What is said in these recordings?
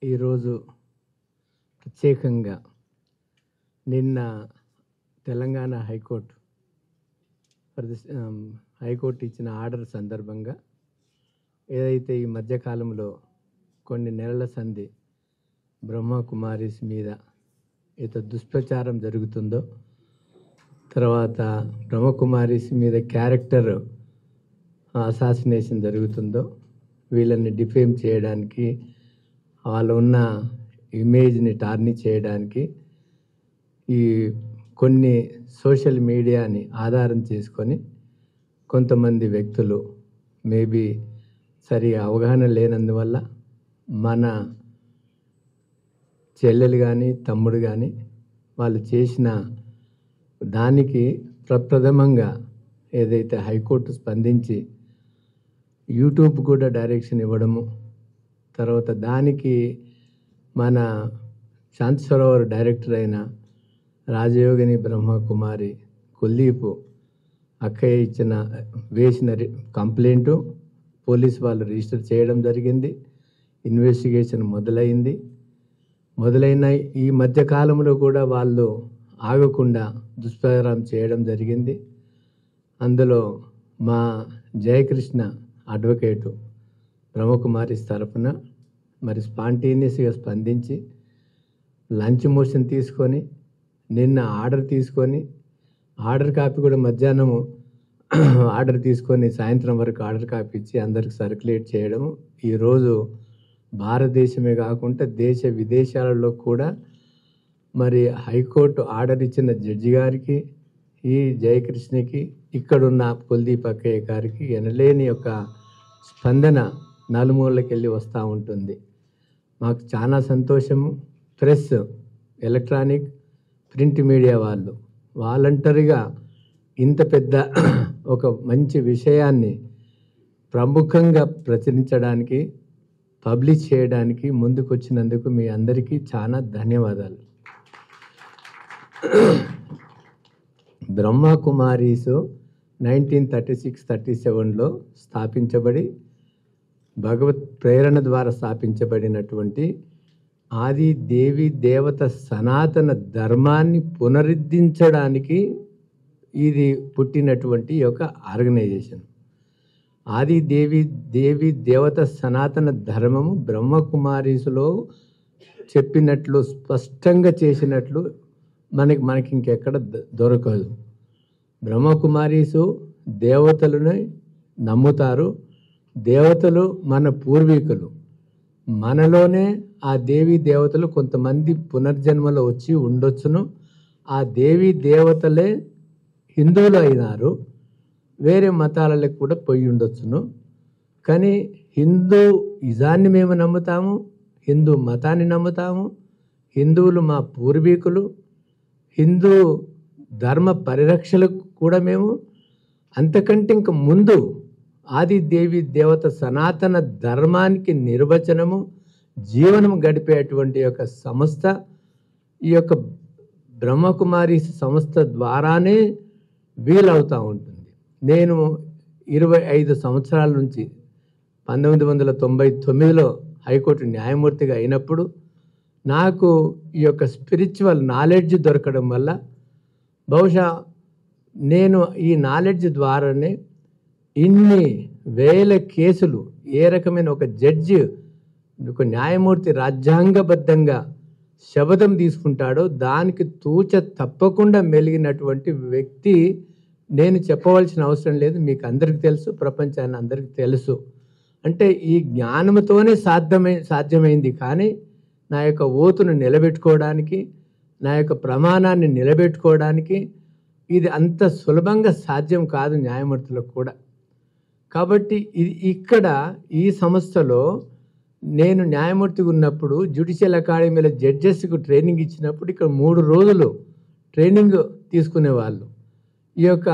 ఈరోజు ప్రత్యేకంగా నిన్న తెలంగాణ హైకోర్టు ఇచ్చిన ఆర్డర్ సందర్భంగా ఏదైతే ఈ మధ్యకాలంలో కొన్ని నెలల సంధి బ్రహ్మకుమారీస్ మీద ఏదో దుష్ప్రచారం జరుగుతుందో, తర్వాత బ్రహ్మకుమారీస్ మీద క్యారెక్టర్ అసాసినేషన్ జరుగుతుందో, వీళ్ళని డిఫేమ్ చేయడానికి, వాళ్ళు ఉన్న ఇమేజ్ని టార్నిష్ చేయడానికి ఈ కొన్ని సోషల్ మీడియాని ఆధారం చేసుకొని కొంతమంది వ్యక్తులు మేబీ సరిగా అవగాహన లేనందువల్ల మన చెల్లెలు కానీ తమ్ముడు కానీ వాళ్ళు చేసిన దానికి ప్రప్రథమంగా ఏదైతే హైకోర్టు స్పందించి యూట్యూబ్ కూడా డైరెక్షన్ ఇవ్వడము, తర్వాత దానికి మన శాంతి సరోవర్ డైరెక్టర్ అయిన రాజయోగిని బ్రహ్మకుమారి కుల్దీప్ అక్కయ్య వేసిన కంప్లైంటు పోలీసు వాళ్ళు రిజిస్టర్ చేయడం జరిగింది. ఇన్వెస్టిగేషన్ మొదలైన ఈ మధ్యకాలంలో కూడా వాళ్ళు ఆగకుండా దుష్ప్రచారం చేయడం జరిగింది. అందులో మా జయకృష్ణ అడ్వకేటు బ్రహ్మకుమారీస్ తరఫున మరి స్పాంటేనియస్గా స్పందించి లంచ్ మోషన్ తీసుకొని నిన్న ఆర్డర్ కాపీ కూడా మధ్యాహ్నము ఆర్డర్ తీసుకొని సాయంత్రం వరకు ఆర్డర్ కాపీ ఇచ్చి అందరికి సర్క్యులేట్ చేయడము. ఈరోజు భారతదేశమే కాకుండా దేశ విదేశాలలో కూడా మరి హైకోర్టు ఆర్డర్ ఇచ్చిన జడ్జి గారికి, ఈ జయకృష్ణకి, ఇక్కడున్న కుల్దీప్ అక్కయ్య గారికి ఎనలేని యొక్క స్పందన నలుమూలకి వెళ్ళి వస్తూ ఉంటుంది. మాకు చాలా సంతోషము. ప్రెస్, ఎలక్ట్రానిక్, ప్రింట్ మీడియా వాళ్ళు వాలంటరీగా ఇంత పెద్ద ఒక మంచి విషయాన్ని ప్రముఖంగా ప్రచురించడానికి, పబ్లిష్ చేయడానికి ముందుకు వచ్చినందుకు మీ అందరికీ చాలా ధన్యవాదాలు. బ్రహ్మకుమారీస్ 1936-37లో స్థాపించబడి భగవత్ ప్రేరణ ద్వారా స్థాపించబడినటువంటి ఆది దేవి దేవత సనాతన ధర్మాన్ని పునరుద్ధరించడానికి ఇది పుట్టినటువంటి ఒక ఆర్గనైజేషన్. ఆది దేవి దేవత సనాతన ధర్మము బ్రహ్మకుమారీసులో చెప్పినట్లు, స్పష్టంగా చేసినట్లు మనకి ఇంకెక్కడ దొరకదు. బ్రహ్మకుమారీసు దేవతలను నమ్ముతారు. దేవతలు మన పూర్వీకులు. మనలోనే ఆ దేవీ దేవతలు కొంతమంది పునర్జన్మలో వచ్చి ఉండొచ్చును. ఆ దేవీ దేవతలే హిందువులు అయినారు, వేరే మతాలకు కూడా పోయి ఉండొచ్చును. కానీ హిందూ ఇజాన్ని మేము నమ్ముతాము, హిందూ మతాన్ని నమ్ముతాము. హిందువులు మా పూర్వీకులు, హిందూ ధర్మ పరిరక్షలకు కూడా మేము. అంతకంటే ఇంక ముందు ఆది దేవి దేవత సనాతన ధర్మానికి నిర్వచనము, జీవనం గడిపేటువంటి యొక్క సంస్థ ఈ యొక్క బ్రహ్మకుమారి సంస్థ ద్వారానే వీలవుతూ ఉంటుంది. నేను 25 సంవత్సరాల నుంచి 1999లో హైకోర్టు న్యాయమూర్తిగా అయినప్పుడు నాకు ఈ యొక్క స్పిరిచువల్ నాలెడ్జ్ దొరకడం వల్ల, బహుశా నేను ఈ నాలెడ్జ్ ద్వారానే ఇన్ని వేల కేసులు, ఏ రకమైన ఒక జడ్జి, ఒక న్యాయమూర్తి రాజ్యాంగబద్ధంగా శపథం తీసుకుంటాడో దానికి తూచ తప్పకుండా మెలిగినటువంటి వ్యక్తి నేను చెప్పవలసిన అవసరం లేదు. మీకు అందరికీ తెలుసు, ప్రపంచాన్ని అందరికీ తెలుసు. అంటే ఈ జ్ఞానంతోనే సాధ్యమైంది. కానీ నా యొక్క ఓతును నిలబెట్టుకోవడానికి, నా యొక్క ప్రమాణాన్ని నిలబెట్టుకోవడానికి ఇది అంత సులభంగా సాధ్యం కాదు న్యాయమూర్తులకు కూడా. కాబట్టి ఇక్కడ ఈ సంస్థలో నేను న్యాయమూర్తిగా ఉన్నప్పుడు జ్యుడిషియల్ అకాడమీలో జడ్జెస్కు ట్రైనింగ్ ఇచ్చినప్పుడు ఇక్కడ 3 రోజులు ట్రైనింగ్ తీసుకునేవాళ్ళు. ఈ యొక్క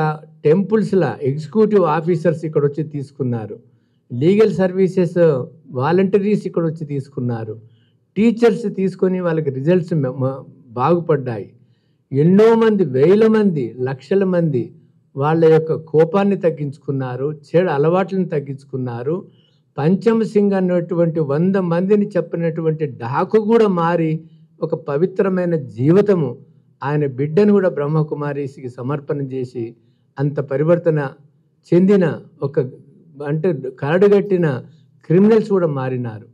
టెంపుల్స్లో ఎగ్జిక్యూటివ్ ఆఫీసర్స్ ఇక్కడ వచ్చి తీసుకున్నారు, లీగల్ సర్వీసెస్ వాలంటీర్స్ ఇక్కడ వచ్చి తీసుకున్నారు, టీచర్స్ తీసుకొని వాళ్ళకి రిజల్ట్స్ బాగుపడ్డాయి. ఎన్నో మంది, వేల మంది, లక్షల మంది వాళ్ళ యొక్క కోపాన్ని తగ్గించుకున్నారు, చెడు అలవాట్లను తగ్గించుకున్నారు, పంచమ్ సింగ్ అన్నటువంటి 100 మందిని చెప్పినటువంటి డాకు కూడా మారి ఒక పవిత్రమైన జీవితము ఆయన బిడ్డను కూడా బ్రహ్మకుమారీస్కి సమర్పణ చేసి అంత పరివర్తన చెందిన ఒక అంటే కరడుగట్టిన క్రిమినల్స్ కూడా మారినారు.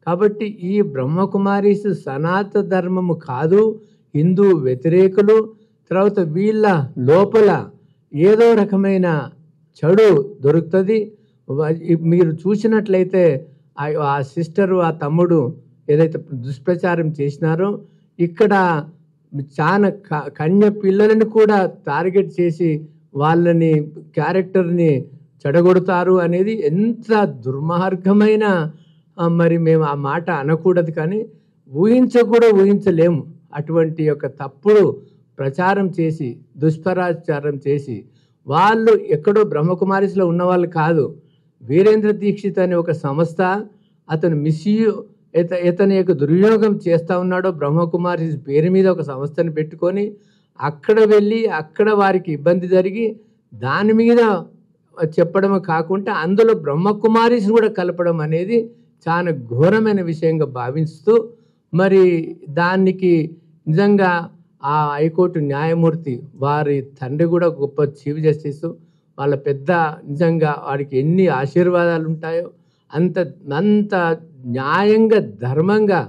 కాబట్టి ఈ బ్రహ్మకుమారీస్ సనాతన ధర్మము కాదు, హిందూ వ్యతిరేకులు. తర్వాత వీళ్ళ లోపల ఏదో రకమైన చెడు దొరుకుతుంది. మీరు చూసినట్లయితే ఆ సిస్టరు ఆ తమ్ముడు ఏదైతే దుష్ప్రచారం చేసినారో ఇక్కడ చాలా కన్య పిల్లలను కూడా టార్గెట్ చేసి వాళ్ళని క్యారెక్టర్ని చెడగొడతారు అనేది ఎంత దుర్మార్గమైన, మరి మేము ఆ మాట అనకూడదు కానీ ఊహించలేము. అటువంటి యొక్క తప్పుడు ప్రచారం చేసి దుష్ప్రచారం చేసి వాళ్ళు ఎక్కడో బ్రహ్మకుమారిస్లో ఉన్నవాళ్ళు కాదు. వీరేంద్ర దీక్షిత్ అనే ఒక సంస్థ అతను ఇతని యొక్క దుర్వినియోగం చేస్తూ ఉన్నాడో బ్రహ్మకుమారిస్ పేరు మీద ఒక సంస్థను పెట్టుకొని అక్కడ వెళ్ళి అక్కడ వారికి ఇబ్బంది జరిగి దాని మీద చెప్పడమే కాకుండా అందులో బ్రహ్మకుమారిస్ కూడా కలపడం అనేది చాలా ఘోరమైన విషయంగా భావిస్తూ మరి దానికి నిజంగా ఆ హైకోర్టు న్యాయమూర్తి వారి తండ్రి కూడా గొప్ప చీఫ్ జస్టిస్, వాళ్ళ పెద్ద నిజంగా వాడికి ఎన్ని ఆశీర్వాదాలు ఉంటాయో అంత న్యాయంగా ధర్మంగా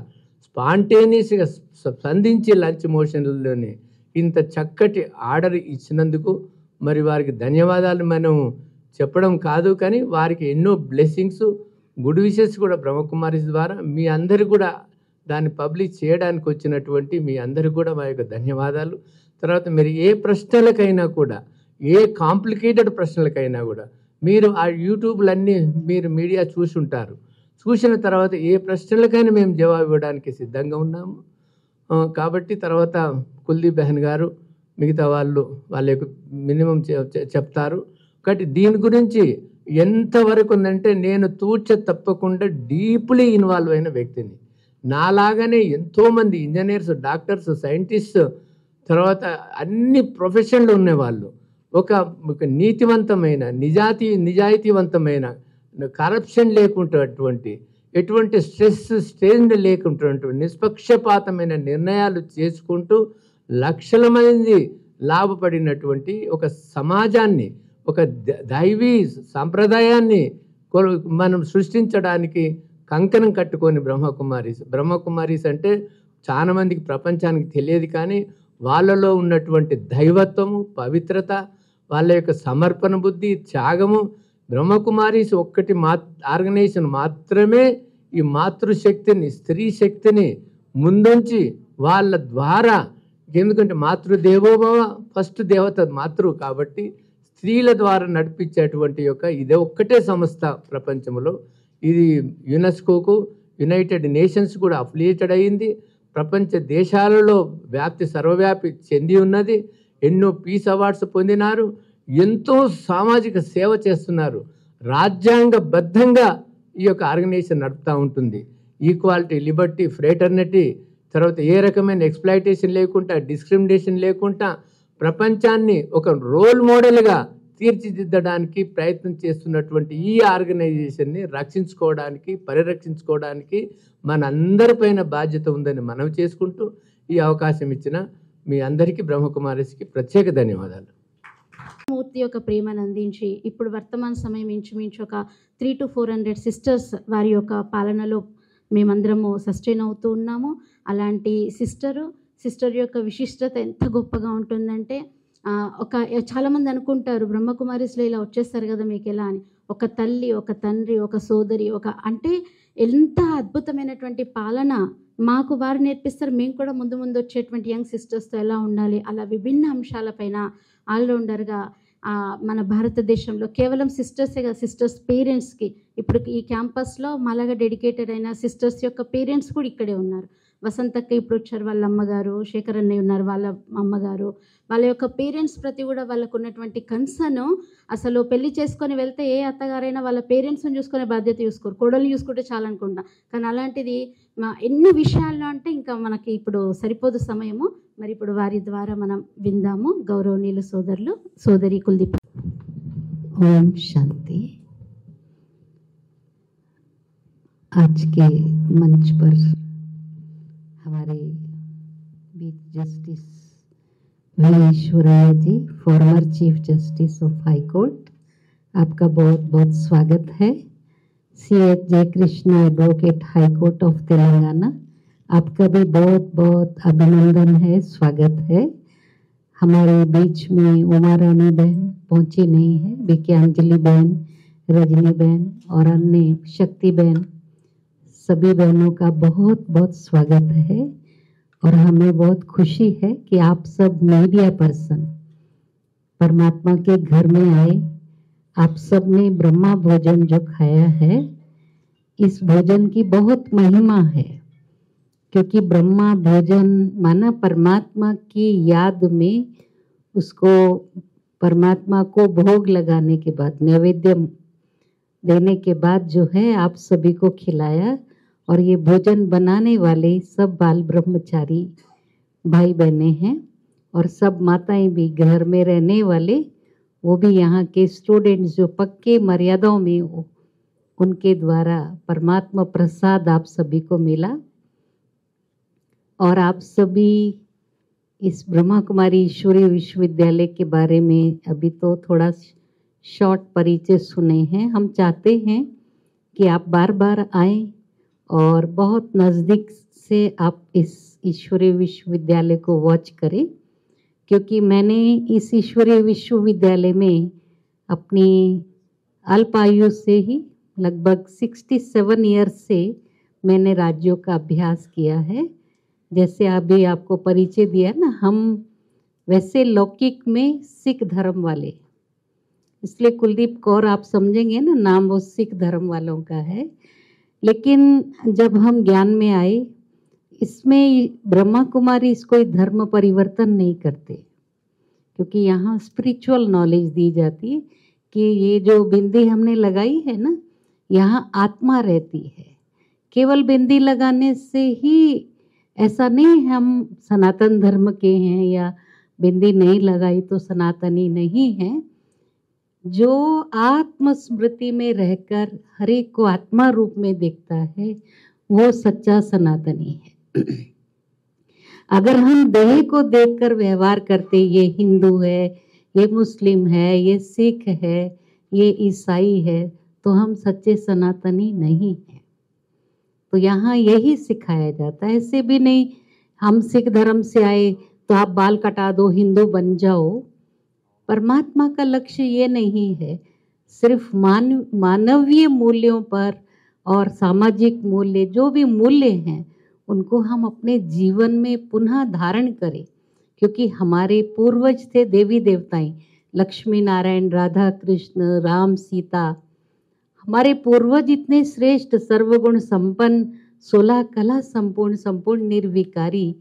స్పాంటేనియస్గా స్పందించి లంచ్ మోషన్లోనే ఇంత చక్కటి ఆర్డర్ ఇచ్చినందుకు మరి వారికి ధన్యవాదాలు మనం చెప్పడం కాదు కానీ వారికి ఎన్నో బ్లెస్సింగ్స్ గుడ్ విషెస్ కూడా బ్రహ్మకుమారిస్ ద్వారా మీ అందరు కూడా దాన్ని పబ్లిష్ చేయడానికి వచ్చినటువంటి మీ అందరికీ కూడా మా యొక్క ధన్యవాదాలు. తర్వాత మీరు ఏ ప్రశ్నలకైనా కూడా ఏ కాంప్లికేటెడ్ ప్రశ్నలకైనా కూడా మీరు ఆ యూట్యూబ్లన్నీ మీరు మీడియా చూసి ఉంటారు. చూసిన తర్వాత ఏ ప్రశ్నలకైనా మేము జవాబు ఇవ్వడానికి సిద్ధంగా ఉన్నాము. కాబట్టి తర్వాత కుల్దీప్ బెహన్ గారు మిగతా వాళ్ళ యొక్క మినిమం చెప్తారు. కాబట్టి దీని గురించి ఎంతవరకు ఉందంటే నేను తప్పకుండా డీప్లీ ఇన్వాల్వ్ అయిన వ్యక్తిని. నాలాగానే ఎంతోమంది ఇంజనీర్స్, డాక్టర్స్, సైంటిస్ట్, తర్వాత అన్ని ప్రొఫెషన్లు ఉన్నవాళ్ళు ఒక నీతివంతమైన నిజాయితీవంతమైన కరప్షన్ లేకుంటటువంటి ఎటువంటి స్ట్రెయిన్ లేకుంటటువంటి నిష్పక్షపాతమైన నిర్ణయాలు చేసుకుంటూ లక్షల మంది లాభపడినటువంటి ఒక సమాజాన్ని, ఒక దైవీ సాంప్రదాయాన్ని మనం సృష్టించడానికి కంకణం కట్టుకొని బ్రహ్మకుమారీస్ అంటే చాలా మందికి ప్రపంచానికి తెలియదు కానీ వాళ్ళలో ఉన్నటువంటి దైవత్వము, పవిత్రత, వాళ్ళ యొక్క సమర్పణ బుద్ధి, త్యాగము, బ్రహ్మకుమారీస్ ఒక్కటి ఆర్గనైజేషన్ మాత్రమే ఈ మాతృశక్తిని, స్త్రీ శక్తిని ముందుంచి వాళ్ళ ద్వారా, ఎందుకంటే మాతృదేవోభవ ఫస్ట్ దేవత మాతృ కాబట్టి స్త్రీల ద్వారా నడిపించేటువంటి యొక్క ఇదే ఒక్కటే సంస్థ ప్రపంచంలో. ఇది యునెస్కోకు, యునైటెడ్ నేషన్స్ కూడా అఫిలియేటెడ్ అయ్యింది. ప్రపంచ దేశాలలో సర్వవ్యాపి చెంది ఉన్నది. ఎన్నో పీస్ అవార్డ్స్ పొందినారు. ఎంతో సామాజిక సేవ చేస్తున్నారు. రాజ్యాంగబద్ధంగా ఈ యొక్క ఆర్గనైజేషన్ నడుపుతూ ఉంటుంది. ఈక్వాలిటీ, లిబర్టీ, ఫ్రేటర్నిటీ, తర్వాత ఏ రకమైన ఎక్స్ప్లాయిటేషన్ లేకుండా, డిస్క్రిమినేషన్ లేకుండా ప్రపంచాన్ని ఒక రోల్ మోడల్గా తీర్చిదిద్దడానికి ప్రయత్నం చేస్తున్నటువంటి ఈ ఆర్గనైజేషన్ని పరిరక్షించుకోవడానికి మనందరిపైన బాధ్యత ఉందని మనవి చేసుకుంటూ ఈ అవకాశం ఇచ్చిన మీ అందరికీ బ్రహ్మకుమారిస్కి ప్రత్యేక ధన్యవాదాలు. మూర్తి యొక్క ప్రేమను అందించి ఇప్పుడు వర్తమాన సమయం ఇంచుమించు ఒక 300 to 400 సిస్టర్స్ వారి యొక్క పాలనలో మేమందరము సస్టైన్ అవుతూ ఉన్నాము. అలాంటి సిస్టర్ యొక్క విశిష్టత ఎంత గొప్పగా ఉంటుందంటే చాలామంది అనుకుంటారు బ్రహ్మకుమారిస్లో ఇలా వచ్చేస్తారు కదా మీకు ఎలా అని. ఒక తల్లి, ఒక తండ్రి, ఒక సోదరి, అంటే ఎంత అద్భుతమైనటువంటి పాలన మాకు వారు నేర్పిస్తారు. మేము కూడా ముందు వచ్చేటువంటి యంగ్ సిస్టర్స్తో ఎలా ఉండాలి, అలా విభిన్న అంశాలపైన ఆల్రౌండర్గా మన భారతదేశంలో కేవలం సిస్టర్సే కదా, సిస్టర్స్ పేరెంట్స్కి ఇప్పుడు ఈ క్యాంపస్లో మాలాగా డెడికేటెడ్ అయిన సిస్టర్స్ యొక్క పేరెంట్స్ కూడా ఇక్కడే ఉన్నారు. వసంతక్క ఇప్పుడు వచ్చారు, వాళ్ళ అమ్మగారు, శేఖర్ అన్నయ్య ఉన్నారు, వాళ్ళ అమ్మగారు, వాళ్ళ యొక్క పేరెంట్స్ ప్రతి కూడా వాళ్ళకు ఉన్నటువంటి కన్సర్న్. అసలు పెళ్లి చేసుకొని వెళ్తే ఏ అత్తగారైనా వాళ్ళ పేరెంట్స్ని చూసుకునే బాధ్యత చూసుకోరు, కోడల్ని చూసుకుంటే చాలా అనుకుంటా. కానీ అలాంటిది ఎన్ని విషయాల్లో అంటే ఇంకా మనకి ఇప్పుడు సరిపోదు సమయము. మరి ఇప్పుడు వారి ద్వారా మనం విందాము. గౌరవనీయులు సోదరి కుల్దీప్. ఓం శాంతి. आज के मंच पर हमारे बीच justice V Eshwaraiah ji, former chief justice of high court, आपका बहुत बहुत स्वागत है। CH Jai Krishna advocate high court of Telangana, आपका भी बहुत बहुत अभिनंदन है, स्वागत है। हमारे बीच में उमा रानी बहन पहुंची नहीं है, विज्ञांजलि बहन, रजनी बहन और अन्य शक्ति बहन, सभी बहनों का बहुत बहुत स्वागत है। और हमें बहुत खुशी है कि आप सब मीडिया पर्सन परमात्मा के घर में आए। आप सब ने ब्रह्मा भोजन जो खाया है, इस भोजन की बहुत महिमा है, क्योंकि ब्रह्मा भोजन माना परमात्मा की याद में, उसको परमात्मा को भोग लगाने के बाद, नैवेद्य देने के बाद जो है आप सभी को खिलाया। और ये भोजन बनाने वाले सब बाल ब्रह्मचारी भाई बहने हैं, और सब माताएं भी, घर में रहने वाले, वो भी यहाँ के स्टूडेंट्स जो पक्के मर्यादाओं में हो, उनके द्वारा परमात्मा प्रसाद आप सभी को मिला। और आप सभी इस ब्रह्मा कुमारी ईश्वरीय विश्वविद्यालय के बारे में अभी तो थोड़ा शॉर्ट परिचय सुने हैं। हम चाहते हैं कि आप बार बार आएं और बहुत नज़दीक से आप इस ईश्वरीय विश्वविद्यालय को वॉच करें, क्योंकि मैंने इस ईश्वरीय विश्वविद्यालय में अपनी अल्पायु से ही लगभग 67 ईयर्स से मैंने राज्यों का अभ्यास किया है। जैसे अभी आपको परिचय दिया ना, हम वैसे लौकिक में सिख धर्म वाले, इसलिए कुलदीप कौर आप समझेंगे ना, नाम वो सिख धर्म वालों का है। लेकिन जब हम ज्ञान में आए, इसमें ब्रह्मा कुमारी इस कोई धर्म परिवर्तन नहीं करते, क्योंकि यहाँ स्पिरिचुअल नॉलेज दी जाती है कि ये जो बिंदी हमने लगाई है ना, यहाँ आत्मा रहती है। केवल बिंदी लगाने से ही ऐसा नहीं हम सनातन धर्म के हैं, या बिंदी नहीं लगाई तो सनातनी नहीं है। जो आत्म स्मृति में रहकर हर एक को आत्मा रूप में देखता है, वो सच्चा सनातनी है। अगर हम देह को देखकर व्यवहार करते, ये हिंदू है, ये मुस्लिम है, ये सिख है, ये ईसाई है, तो हम सच्चे सनातनी नहीं हैं। तो यहाँ यही सिखाया जाता है। ऐसे भी नहीं हम सिख धर्म से आए तो आप बाल कटा दो, हिंदू बन जाओ। परमात्मा का लक्ष्य ये नहीं है। सिर्फ मानवीय मूल्यों पर और सामाजिक मूल्य, जो भी मूल्य हैं, उनको हम अपने जीवन में पुनः धारण करें, क्योंकि हमारे पूर्वज थे देवी देवताएं, लक्ष्मी नारायण, राधा कृष्ण, राम सीता। हमारे पूर्वज इतने श्रेष्ठ, सर्वगुण संपन्न, 16 कला संपूर्ण, संपूर्ण निर्विकारी,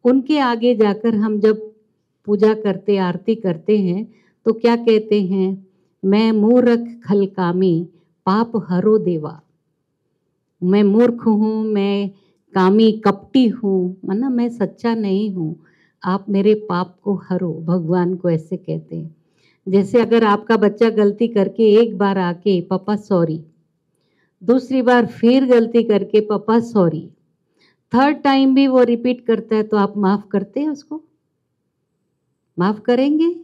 उनके आगे जाकर हम जब पूजा करते, आरती करते हैं, तो क्या कहते हैं? मैं मूर्ख खलकामी, पाप हरो देवा। मैं मूर्ख हूँ, मैं कामी कपटी हूँ, माना मैं सच्चा नहीं हूँ, आप मेरे पाप को हरो। भगवान को ऐसे कहते हैं। जैसे अगर आपका बच्चा गलती करके एक बार आके पापा सॉरी, दूसरी बार फिर गलती करके पापा सॉरी, थर्ड टाइम भी वो रिपीट करता है, तो आप माफ़ करते हैं उसको? माफ़ करेंगे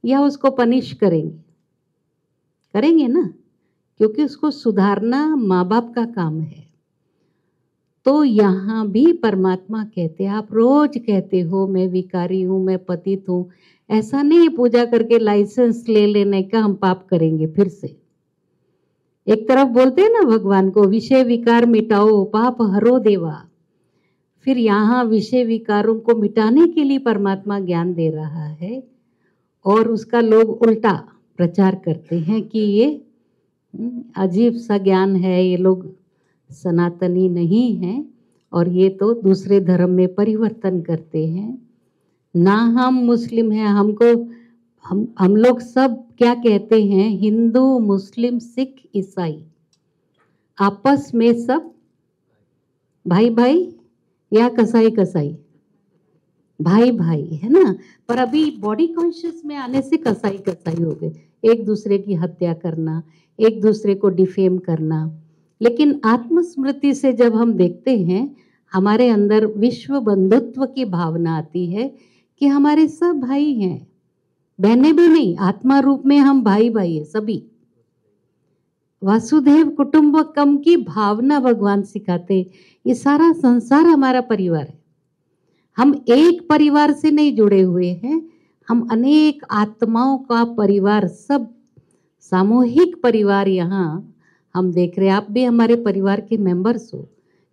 या उसको पनिश करेंगे? करेंगे ना, क्योंकि उसको सुधारना माँ बाप का काम है। तो यहाँ भी परमात्मा कहते हैं, आप रोज कहते हो मैं विकारी हूँ, मैं पतित हूँ, ऐसा नहीं पूजा करके लाइसेंस ले लेने का हम पाप करेंगे। फिर से एक तरफ बोलते हैं ना भगवान को, विषय विकार मिटाओ, पाप हरो देवा। फिर यहाँ विषय विकारों को मिटाने के लिए परमात्मा ज्ञान दे रहा है, और उसका लोग उल्टा प्रचार करते हैं कि ये अजीब सा ज्ञान है, ये लोग सनातनी नहीं हैं, और ये तो दूसरे धर्म में परिवर्तन करते हैं। ना हम मुस्लिम हैं, हमको हम लोग सब क्या कहते हैं? हिंदू, मुस्लिम, सिख, ईसाई, आपस में सब भाई भाई या कसाई कसाई, भाई भाई है ना। पर अभी बॉडी कॉन्शियस में आने से कसाई कसाई हो गए, एक दूसरे की हत्या करना, एक दूसरे को डिफेम करना, लेकिन आत्मस्मृति से जब हम देखते हैं, हमारे अंदर विश्व बंधुत्व की भावना आती है कि हमारे सब भाई हैं, बहनें भी नहीं, आत्मा रूप में हम भाई भाई हैं सभी। वासुदेव कुटुंबकम की भावना भगवान सिखाते। ये सारा संसार हमारा परिवार है। हम एक परिवार से नहीं जुड़े हुए हैं, हम अनेक आत्माओं का परिवार, सब सामूहिक परिवार यहाँ हम देख रहे हैं। आप भी हमारे परिवार के मेंबर्स हो,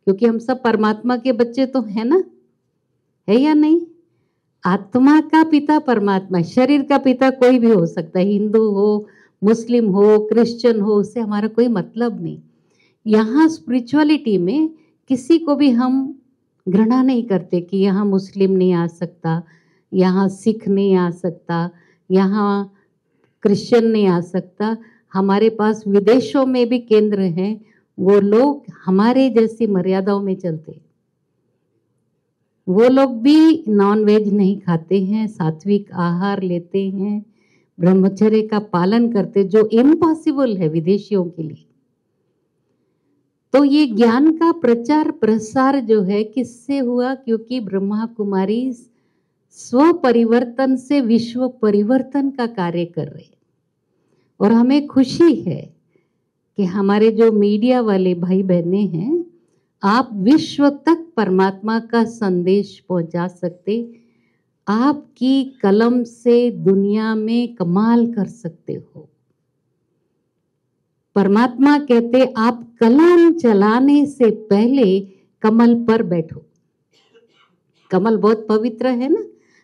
क्योंकि हम सब परमात्मा के बच्चे तो हैं ना, है या नहीं? आत्मा का पिता परमात्मा, शरीर का पिता कोई भी हो सकता है, हिंदू हो, मुस्लिम हो, क्रिश्चियन हो, उससे हमारा कोई मतलब नहीं। यहाँ स्पिरिचुअलिटी में किसी को भी हम घृणा नहीं करते कि यहाँ मुस्लिम नहीं आ सकता, यहाँ सिख नहीं आ सकता, यहाँ क्रिश्चियन नहीं आ सकता। हमारे पास विदेशों में भी केंद्र हैं, वो लोग हमारे जैसी मर्यादाओं में चलते, वो लोग भी नॉन वेज नहीं खाते हैं, सात्विक आहार लेते हैं, ब्रह्मचर्य का पालन करते, जो इम्पॉसिबल है विदेशियों के लिए। तो ये ज्ञान का प्रचार प्रसार जो है किससे हुआ? क्योंकि ब्रह्मा कुमारी स्व परिवर्तन से विश्व परिवर्तन का कार्य कर रहे हैं। और हमें खुशी है कि हमारे जो मीडिया वाले भाई बहनें हैं, आप विश्व तक परमात्मा का संदेश पहुंचा सकते, आपकी कलम से दुनिया में कमाल कर सकते हो। परमात्मा कहते आप कलम चलाने से पहले कमल पर बैठो। कमल बहुत पवित्र है ना।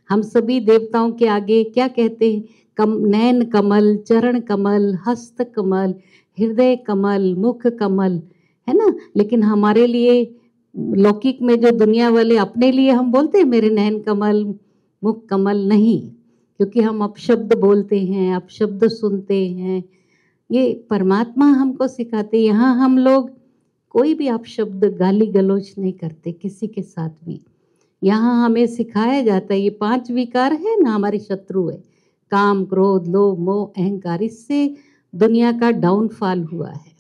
हम सभी देवताओं के आगे क्या कहते हैं? नयन कमल, चरण कमल, हस्त कमल, हृदय कमल, मुख कमल, है ना। लेकिन हमारे लिए लौकिक में जो दुनिया वाले अपने लिए हम बोलते हैं मेरे नयन कमल, मुख कमल, नहीं, क्योंकि हम अपशब्द बोलते हैं, अपशब्द सुनते हैं। ये परमात्मा हमको सिखाते। यहाँ हम लोग कोई भी अपशब्द गाली गलौज नहीं करते किसी के साथ भी। यहाँ हमें सिखाया जाता है ये 5 विकार है ना, हमारे शत्रु है, काम, क्रोध, लोभ, मोह, अहंकार। इससे दुनिया का डाउनफॉल हुआ है।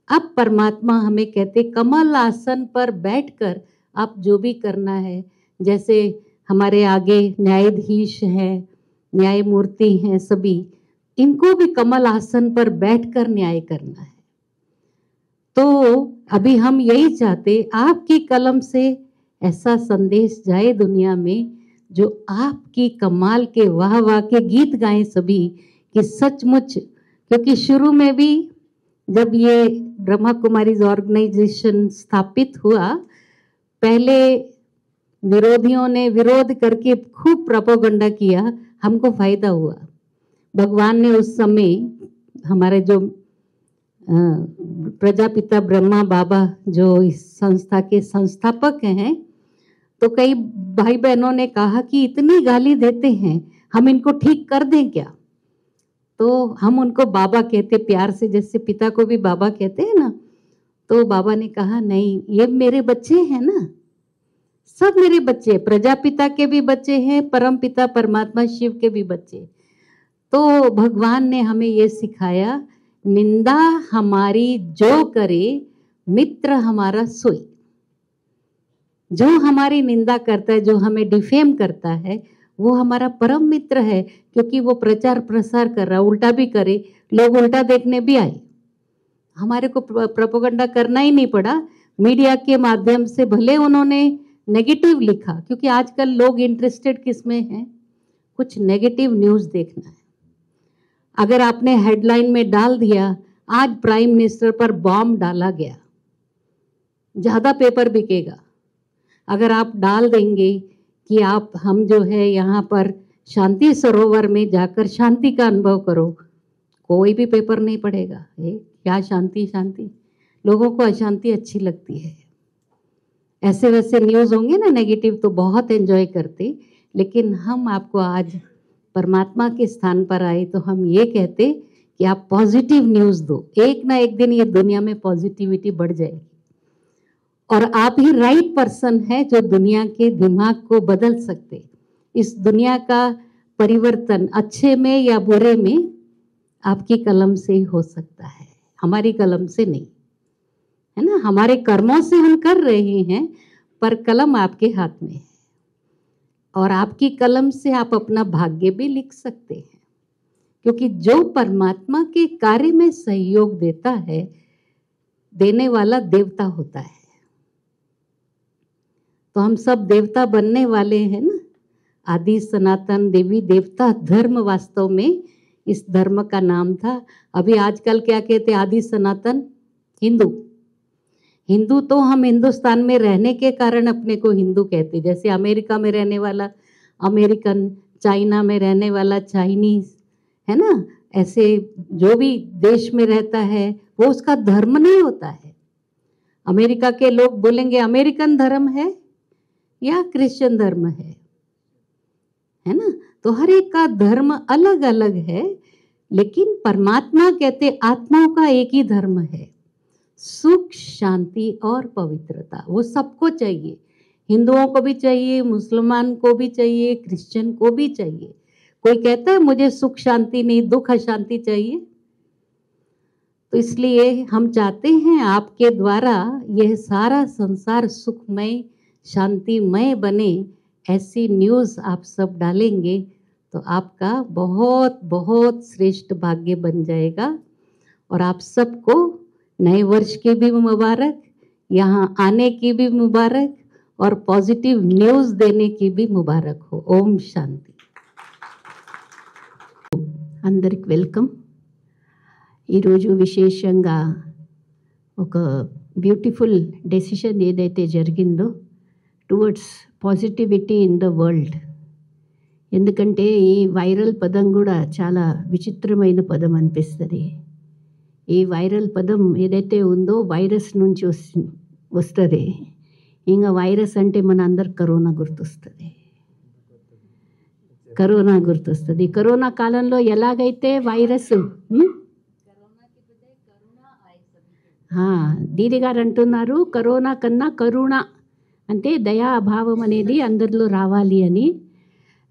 अब परमात्मा हमें कहते कमल आसन पर बैठकर आप जो भी करना है, जैसे हमारे आगे न्यायाधीश हैं, न्यायमूर्ति हैं, सभी इनको भी कमल आसन पर बैठकर न्याय करना है। तो अभी हम यही चाहते आपकी कलम से ऐसा संदेश जाए दुनिया में, जो आपकी कमाल के वाह वाह के गीत गाएं सभी, कि सचमुच। क्योंकि शुरू में भी जब ये ब्रह्मा कुमारीज ऑर्गेनाइजेशन स्थापित हुआ, पहले विरोधियों ने विरोध करके खूब प्रोपेगेंडा किया, हमको फायदा हुआ। भगवान ने उस समय हमारे जो प्रजापिता ब्रह्मा बाबा जो इस संस्था के संस्थापक हैं, तो कई भाई बहनों ने कहा कि इतनी गाली देते हैं, हम इनको ठीक कर दें क्या? तो हम उनको बाबा कहते प्यार से, जैसे पिता को भी बाबा कहते हैं ना। तो बाबा ने कहा नहीं, ये मेरे बच्चे हैं ना, सब मेरे बच्चे, प्रजापिता के भी बच्चे हैं, परम पिता परमात्मा शिव के भी बच्चे। तो भगवान ने हमें ये सिखाया, निंदा हमारी जो करे मित्र हमारा सोई। जो हमारी निंदा करता है, जो हमें डिफेम करता है, वो हमारा परम मित्र है, क्योंकि वो प्रचार प्रसार कर रहा है। उल्टा भी करे, लोग उल्टा देखने भी आए, हमारे को प्रोपेगेंडा करना ही नहीं पड़ा। मीडिया के माध्यम से भले उन्होंने नेगेटिव लिखा, क्योंकि आजकल लोग इंटरेस्टेड किस में हैं? कुछ नेगेटिव न्यूज़ देखना है। अगर आपने हेडलाइन में डाल दिया आज प्राइम मिनिस्टर पर बॉम्ब डाला गया, ज़्यादा पेपर बिकेगा। अगर आप डाल देंगे कि आप हम जो है यहाँ पर शांति सरोवर में जाकर शांति का अनुभव करो, कोई भी पेपर नहीं पड़ेगा। ये क्या शांति शांति, लोगों को अशांति अच्छी लगती है। ऐसे वैसे न्यूज़ होंगे ना नेगेटिव, तो बहुत एंजॉय करते। लेकिन हम आपको आज परमात्मा के स्थान पर आए, तो हम ये कहते कि आप पॉजिटिव न्यूज़ दो। एक ना एक दिन ये दुनिया में पॉजिटिविटी बढ़ जाएगी, और आप ही राइट पर्सन है जो दुनिया के दिमाग को बदल सकते। इस दुनिया का परिवर्तन अच्छे में या बुरे में आपकी कलम से ही हो सकता है, हमारी कलम से नहीं। है ना, हमारे कर्मों से हम कर रहे हैं, पर कलम आपके हाथ में है और आपकी कलम से आप अपना भाग्य भी लिख सकते हैं, क्योंकि जो परमात्मा के कार्य में सहयोग देता है, देने वाला देवता होता है। तो हम सब देवता बनने वाले हैं ना। आदि सनातन देवी देवता धर्म वास्तव में इस धर्म का नाम था। अभी आजकल क्या कहते, आदि सनातन हिंदू। हिंदू तो हम हिंदुस्तान में रहने के कारण अपने को हिंदू कहते, जैसे अमेरिका में रहने वाला अमेरिकन, चाइना में रहने वाला चाइनीज, है ना। ऐसे जो भी देश में रहता है वो उसका धर्म नहीं होता है। अमेरिका के लोग बोलेंगे अमेरिकन धर्म है या क्रिश्चियन धर्म है ना। तो हर एक का धर्म अलग अलग है, लेकिन परमात्मा कहते आत्माओं का एक ही धर्म है, सुख शांति और पवित्रता। वो सबको चाहिए, हिंदुओं को भी चाहिए, मुसलमान को भी चाहिए, क्रिश्चियन को भी चाहिए। कोई कहता है मुझे सुख शांति नहीं, दुख अशांति चाहिए। तो इसलिए हम चाहते हैं आपके द्वारा यह सारा संसार सुखमय शांतिमय बने। ऐसी न्यूज़ आप सब डालेंगे तो आपका बहुत बहुत श्रेष्ठ भाग्य बन जाएगा। और आप सबको नए वर्ष की भी मुबारक, यहाँ आने की भी मुबारक और पॉजिटिव न्यूज़ देने की भी मुबारक हो। ओम शांति। అందరికి వెల్కమ్. ఈరోజు విశేషంగా ఒక బ్యూటిఫుల్ డెసిషన్ ఏదైతే జరిగిందో towards positivity in the world. ఎందుకంటే ఈ వైరల్ పదం కూడా చాలా విచిత్రమైన పదం అనిపిస్తుంది. ఈ వైరల్ పదం ఏదైతే ఉందో వైరస్ నుంచి వస్తుంది. ఇంకా వైరస్ అంటే మన అందరికి కరోనా గుర్తొస్తుంది. కరోనా కాలంలో ఎలాగైతే వైరస్ దీది గారు అంటున్నారు కరోనా కన్నా కరుణ అంటే దయాభావం అనేది అందరిలో రావాలి అని.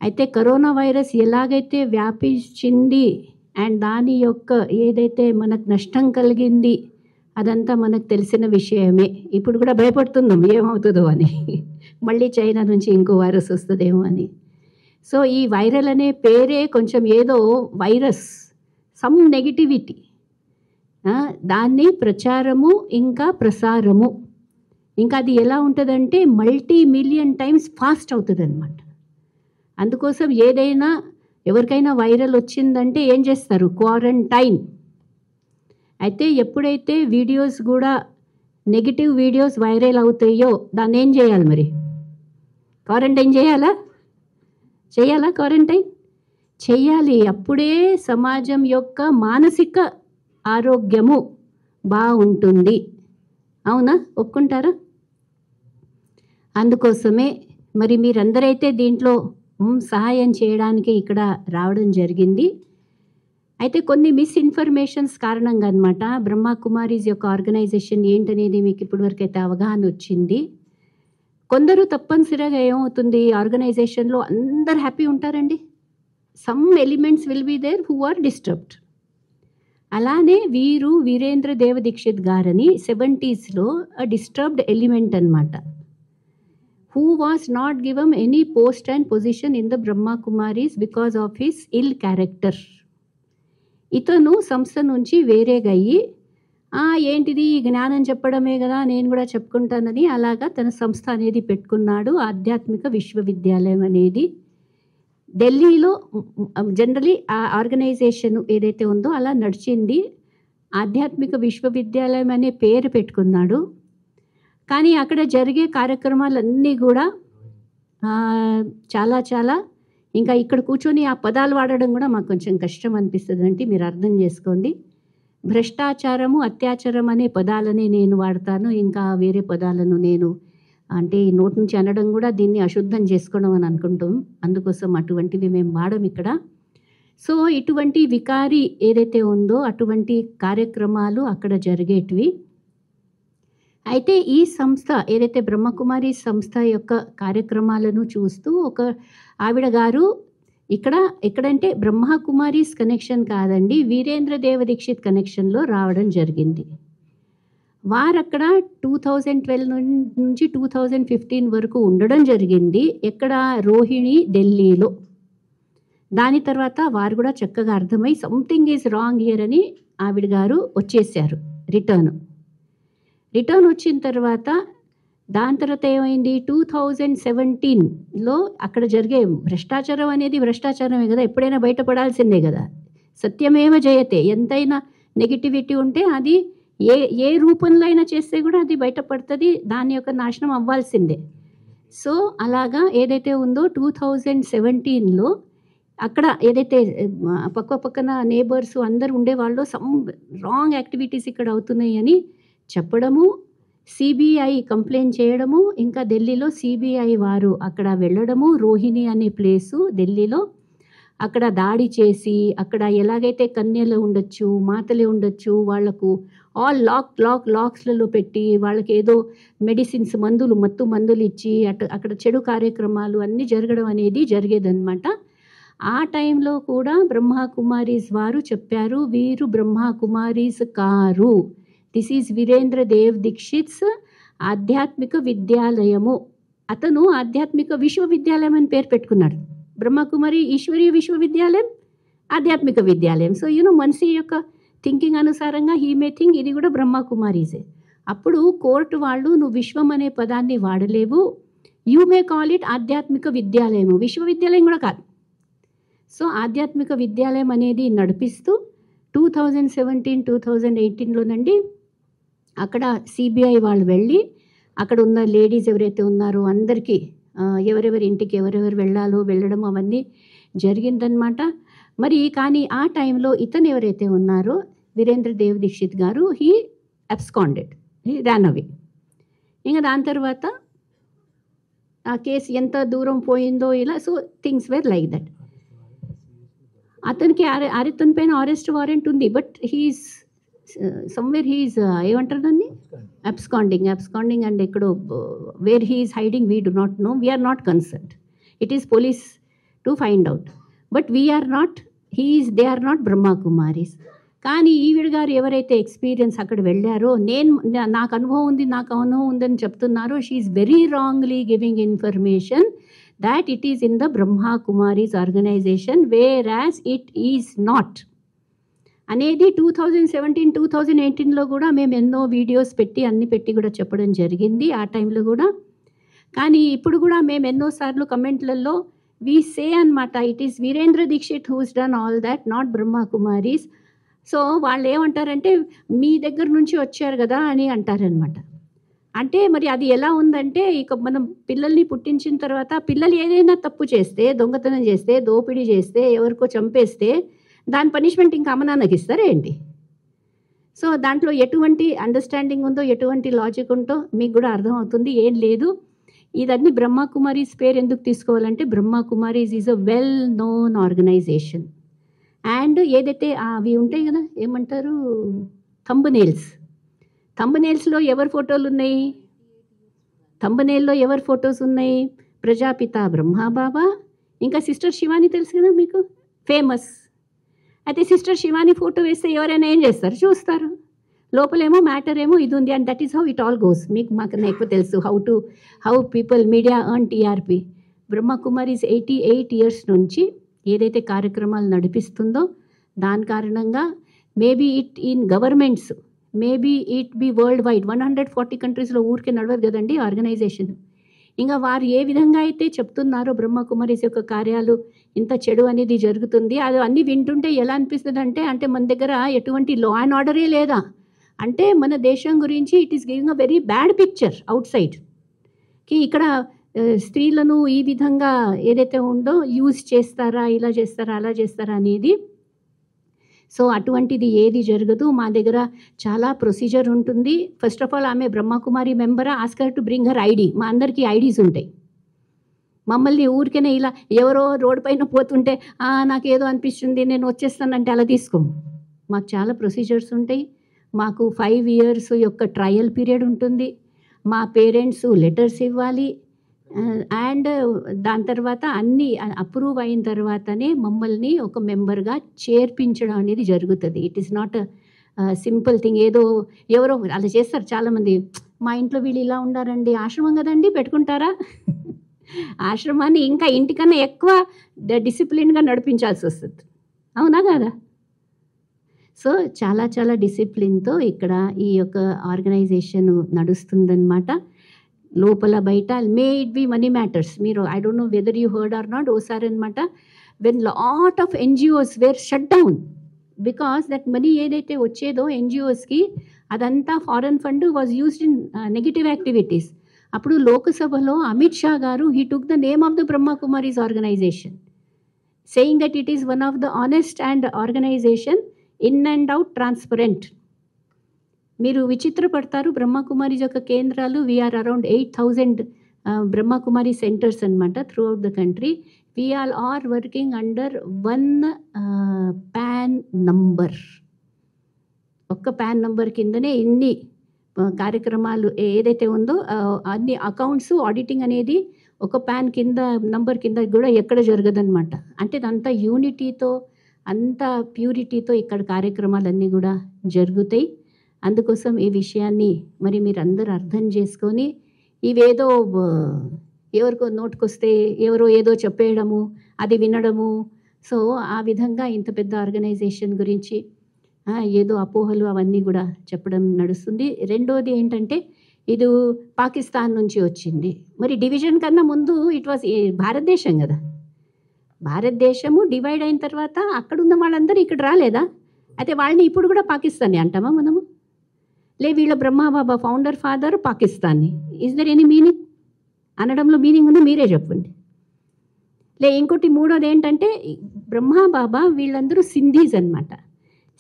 అయితే కరోనా వైరస్ ఎలాగైతే వ్యాపించింది అండ్ దాని యొక్క ఏదైతే మనకు నష్టం కలిగింది అదంతా మనకు తెలిసిన విషయమే. ఇప్పుడు కూడా భయపడుతున్నాం ఏమవుతుందో అని, మళ్ళీ చైనా నుంచి ఇంకో వైరస్ వస్తుందేమో అని. సో ఈ వైరల్ అనే పేరే కొంచెం ఏదో వైరస్, సమ్ నెగిటివిటీ, దాన్ని ప్రచారము ఇంకా ప్రసారము, ఇంకా అది ఎలా ఉంటుందంటే మల్టీ-మిలియన్ టైమ్స్ ఫాస్ట్ అవుతుంది అన్నమాట. అందుకోసం ఏదైనా ఎవరికైనా వైరల్ వచ్చిందంటే ఏం చేస్తారు, క్వారంటైన్. అయితే ఎప్పుడైతే వీడియోస్ కూడా నెగిటివ్ వీడియోస్ వైరల్ అవుతాయో దాన్ని ఏం చేయాలి, మరి క్వారంటైన్ చేయాలా క్వారంటైన్ చేయాలి. అప్పుడే సమాజం యొక్క మానసిక ఆరోగ్యము బాగుంటుంది. అవునా, ఒప్పుకుంటారా? అందుకోసమే మరి మీరందరైతే దీంట్లో సహాయం చేయడానికి ఇక్కడ రావడం జరిగింది. అయితే కొన్ని మిస్ఇన్ఫర్మేషన్స్ కారణంగా అన్నమాట బ్రహ్మకుమారీస్ యొక్క ఆర్గనైజేషన్ ఏంటనేది మీకు ఇప్పటివరకు అయితే అవగాహన వచ్చింది. కొందరు తప్పనిసరిగా ఏమవుతుంది, ఆర్గనైజేషన్లో అందరు హ్యాపీ ఉంటారండి, some elements will be there who are disturbed. అలానే వీరేంద్ర దేవ దీక్షిత్ గారని 70s డిస్టర్బ్డ్ ఎలిమెంట్ అన్నమాట, who was not given any post and position in the Brahma Kumaris because of his ill character. ఇతను సంస్థ నుంచి వేరేగా అయ్యి ఏంటిది జ్ఞానం చెప్పడమే కదా నేను కూడా చెప్పుకుంటానని అలాగా తన సంస్థ అనేది పెట్టుకున్నాడు. ఆధ్యాత్మిక విశ్వవిద్యాలయం అనేది ఢిల్లీలో జనరలీ ఆ ఆర్గనైజేషన్ ఏదైతే ఉందో అలా నడిచింది. ఆధ్యాత్మిక విశ్వవిద్యాలయం అనే పేరు పెట్టుకున్నాడు. కానీ అక్కడ జరిగే కార్యక్రమాలన్నీ కూడా చాలా ఇంకా ఇక్కడ కూర్చొని ఆ పదాలు వాడడం కూడా మాకు కొంచెం కష్టం అనిపిస్తుంది. అంటే మీరు అర్థం చేసుకోండి, భ్రష్టాచారము అత్యాచారం అనే పదాలని నేను వాడతాను, ఇంకా వేరే పదాలను నేను అంటే ఈ నోటి నుంచి అనడం కూడా దీన్ని అశుద్ధం చేసుకోవడం అని అనుకుంటాం. అందుకోసం అటువంటివి మేము వాడం ఇక్కడ. సో ఇటువంటి వికారి ఏదైతే ఉందో అటువంటి కార్యక్రమాలు అక్కడ జరిగేటివి. అయితే ఈ సంస్థ ఏదైతే బ్రహ్మకుమారి సంస్థ యొక్క కార్యక్రమాలను చూస్తూ ఒక ఆవిడ గారు ఎక్కడంటే బ్రహ్మకుమారీస్ కనెక్షన్ కాదండి, వీరేంద్ర దేవ దీక్షిత్ కనెక్షన్లో రావడం జరిగింది. వారు అక్కడ 2012 నుంచి 2015 వరకు ఉండడం జరిగింది. ఎక్కడ? రోహిణి, ఢిల్లీలో. దాని తర్వాత వారు కూడా చక్కగా అర్థమై సంథింగ్ ఈజ్ రాంగ్ హియర్ అని ఆవిడ గారు వచ్చేసారు. రిటర్న్ వచ్చిన తర్వాత దాని తర్వాత ఏమైంది? 2017లో అక్కడ జరిగే భ్రష్టాచారం అనేది భ్రష్టాచారమే కదా, ఎప్పుడైనా బయటపడాల్సిందే కదా. సత్యమేవ జయతే. ఎంతైనా నెగిటివిటీ ఉంటే అది ఏ రూపంలో అయినా చేస్తే కూడా అది బయటపడుతుంది, దాని యొక్క నాశనం అవ్వాల్సిందే. సో అలాగా ఏదైతే ఉందో 2017లో అక్కడ ఏదైతే పక్కన నేబర్స్ అందరు ఉండేవాళ్ళు సమ్ రాంగ్ యాక్టివిటీస్ ఇక్కడ అవుతున్నాయి అని చెప్పడము, సిబిఐ కంప్లైంట్ చేయడము, ఇంకా ఢిల్లీలో సిబిఐ వారు అక్కడ వెళ్ళడము, రోహిణి అనే ప్లేసు ఢిల్లీలో అక్కడ దాడి చేసి అక్కడ ఎలాగైతే కన్యలు ఉండొచ్చు, మాతలే ఉండొచ్చు, వాళ్లకు ఆల్ లాక్స్లలో పెట్టి వాళ్ళకి ఏదో మెడిసిన్స్ మత్తు మందులు ఇచ్చి అక్కడ చెడు కార్యక్రమాలు అన్నీ జరగడం అనేది జరిగేదన్నమాట. ఆ టైంలో కూడా బ్రహ్మకుమారీస్ వారు చెప్పారు, వీరు బ్రహ్మకుమారీస్ కారు, దిస్ ఈజ్ వీరేంద్ర దేవ్ దీక్షిత్స్ ఆధ్యాత్మిక విద్యాలయము. అతను ఆధ్యాత్మిక విశ్వవిద్యాలయం అని పేరు పెట్టుకున్నాడు. బ్రహ్మకుమారి ఈశ్వరీయ విశ్వవిద్యాలయం, ఆధ్యాత్మిక విద్యాలయం. సో మనిషి యొక్క థింకింగ్ అనుసారంగా హీ మే థింక్ ఇది కూడా బ్రహ్మకుమారీసే. అప్పుడు కోర్టు వాళ్ళు నువ్వు విశ్వం అనే పదాన్ని వాడలేవు, యూ మే కాల్ ఇట్ ఆధ్యాత్మిక విద్యాలయము, విశ్వవిద్యాలయం కూడా కాదు. సో ఆధ్యాత్మిక విద్యాలయం అనేది నడిపిస్తూ 2017-2018లోనండి అక్కడ సిబిఐ వాళ్ళు వెళ్ళి అక్కడ ఉన్న లేడీస్ ఎవరైతే ఉన్నారో అందరికీ ఎవరెవరి ఇంటికి ఎవరెవరు వెళ్ళడం అవన్నీ జరిగిందనమాట. మరి కానీ ఆ టైంలో ఇతను ఎవరైతే ఉన్నారో వీరేంద్ర దేవ్ దీక్షిత్ గారు he absconded, he ran away. ఇంకా దాని తర్వాత ఆ కేసు ఎంత దూరం పోయిందో ఇలా, so things were like that. అతనికి అతని పైన అరెస్ట్ వారెంట్ ఉంది, బట్ హీస్ సమ్వేర్ హీస్ ఏమంటారు దాన్ని అబ్స్కాండింగ్ అండ్ ఎక్కడో where he's hiding we do not know, we're not concerned, it is police to find out, but we're not they are not Brahma Kumaris. కానీ ఈవిడ గారు ఎవరైతే ఎక్స్పీరియన్స్ అక్కడ వెళ్ళారో, నాకు అనుభవం ఉందని చెప్తున్నారో, she's very wrongly giving information that it is in the Brahma Kumaris organization, whereas it is not. అనేది 2017-2018లో కూడా మేము ఎన్నో వీడియోస్ అన్ని పెట్టి కూడా చెప్పడం జరిగింది ఆ టైంలో కూడా. కానీ ఇప్పుడు కూడా మేము ఎన్నోసార్లు కమెంట్లలో వి సే అనమాట, it is Virendra Dixit who's done all that, not Brahma Kumaris. So వాళ్ళు ఏమంటారంటే మీ దగ్గర నుంచి వచ్చారు కదా అని అంటారనమాట. అంటే మరి అది ఎలా ఉందంటే, ఇక మనం పిల్లల్ని పుట్టించిన తర్వాత పిల్లలు ఏదైనా తప్పు చేస్తే, దొంగతనం చేస్తే, దోపిడీ చేస్తే, ఎవరికో చంపేస్తే దాని పనిష్మెంట్ ఇంకా అమ్మ నాన్నకి ఇస్తారా ఏంటి? సో దాంట్లో ఎటువంటి అండర్స్టాండింగ్ ఉందో, ఎటువంటి లాజిక్ ఉందో మీకు కూడా అర్థమవుతుంది. ఏం లేదు, ఇదన్నీ బ్రహ్మకుమారీస్ పేరు ఎందుకు తీసుకోవాలంటే, Brahma Kumaris is a well known organisation. And ఏదైతే అవి ఉంటాయి కదా, ఏమంటారు థంబ్నెయిల్స్లో ఎవరి ఫోటోలు ఉన్నాయి? థంబ్నెయిల్లో ఎవరి ఫొటోస్ ఉన్నాయి? ప్రజాపిత బ్రహ్మబాబా, ఇంకా సిస్టర్ శివాని తెలుసు కదా మీకు, ఫేమస్. అయితే సిస్టర్ శివాని ఫోటో వేస్తే ఎవరైనా ఏం చేస్తారు? చూస్తారు. లోపలేమో మ్యాటర్ ఏమో ఇది ఉంది, and that is how it all goes. మాకు ఎక్కువ తెలుసు how people media earn TRP. Brahma Kumaris 88 years నుంచి ఏదైతే కార్యక్రమాలు నడిపిస్తుందో దాని కారణంగా maybe it in governments, maybe it be world wide 140 countries ఊరికే నడవదు కదండి ఆర్గనైజేషన్. ఇంకా వారు ఏ విధంగా అయితే చెప్తున్నారో బ్రహ్మకుమారీస్ యొక్క కార్యాలు ఇంత చెడు అనేది జరుగుతుంది, అది అన్నీ వింటుంటే ఎలా అనిపిస్తుంది అంటే మన దగ్గర ఎటువంటి లా అండ్ ఆర్డరే లేదా, అంటే మన దేశం గురించి it is giving a very bad picture out సైడ్కి. ఇక్కడ స్త్రీలను ఈ విధంగా ఏదైతే ఉందో యూజ్ చేస్తారా, ఇలా చేస్తారా, అలా చేస్తారా అనేది. సో అటువంటిది ఏది జరగదు. మా దగ్గర చాలా ప్రొసీజర్ ఉంటుంది. ఫస్ట్ ఆఫ్ ఆల్ ఆమె బ్రహ్మకుమారి మెంబరా, ask her to bring her ID. మా అందరికీ ఐడీస్ ఉంటాయి. మమ్మల్ని ఊరికనే ఇలా ఎవరో రోడ్డు పైన పోతుంటే నాకేదో అనిపిస్తుంది నేను వచ్చేస్తానంటే అలా తీసుకోము. మాకు చాలా ప్రొసీజర్స్ ఉంటాయి. మాకు 5 years యొక్క ట్రయల్ పీరియడ్ ఉంటుంది. మా పేరెంట్స్ లెటర్స్ ఇవ్వాలి, అండ్ దాని తర్వాత అన్నీ అప్రూవ్ అయిన తర్వాతనే మమ్మల్ని ఒక మెంబర్గా చేర్పించడం అనేది జరుగుతుంది. It is not simple thing ఏదో ఎవరో అలా చేస్తారు చాలామంది. మా ఇంట్లో వీళ్ళు ఇలా ఉండారండి, ఆశ్రమం కదండి పెట్టుకుంటారా? ఆశ్రమాన్ని ఇంకా ఇంటికన్నా ఎక్కువ డిసిప్లిన్గా నడిపించాల్సి వస్తుంది, అవునా కదా? సో చాలా చాలా డిసిప్లిన్తో ఇక్కడ ఈ యొక్క ఆర్గనైజేషన్ నడుస్తుందన్నమాట. లోపల బయట may it be money matters. మీరు I don't know whether you heard or not, ఓసారి అనమాట when lot of NGOs were shut down because that money ఏదైతే వచ్చేదో ఎన్జిఓస్కి అదంతా foreign fund was used in negative activities. అప్పుడు లోకసభలో Amit Shah garu he took the name of the Brahma Kumaris organisation saying that it is one of the honest and organisation in and out transparent. మీరు విచిత్రపడతారు, బ్రహ్మకుమారీస్ యొక్క కేంద్రాలు we're around 8,000 Brahma Kumari centres అనమాట throughout the country. We're are working under one PAN number. ఒక్క PAN number కిందనే ఇన్ని కార్యక్రమాలు ఏదైతే ఉందో అన్ని అకౌంట్స్ ఆడిటింగ్ అనేది ఒక పాన్ కింద నంబర్ కింద కూడా ఎక్కడ జరగదన్నమాట. అంటే అదంతా యూనిటీతో అంత ప్యూరిటీతో ఇక్కడ కార్యక్రమాలన్నీ కూడా జరుగుతాయి. అందుకోసం ఈ విషయాన్ని మరి మీరు అందరూ అర్థం చేసుకొని ఇవేదో ఎవరికో నోటుకొస్తే ఎవరో ఏదో చెప్పేయడము అది వినడము, సో ఆ విధంగా ఇంత పెద్ద ఆర్గనైజేషన్ గురించి ఏదో అపోహలు అవన్నీ కూడా చెప్పడం నడుస్తుంది. రెండోది ఏంటంటే ఇది పాకిస్తాన్ నుంచి వచ్చింది. మరి డివిజన్ కన్నా ముందు ఇట్ వాజ్ భారతదేశం కదా. భారతదేశము డివైడ్ అయిన తర్వాత అక్కడున్న వాళ్ళందరూ ఇక్కడ రాలేదా? అయితే వాళ్ళని ఇప్పుడు కూడా పాకిస్తానీ అంటామా మనము? వీళ్ళ Brahma Baba founder father Pakistani. Is there any meaning? అనడంలో మీనింగ్ ఉందో మీరే చెప్పండి. ఇంకోటి మూడోది ఏంటంటే బ్రహ్మబాబా వీళ్ళందరూ సింధీస్ అనమాట.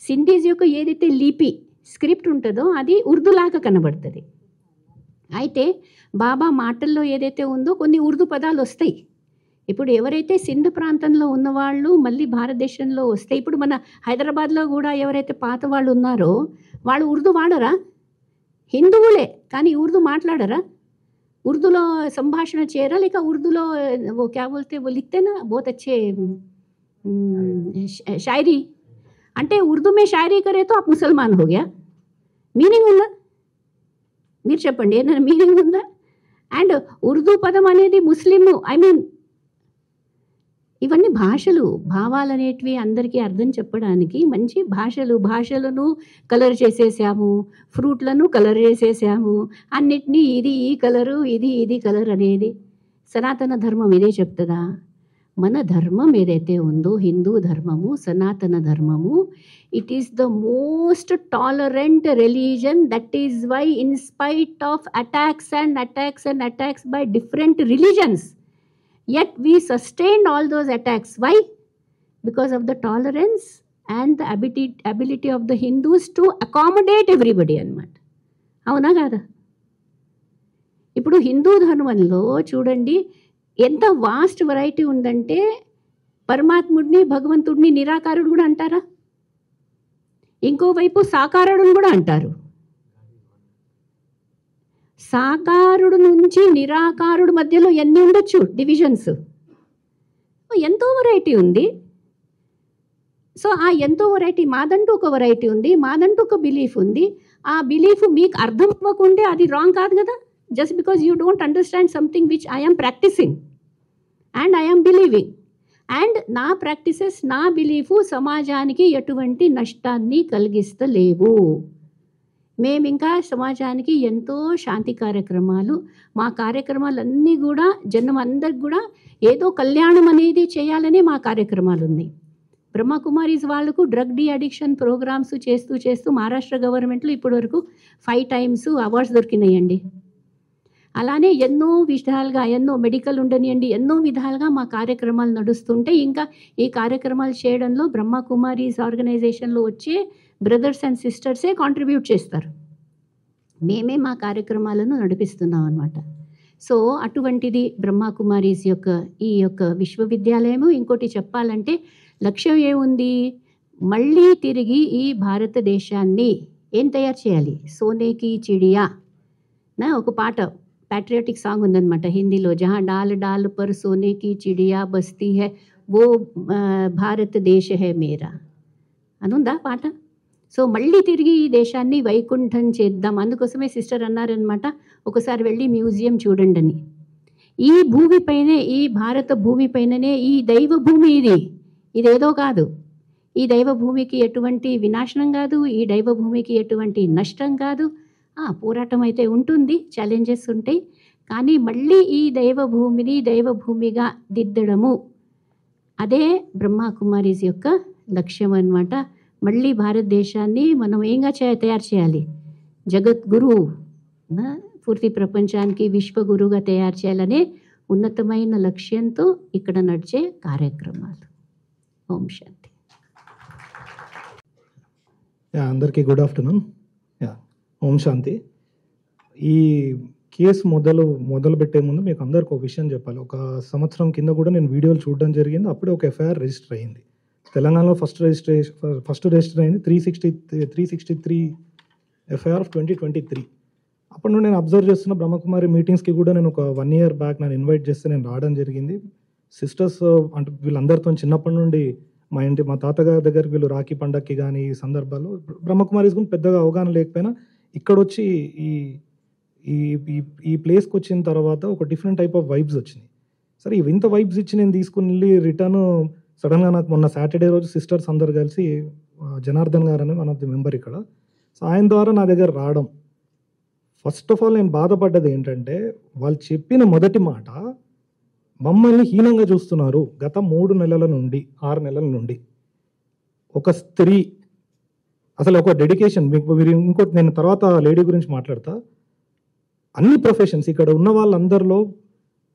సింధీస్ యొక్క ఏదైతే లిపి స్క్రిప్ట్ ఉంటుందో అది ఉర్దూలాగా కనబడుతుంది. అయితే బాబా మాటల్లో ఏదైతే ఉందో కొన్ని ఉర్దూ పదాలు వస్తాయి. ఇప్పుడు ఎవరైతే సింధ్ ప్రాంతంలో ఉన్నవాళ్ళు మళ్ళీ భారతదేశంలో వస్తే, ఇప్పుడు మన హైదరాబాద్లో కూడా ఎవరైతే పాత వాళ్ళు ఉన్నారో వాళ్ళు ఉర్దూ వాడరా? హిందువులే కానీ ఉర్దూ మాట్లాడరా? ఉర్దూలో సంభాషణ చేయరా? లేక ఉర్దూలో वो क्या बोलते वो लिखते ना बहुत अच्छे शायरी, అంటే ఉర్దూ మే షాయరీ కరే తో ఆప్ ముసల్మాన్ హో గయా. మీనింగ్ ఉందా? మీరు చెప్పండి, ఏదైనా మీనింగ్ ఉందా? అండ్ ఉర్దూ పదం అనేది ముస్లిము, ఐ మీన్ ఇవన్నీ భాషలు, భావాలు అనేటివి అందరికీ అర్థం చెప్పడానికి మంచి భాషలను కలర్ చేసేసాము, ఫ్రూట్లను కలర్ చేసేసాము, అన్నిటినీ ఇది ఈ కలరు ఇది కలర్ అనేది సనాతన ధర్మం ఇదే చెప్తుందా? మన ధర్మం ఏదైతే ఉందో హిందూ ధర్మము, సనాతన ధర్మము, it is the most tolerant religion. That is why in spite of attacks by different religions, yet we sustained all those attacks. Why? Because of the tolerance and the ability of the Hindus to accommodate everybody అన్నమాట. అవునా కాదా? ఇప్పుడు హిందూ ధర్మంలో చూడండి ఎంత vast variety ఉందంటే, పరమాత్ముడిని భగవంతుడిని నిరాకారుడు కూడా అంటారా? ఇంకోవైపు సాకారుడుని కూడా అంటారు. సాకారుడు నుంచి నిరాకారుడు మధ్యలో ఎన్ని ఉండొచ్చు డివిజన్స్? ఎంతో వెరైటీ ఉంది. సో ఆ ఎంతో వెరైటీ మాదంటూ ఒక వెరైటీ ఉంది, మాదంటూ ఒక బిలీఫ్ ఉంది. ఆ బిలీఫ్ మీకు అర్థం అవ్వకుంటే అది రాంగ్ కాదు కదా. Just because you don't understand something which I'm practising and I'm believing, and నా ప్రాక్టీసెస్ నా బిలీఫు సమాజానికి ఎటువంటి నష్టాన్ని కలిగిస్తలేవు. మేము ఇంకా సమాజానికి ఎంతో శాంతి కార్యక్రమాలు, మా కార్యక్రమాలన్నీ కూడా జనం అందరికి కూడా ఏదో కళ్యాణం అనేది చేయాలనే మా కార్యక్రమాలు ఉన్నాయి. బ్రహ్మకుమారీస్ వాళ్ళకు డ్రగ్ డి అడిక్షన్ ప్రోగ్రామ్స్ చేస్తూ మహారాష్ట్ర గవర్నమెంట్లో ఇప్పటివరకు 5 times అవార్డ్స్ దొరికినాయండి. అలానే ఎన్నో విధాలుగా, ఎన్నో మెడికల్ ఉండనియండి, ఎన్నో విధాలుగా మా కార్యక్రమాలు నడుస్తుంటే ఇంకా ఈ కార్యక్రమాలు చేయడంలో బ్రహ్మకుమారీస్ ఆర్గనైజేషన్లో వచ్చే బ్రదర్స్ అండ్ సిస్టర్సే కాంట్రిబ్యూట్ చేస్తారు. మేమే మా కార్యక్రమాలను నడిపిస్తున్నాం అన్నమాట. సో అటువంటిది బ్రహ్మకుమారీస్ యొక్క ఈ యొక్క విశ్వవిద్యాలయము. ఇంకోటి చెప్పాలంటే లక్ష్యం ఏముంది? మళ్ళీ తిరిగి ఈ భారతదేశాన్ని ఏం తయారు చేయాలి? సోనేకి చిడియా నా ఒక పాట, ప్యాట్రియాటిక్ సాంగ్ ఉందన్నమాట హిందీలో, జహా డాల్ డాల్ పర్ సోనేకి చిడియా బస్తీ హై వో భారతదేశ హై మేరా అని ఉందా పాట. సో మళ్ళీ తిరిగి ఈ దేశాన్ని వైకుంఠం చేద్దాం. అందుకోసమే సిస్టర్ అన్నారనమాట, ఒకసారి వెళ్ళి మ్యూజియం చూడండి అని. ఈ భూమిపైనే, ఈ భారత భూమిపైననే ఈ దైవ భూమి ఇదేదో కాదు. ఈ దైవ భూమికి ఎటువంటి వినాశనం కాదు, ఈ దైవ భూమికి ఎటువంటి నష్టం కాదు. పోరాటం అయితే ఉంటుంది, ఛాలెంజెస్ ఉంటాయి, కానీ మళ్ళీ ఈ దైవ భూమిని దైవ భూమిగా దిద్దడము అదే బ్రహ్మకుమారీస్ యొక్క లక్ష్యం అన్నమాట. మళ్ళీ భారతదేశాన్ని మనం ఏంగా తయారు చేయాలి, జగద్గురు, పూర్తి ప్రపంచానికి విశ్వగురువుగా తయారు చేయాలనే ఉన్నతమైన లక్ష్యంతో ఇక్కడ నడిచే కార్యక్రమాలు. ఓం శాంతి. అందరికీ గుడ్ ఆఫ్టర్నూన్. ఓం శాంతి. ఈ కేసు మొదలు పెట్టే ముందు మీకు అందరికి ఒక విషయం చెప్పాలి. ఒక సంవత్సరం కింద కూడా నేను వీడియోలు చూడడం జరిగింది. అప్పుడే ఒక ఎఫ్ఐఆర్ రిజిస్టర్ అయింది. తెలంగాణలో ఫస్ట్ రిజిస్టర్ అయింది 363 ఎఫ్ఐఆర్ ఆఫ్ 2023. అప్పుడు నుండి నేను అబ్జర్వ్ చేస్తున్న బ్రహ్మకుమారి మీటింగ్స్కి కూడా నేను ఒక 1 year బ్యాక్ నన్ను ఇన్వైట్ చేస్తే నేను రావడం జరిగింది. సిస్టర్స్ అంటే వీళ్ళందరితో చిన్నప్పటి నుండి మా తాతగారి దగ్గరికి వీళ్ళు రాఖీ పండగకి కానీ ఈ సందర్భాల్లో బ్రహ్మకుమారీస్ గురించి పెద్దగా అవగాహన లేకపోయినా ఇక్కడ వచ్చి ఈ ప్లేస్కి వచ్చిన తర్వాత ఒక డిఫరెంట్ టైప్ ఆఫ్ వైబ్స్ వచ్చినాయి. సరే ఇంత వైబ్స్ ఇచ్చి నేను తీసుకుని వెళ్ళి రిటర్న్ సడన్గా నాకు మొన్న సాటర్డే రోజు సిస్టర్స్ అందరు కలిసి జనార్దన్ గారు అని వన్ ఆఫ్ ది మెంబర్ ఇక్కడ, సో ఆయన ద్వారా నా దగ్గర రావడం, ఫస్ట్ ఆఫ్ ఆల్ నేను బాధపడ్డది ఏంటంటే వాళ్ళు చెప్పిన మొదటి మాట, మమ్మల్ని హీనంగా చూస్తున్నారు గత 3 నెలల నుండి 6 నెలల నుండి. ఒక స్త్రీ అసలు ఒక డెడికేషన్ మీరు ఇంకోటి నేను తర్వాత లేడీ గురించి మాట్లాడతా. అన్ని ప్రొఫెషన్స్ ఇక్కడ ఉన్న వాళ్ళందరిలో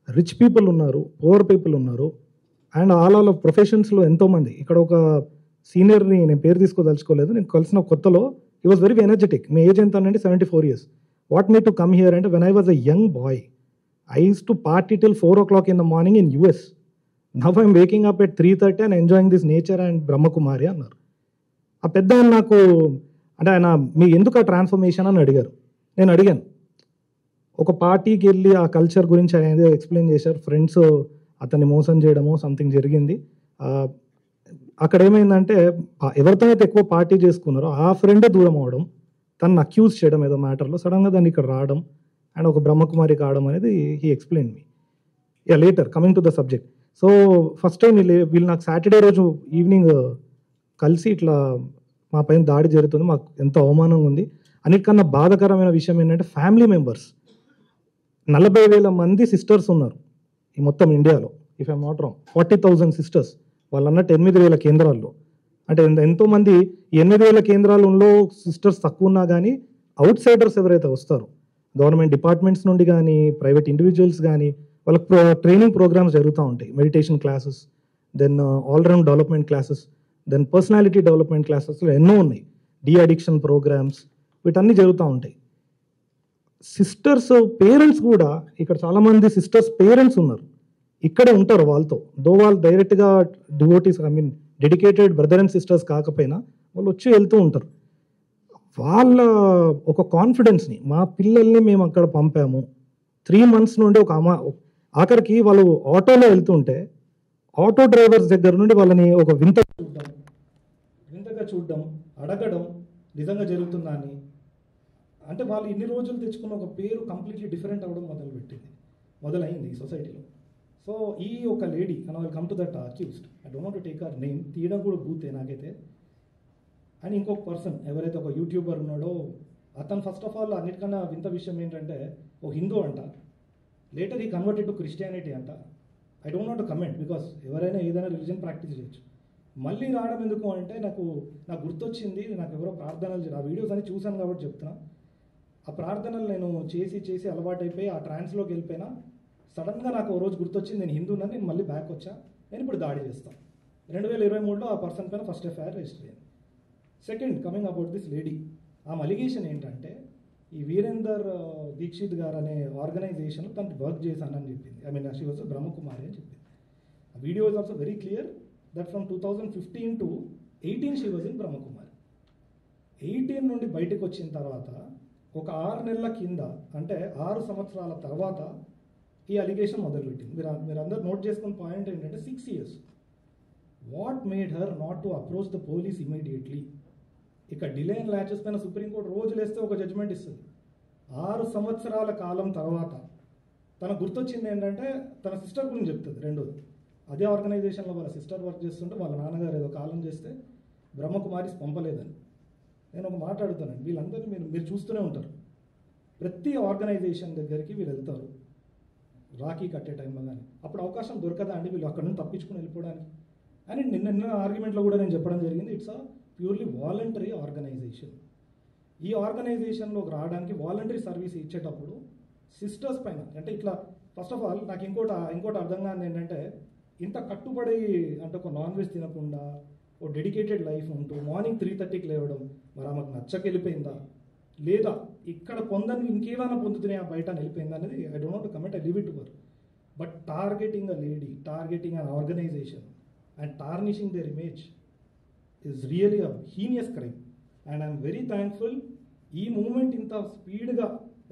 రిచ్ పీపుల్ ఉన్నారు, పువర్ పీపుల్ ఉన్నారు, అండ్ ఆల్ ప్రొఫెషన్స్లో ఎంతోమంది. ఇక్కడ ఒక సీనియర్ని నేను పేరు తీసుకోదలుచుకోలేదు, నేను కలిసిన కొత్తలో హీ వాజ్ వెరీ ఎనర్జెటిక్. మీ ఏజ్ ఎంత అంటే 74 years. What me to come here అంటే when I was a young boy I used to party till 4 o'clock in the morning in US. Now I'm waking up at 3:30 and enjoying this nature and Brahmakumari అన్నారు. ఆ పెద్ద ఆయన నాకు అంటే ఆయన మీ ఎందుకు ఆ ట్రాన్స్ఫర్మేషన్ అని అడిగారు. నేను అడిగాను, ఒక పార్టీకి వెళ్ళి ఆ కల్చర్ గురించి ఆయన ఏదో ఎక్స్ప్లెయిన్ చేశారు. ఫ్రెండ్స్ అతన్ని మోసం చేయడమో సంథింగ్ జరిగింది. అక్కడ ఏమైందంటే ఎవరితో అయితే ఎక్కువ పార్టీ చేసుకున్నారో ఆ ఫ్రెండే దూరం అవడం, తనను అక్యూజ్ చేయడం ఏదో మ్యాటర్లో, సడన్గా దాన్ని ఇక్కడ రావడం అండ్ ఒక బ్రహ్మకుమారి కావడం అనేది he explain me. Later coming to the subject. So first time వీళ్ళు నాకు సాటర్డే రోజు ఈవినింగ్ కలిసి ఇట్లా మా పైన దాడి జరుగుతుంది, మాకు ఎంతో అవమానంగా ఉంది. అన్నిటికన్నా బాధాకరమైన విషయం ఏంటంటే ఫ్యామిలీ మెంబర్స్ 40,000 మంది సిస్టర్స్ ఉన్నారు ఈ మొత్తం ఇండియాలో. If I'm not wrong 40,000 sisters. వాళ్ళు అన్నట్టు 8,000 కేంద్రాల్లో. అంటే ఎంతోమంది 8,000 కేంద్రాలలో సిస్టర్స్ తక్కువ ఉన్నా కానీ అవుట్ సైడర్స్ ఎవరైతే వస్తారో గవర్నమెంట్ డిపార్ట్మెంట్స్ నుండి కానీ ప్రైవేట్ ఇండివిజువల్స్ కానీ వాళ్ళకి ట్రైనింగ్ ప్రోగ్రామ్స్ జరుగుతూ ఉంటాయి. Meditation classes, then all round development classes, then personality development క్లాసెస్లో ఎన్నో ఉన్నాయి. అడిక్షన్ ప్రోగ్రామ్స్, వీటన్నీ జరుగుతూ ఉంటాయి. సిస్టర్స్ పేరెంట్స్ కూడా ఇక్కడ చాలామంది సిస్టర్స్ పేరెంట్స్ ఉన్నారు, ఇక్కడే ఉంటారు వాళ్ళతో. దో వాళ్ళు డైరెక్ట్గా devotees dedicated brother and sisters కాకపోయినా వాళ్ళు వచ్చి వెళ్తూ ఉంటారు. వాళ్ళ ఒక కాన్ఫిడెన్స్ని, మా పిల్లల్ని మేము అక్కడ పంపాము 3 months నుండి ఒక ఆఖరికి వాళ్ళు ఆటోలో వెళ్తుంటే ఆటో డ్రైవర్స్ దగ్గర నుండి వాళ్ళని ఒక వింతగా చూడడం, అడగడం నిజంగా జరుగుతుందా అని. అంటే వాళ్ళు ఇన్ని రోజులు తెచ్చుకున్న ఒక పేరు కంప్లీట్లీ డిఫరెంట్ అవ్వడం మొదలైంది ఈ సొసైటీలో. సో ఈ ఒక lady and I'll come to that accused, I don't want to take her name, తీయడం కూడా బూతే నాకైతే. అండ్ ఇంకొక పర్సన్ ఎవరైతే ఒక యూట్యూబర్ ఉన్నాడో అతను ఫస్ట్ ఆఫ్ ఆల్ అన్నిటికన్నా వింత విషయం ఏంటంటే ఒక హిందూ అంట, లేటర్ ఈ కన్వర్టెడ్ టు క్రిస్టియానిటీ అంట. I don't want to comment because ఎవరైనా ఏదైనా రిలీజన్ ప్రాక్టీస్ చేయొచ్చు. మళ్ళీ రావడం ఎందుకు అంటే నాకు గుర్తొచ్చింది, నాకు ఎవరో ప్రార్థనలు ఆ వీడియోస్ అన్ని చూశాను కాబట్టి చెప్తున్నా. ఆ ప్రార్థనలు నేను చేసి అలవాటైపోయి ఆ ట్రాన్స్లోకి వెళ్ళిపోయినా. సడన్గా నాకు ఓ రోజు గుర్తొచ్చింది నేను హిందూనని, నేను మళ్ళీ బ్యాక్ వచ్చా, నేను ఇప్పుడు దాడి చేస్తాను. 2023లో ఆ పర్సన్ పైన ఫస్ట్ ఎఫ్ఐఆర్ రిజిస్టర్ అయింది. Second, coming about this lady, ఆమె అలిగేషన్ ఏంటంటే ఈ వీరేందర్ దీక్షిత్ గారు అనే ఆర్గనైజేషన్ తను వర్క్ చేశానని చెప్పింది. I mean she was Brahma Kumari అని చెప్పింది. ఆ video is also very clear that from 2015 to 18 she was in Brahma Kumari. 18 నుండి బయటకు వచ్చిన తర్వాత ఒక 6 నెలల కింద, అంటే 6 సంవత్సరాల తర్వాత ఈ అలిగేషన్ మొదలుపెట్టింది. మీరు అందరూ నోట్ చేసుకున్న పాయింట్ ఏంటంటే 6 years. What made her not to approach the police immediately? ఇక డిలే అండ్ ల్యాచెస్ పైన సుప్రీంకోర్టు రోజులు వేస్తే ఒక జడ్జిమెంట్ ఇస్తుంది. 6 సంవత్సరాల కాలం తర్వాత తనకు గుర్తొచ్చింది ఏంటంటే తన సిస్టర్ గురించి చెప్తుంది. రెండోది, అదే ఆర్గనైజేషన్లో వాళ్ళ సిస్టర్ వర్క్ చేస్తుంటే వాళ్ళ నాన్నగారు ఏదో కాలం చేస్తే బ్రహ్మకుమారిస్ పంపలేదని. నేను ఒక మాట అడుగుతానండి, వీళ్ళందరూ మీరు చూస్తూనే ఉంటారు, ప్రతి ఆర్గనైజేషన్ దగ్గరికి వీళ్ళు వెళ్తారు రాఖీ కట్టే టైంలో, కానీ అప్పుడు అవకాశం దొరకదా అండి వీళ్ళు అక్కడ నుంచి తప్పించుకుని వెళ్ళిపోవడానికి అని నిన్న ఆర్గ్యుమెంట్లో కూడా నేను చెప్పడం జరిగింది. It's a purely voluntary organisation. ఈ ఆర్గనైజేషన్లోకి రావడానికి వాలంటరీ సర్వీస్ ఇచ్చేటప్పుడు సిస్టర్స్ పైన అంటే ఇట్లా ఫస్ట్ ఆఫ్ ఆల్ నాకు ఇంకోటి అర్థం కాని ఏంటంటే, ఇంత కట్టుబడి అంటే ఒక నాన్ వెజ్ తినకుండా ఓ డెడికేటెడ్ లైఫ్ ఉంటూ మార్నింగ్ 3:30కి లేవడం, మరి ఆమెకు నచ్చకెళ్ళిపోయిందా లేదా ఇక్కడ పొందని ఇంకేమైనా పొందుతున్నాయి ఆ బయట వెళ్ళిపోయిందా అనేది I don't want to comment, I leave it to her. But targeting a lady, targeting an organisation and tarnishing their image is really a heinous crime, and I am very thankful ఈ moment ఇంత స్పీడ్గా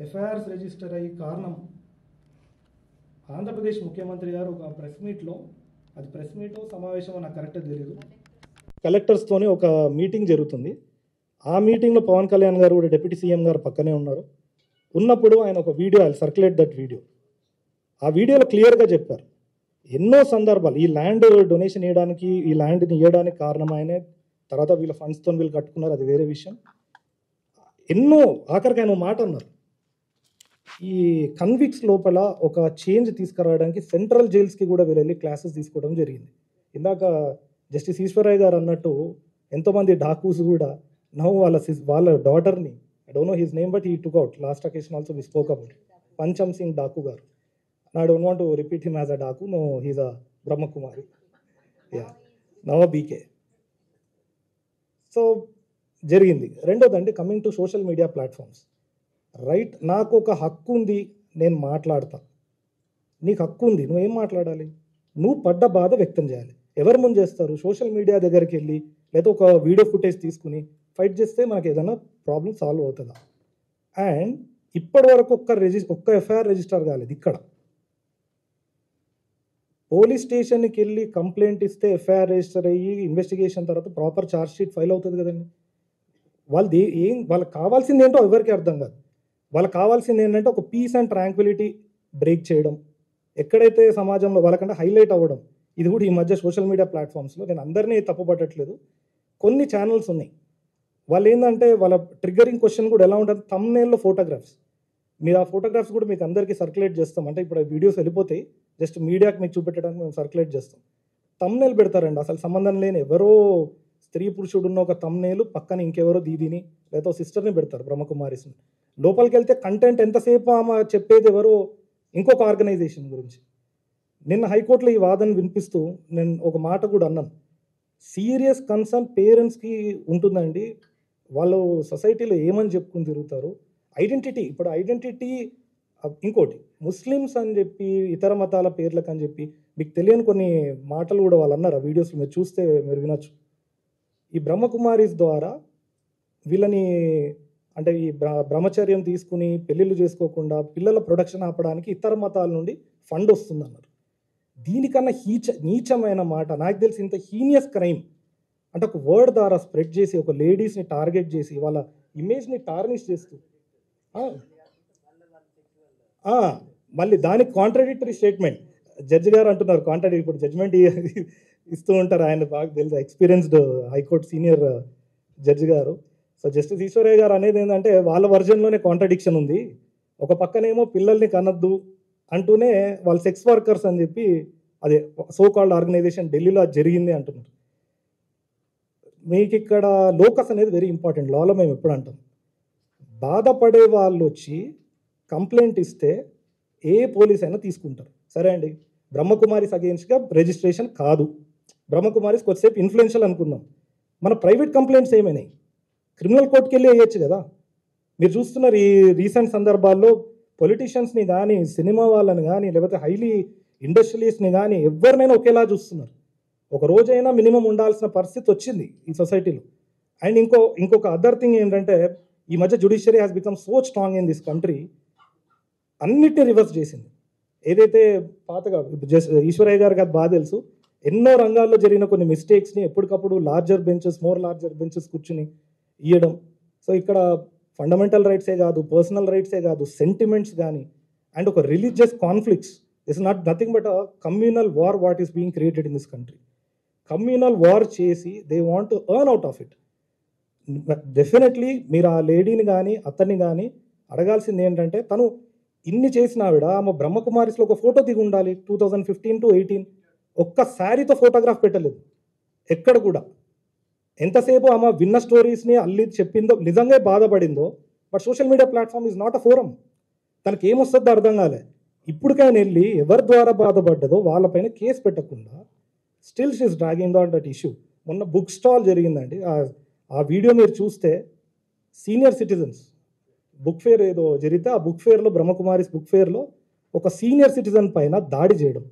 FIRs register అయ్యి కారణం ఆంధ్రప్రదేశ్ ముఖ్యమంత్రి గారు ఒక press మీట్లో, అది ప్రెస్ మీటో సమావేశమో నాకు కరెక్ట్గా తెలియదు, కలెక్టర్స్తోని ఒక మీటింగ్ జరుగుతుంది. ఆ మీటింగ్లో పవన్ కళ్యాణ్ గారు కూడా డిప్యూటీ సీఎం గారు పక్కనే ఉన్నారు. ఉన్నప్పుడు ఆయన ఒక video, I circulate that video. ఆ వీడియోలో క్లియర్గా చెప్పారు ఎన్నో సందర్భాలు ఈ ల్యాండ్ డొనేషన్ ఇవ్వడానికి, ఈ ల్యాండ్ని ఇవ్వడానికి కారణం ఆయనే. తర్వాత వీళ్ళ ఫండ్స్తో వీళ్ళు కట్టుకున్నారు, అది వేరే విషయం. ఎన్నో ఆఖరికి ఆయన మాట అన్నారు, ఈ కన్విక్స్ లోపల ఒక చేంజ్ తీసుకురావడానికి సెంట్రల్ జైల్స్కి కూడా వీళ్ళు వెళ్ళి క్లాసెస్ తీసుకోవడం జరిగింది. ఇందాక జస్టిస్ ఈశ్వరయ్య గారు అన్నట్టు ఎంతోమంది డాకూస్ కూడా నవ్వు వాళ్ళ డాటర్ని, I don't know his name but he took out last occasion also we spoke about Pancham Singh Daku garu. I don't want to repeat him as a Daku. No, he's a Brahmakumari. Yeah. Now a BK. So, జరిగింది. రెండోదండి, coming to social media platforms. Right, నాకు ఒక హక్కు ఉంది, నేను మాట్లాడతా. నీకు హక్కు ఉంది, నువ్వేం మాట్లాడాలి? నువ్వు పడ్డ బాధ వ్యక్తం చేయాలి. ఎవరు ముందు చేస్తారు? సోషల్ మీడియా దగ్గరికి వెళ్ళి లేదా ఒక వీడియో ఫుటేజ్ తీసుకుని ఫైట్ చేస్తే మనకి ఏదైనా ప్రాబ్లం సాల్వ్ అవుతుందా? అండ్ ఇప్పటి వరకు ఒక్క ఎఫ్ఐఆర్ రిజిస్టర్ కాలేదు. ఇక్కడ పోలీస్ స్టేషన్కి వెళ్ళి కంప్లైంట్ ఇస్తే ఎఫ్ఐఆర్ రిజిస్టర్ అయ్యి ఇన్వెస్టిగేషన్ తర్వాత ప్రాపర్ ఛార్జ్ షీట్ ఫైల్ అవుతుంది కదండి. వాళ్ళకి కావాల్సింది ఏంటో ఎవరికి అర్థం కాదు. వాళ్ళకి కావాల్సింది ఏంటంటే ఒక పీస్ అండ్ ట్రాంక్విలిటీ బ్రేక్ చేయడం, ఎక్కడైతే సమాజంలో వాళ్ళకంటే హైలైట్ అవ్వడం. ఇది కూడా ఈ మధ్య సోషల్ మీడియా ప్లాట్ఫామ్స్లో, నేను అందరినీ తప్పుపట్టట్లేదు, కొన్ని ఛానల్స్ ఉన్నాయి, వాళ్ళు ఏంటంటే వాళ్ళ ట్రిగ్గరింగ్ క్వశ్చన్ కూడా ఎలా ఉంటుంది, థంబ్నెయిల్లో ఫోటోగ్రాఫ్స్. మీరు ఆ ఫోటోగ్రాఫ్స్ కూడా మీకు అందరికీ సర్క్యులేట్ చేస్తాం. అంటే ఇప్పుడు వీడియోస్ వెళ్ళిపోతాయి, జస్ట్ మీడియాకి మీకు చూపెట్టడానికి మేము సర్క్యులేట్ చేస్తాం. థంబ్నెయిల్ పెడతారండి, అసలు సంబంధం లేని ఎవరో స్త్రీ పురుషుడు ఉన్న ఒక థంబ్నెయిల్ పక్కన ఇంకెవరో దీదిని లేదా సిస్టర్ని పెడతారు, బ్రహ్మకుమారిస్ని. లోపలికి వెళ్తే కంటెంట్ ఎంతసేపు ఆమె చెప్పేది ఎవరో ఇంకొక ఆర్గనైజేషన్ గురించి. నిన్న హైకోర్టులో ఈ వాదన వినిపిస్తూ నేను ఒక మాట కూడా అన్నాను, సీరియస్ కన్సర్న్ పేరెంట్స్కి ఉంటుందండి. వాళ్ళు సొసైటీలో ఏమని చెప్పుకుని తిరుగుతారు, ఐడెంటిటీ. ఇప్పుడు ఐడెంటిటీ ఇంకోటి ముస్లిమ్స్ అని చెప్పి ఇతర మతాల పేర్లకు అని చెప్పి మీకు తెలియని కొన్ని మాటలు కూడా వాళ్ళు అన్నారు. ఆ వీడియోస్లో మీరు చూస్తే మీరు వినొచ్చు. ఈ బ్రహ్మకుమారీస్ ద్వారా వీళ్ళని అంటే ఈ బ్రహ్మచర్యం తీసుకుని పెళ్ళిళ్ళు చేసుకోకుండా పిల్లల ప్రొడక్షన్ ఆపడానికి ఇతర మతాల నుండి ఫండ్ వస్తుందన్నారు. దీనికన్నా నీచమైన మాట నాకు తెలిసి ఇంత హీనియస్ క్రైమ్ అంటే ఒక వర్డ్ ద్వారా స్ప్రెడ్ చేసి ఒక లేడీస్ని టార్గెట్ చేసి వాళ్ళ ఇమేజ్ని టార్నిష్ చేస్తూ మళ్ళీ దానికి కాంట్రాడిక్టరీ స్టేట్మెంట్ జడ్జి గారు అంటున్నారు. కాంట్రాడిక్టరీ ఇప్పుడు జడ్జిమెంట్ ఇస్తూ ఉంటారు, ఆయన బాగా తెలుసు, ఎక్స్పీరియన్స్డ్ హైకోర్టు సీనియర్ జడ్జి గారు. సో జస్టిస్ ఈశ్వరయ్య గారు అనేది ఏంటంటే వాళ్ళ వర్జన్లోనే కాంట్రాడిక్షన్ ఉంది. ఒక పక్కనేమో పిల్లల్ని కనద్దు అంటూనే వాళ్ళు సెక్స్ వర్కర్స్ అని చెప్పి అదే సో కాల్డ్ ఆర్గనైజేషన్ ఢిల్లీలో జరిగింది అంటున్నారు. మీకు ఇక్కడ లోకస్ అనేది వెరీ ఇంపార్టెంట్. లాలో మేము ఎప్పుడు అంటాం, బాధపడే వాళ్ళు వచ్చి కంప్లైంట్ ఇస్తే ఏ పోలీస్ అయినా తీసుకుంటారు. సరే అండి, బ్రహ్మకుమారిస్ అగేన్స్ట్గా రిజిస్ట్రేషన్ కాదు, బ్రహ్మకుమారిస్ కొద్దిసేపు ఇన్ఫ్లుయెన్షియల్ అనుకుందాం. మన ప్రైవేట్ కంప్లైంట్స్ ఏమైనాయి, క్రిమినల్ కోర్టుకి వెళ్ళి వేయచ్చు కదా. మీరు చూస్తున్నారు ఈ రీసెంట్ సందర్భాల్లో పొలిటీషియన్స్ని కానీ సినిమా వాళ్ళని కానీ లేకపోతే హైలీ ఇండస్ట్రియలిస్ట్ని కానీ ఎవరినైనా ఒకేలా చూస్తున్నారు. ఒక రోజైనా మినిమం ఉండాల్సిన పరిస్థితి వచ్చింది ఈ సొసైటీలో. అండ్ ఇంకొక అదర్ థింగ్ ఏంటంటే ఈ మధ్య judiciary has become so strong in this country, అన్నిటిని రివర్స్ చేసింది. ఏదైతే పాతగా ఈశ్వరయ్య గారికి అది బాగా తెలుసు, ఎన్నో రంగాల్లో జరిగిన కొన్ని మిస్టేక్స్ని ఎప్పటికప్పుడు మోర్ లార్జర్ బెంచెస్ కూర్చుని ఇవ్వడం. సో ఇక్కడ ఫండమెంటల్ రైట్సే కాదు, పర్సనల్ రైట్సే కాదు, సెంటిమెంట్స్ కానీ అండ్ ఒక religious conflicts it's nothing but a communal war what is being created in this country. Communal war చేసి they want to earn out of it. Definitely మీరు ఆ లేడీని కానీ అతన్ని కానీ అడగాల్సింది ఏంటంటే, తను ఇన్ని చేసిన ఆవిడ ఆమె బ్రహ్మకుమారిస్లో ఒక ఫోటో దిగి ఉండాలి. 2015 to 18 ఒక్క శారీతో ఫోటోగ్రాఫ్ పెట్టలేదు ఎక్కడ కూడా. ఎంతసేపు ఆమె విన్న స్టోరీస్ని అల్లి చెప్పిందో, నిజంగా బాధపడిందో, but social media platform is not a forum. తనకి ఏమొస్తుందో అర్థం కాలే. ఇప్పటికైనా వెళ్ళి ఎవరి ద్వారా బాధపడ్డదో వాళ్ళపైన కేసు పెట్టకుండా still she's dragging on that issue. మొన్న బుక్ స్టాల్ జరిగిందండి, ఆ వీడియో మీరు చూస్తే సీనియర్ సిటిజన్స్ బుక్ ఫేర్ ఏదో జరిగితే ఆ బుక్ ఫేర్లో, బ్రహ్మకుమారిస్ బుక్ ఫేర్లో ఒక సీనియర్ సిటిజన్ పైన దాడి చేయడం.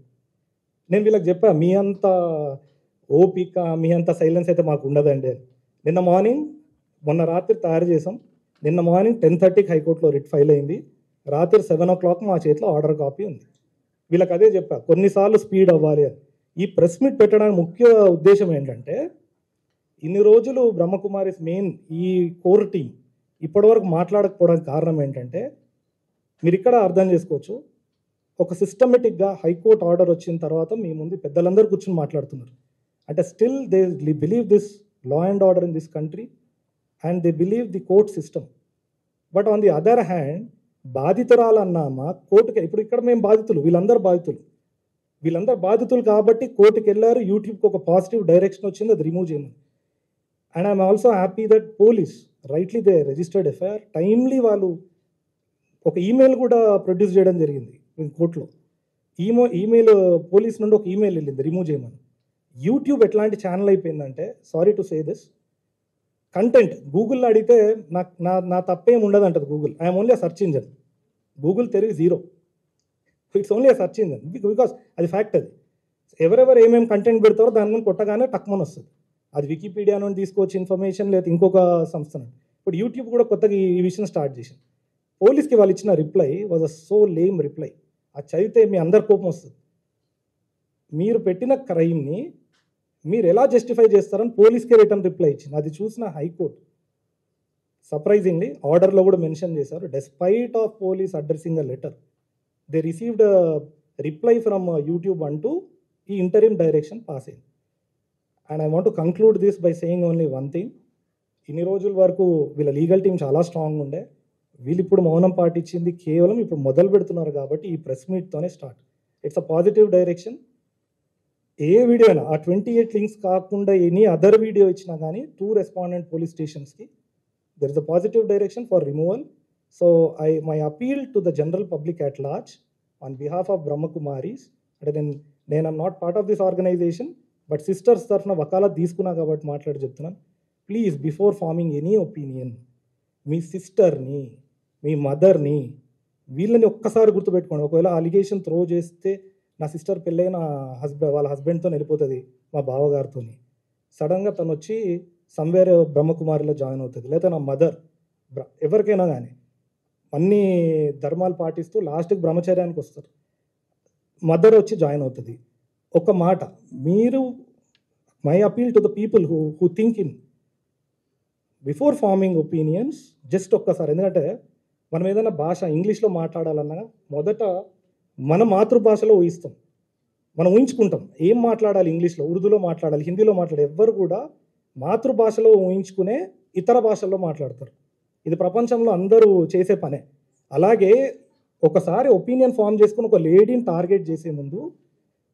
నేను వీళ్ళకి చెప్పా, మీ అంత ఓపిక, మీ అంత సైలెన్స్ అయితే మాకు ఉండదండి అని. నిన్న మార్నింగ్, మొన్న రాత్రి తయారు చేసాం. నిన్న మార్నింగ్ 10:30కి హైకోర్టులో రిట్ ఫైల్ అయింది. రాత్రి 7 o'clock మా చేతిలో ఆర్డర్ కాపీ ఉంది. వీళ్ళకి అదే చెప్పా, కొన్నిసార్లు స్పీడ్ అవ్వాలి అని. ఈ ప్రెస్ మీట్ పెట్టడానికి ముఖ్య ఉద్దేశం ఏంటంటే, ఇన్ని రోజులు బ్రహ్మకుమారిస్ మెయిన్ ఈ కోర్ టీం ఇప్పటివరకు మాట్లాడకపోవడానికి కారణం ఏంటంటే, మీరు ఇక్కడ అర్థం చేసుకోవచ్చు, ఒక సిస్టమేటిక్గా హైకోర్టు ఆర్డర్ వచ్చిన తర్వాత మీ ముందు పెద్దలందరూ కూర్చొని మాట్లాడుతున్నారు. అంటే still they believe this law and order in this country and they believe the court system. But on the other hand బాధితురాలన్నామా కోర్టుకి, ఇప్పుడు ఇక్కడ మేము బాధితులు, వీళ్ళందరూ బాధితులు కాబట్టి కోర్టుకి వెళ్ళారు. యూట్యూబ్కి ఒక పాజిటివ్ డైరెక్షన్ వచ్చింది, అది రిమూవ్ చేయమని. And I'm also happy that police rightly they registered FIR. Timely వాళ్ళు ఒక ఈమెయిల్ కూడా ప్రొడ్యూస్ చేయడం జరిగింది కోర్టులో. ఈమెయిల్ పోలీస్ నుండి ఒక ఈమెయిల్ వెళ్ళింది రిమూవ్ చేయమని. యూట్యూబ్ ఎట్లాంటి ఛానల్ అయిపోయిందంటే, sorry to say this, content గూగుల్లో అడిగితే నా తప్పేం ఉండదు అంటది Google. I'm only a search engine. Google తెలివి 0. It's only a search engine because అది ఫ్యాక్ట్. అది ఎవరెవరు ఏమేమి కంటెంట్ పెడతారో దాని మీద కొట్టగానే టక్మని వస్తుంది. అది వికీపీడియా నుండి తీసుకోవచ్చు ఇన్ఫర్మేషన్, లేదా ఇంకొక సంస్థ నుండి. ఇప్పుడు యూట్యూబ్ కూడా కొత్తగా ఈ విషయం స్టార్ట్ చేసింది. పోలీస్కి వాళ్ళు ఇచ్చిన reply was a so lame reply. అది చదివితే మీ అందరి కోపం వస్తుంది. మీరు పెట్టిన క్రైమ్ని మీరు ఎలా జస్టిఫై చేస్తారని పోలీస్కే రిటర్న్ రిప్లై ఇచ్చింది. అది చూసిన హైకోర్టు సర్ప్రైజింగ్లీ ఆర్డర్లో కూడా మెన్షన్ చేశారు, despite of police addressing a letter they received reply from YouTube అంటూ ఈ ఇంటరిమ్ డైరెక్షన్ పాస్ అయింది. And I want to conclude this by saying only one thing. ఇన్ని రోజుల వరకు వీళ్ళ లీగల్ టీం చాలా స్ట్రాంగ్ ఉండే. వీళ్ళు ఇప్పుడు మౌనం పాటించింది కేవలం ఇప్పుడు మొదలు పెడుతున్నారు కాబట్టి ఈ ప్రెస్ మీట్తోనే start. It's a positive direction. ఏ వీడియో అయినా ఆ 28 లింక్స్ కాకుండా ఎనీ అదర్ వీడియో ఇచ్చినా కానీ 2 రెస్పాండెంట్ పోలీస్ స్టేషన్స్కి there is a positive direction for removal. So my appeal to the general public at large on behalf of Brahma Kumaris, అంటే నేను I'm not part of this organisation, but sisters తరఫున వకాలత్ తీసుకున్నా కాబట్టి మాట్లాడి చెప్తున్నాను. Please before forming any opinion, మీ సిస్టర్ని, మీ మదర్ని, వీళ్ళని ఒక్కసారి గుర్తుపెట్టుకోండి. ఒకవేళ అలిగేషన్ త్రో చేస్తే నా సిస్టర్ పెళ్ళై నా వాళ్ళ హస్బెండ్తో వెళ్ళిపోతుంది, మా బావగారితో, సడన్గా తను వచ్చి సమ్వేర్ బ్రహ్మకుమారిలో జాయిన్ అవుతుంది, లేదా నా మదర్, ఎవరికైనా కానీ అన్ని ధర్మాలు పాటిస్తూ లాస్ట్కి బ్రహ్మచర్యానికి వస్తారు, మదర్ వచ్చి జాయిన్ అవుతుంది. ఒక మాట, మీరు my appeal to the people who think in before farming opinions, just ఒక్కసారి, ఎందుకంటే మనం ఏదైనా భాష ఇంగ్లీష్లో మాట్లాడాలన్నా మొదట మన మాతృభాషలో ఊహిస్తాం, మనం ఊహించుకుంటాం ఏం మాట్లాడాలి, ఇంగ్లీష్లో, ఉర్దూలో మాట్లాడాలి, హిందీలో మాట్లాడాలి. ఎవ్వరు కూడా మాతృభాషలో ఊహించుకునే ఇతర భాషల్లో మాట్లాడతారు. ఇది ప్రపంచంలో అందరూ చేసే పనే. అలాగే ఒకసారి ఒపీనియన్ ఫామ్ చేసుకుని ఒక లేడీని టార్గెట్ చేసే ముందు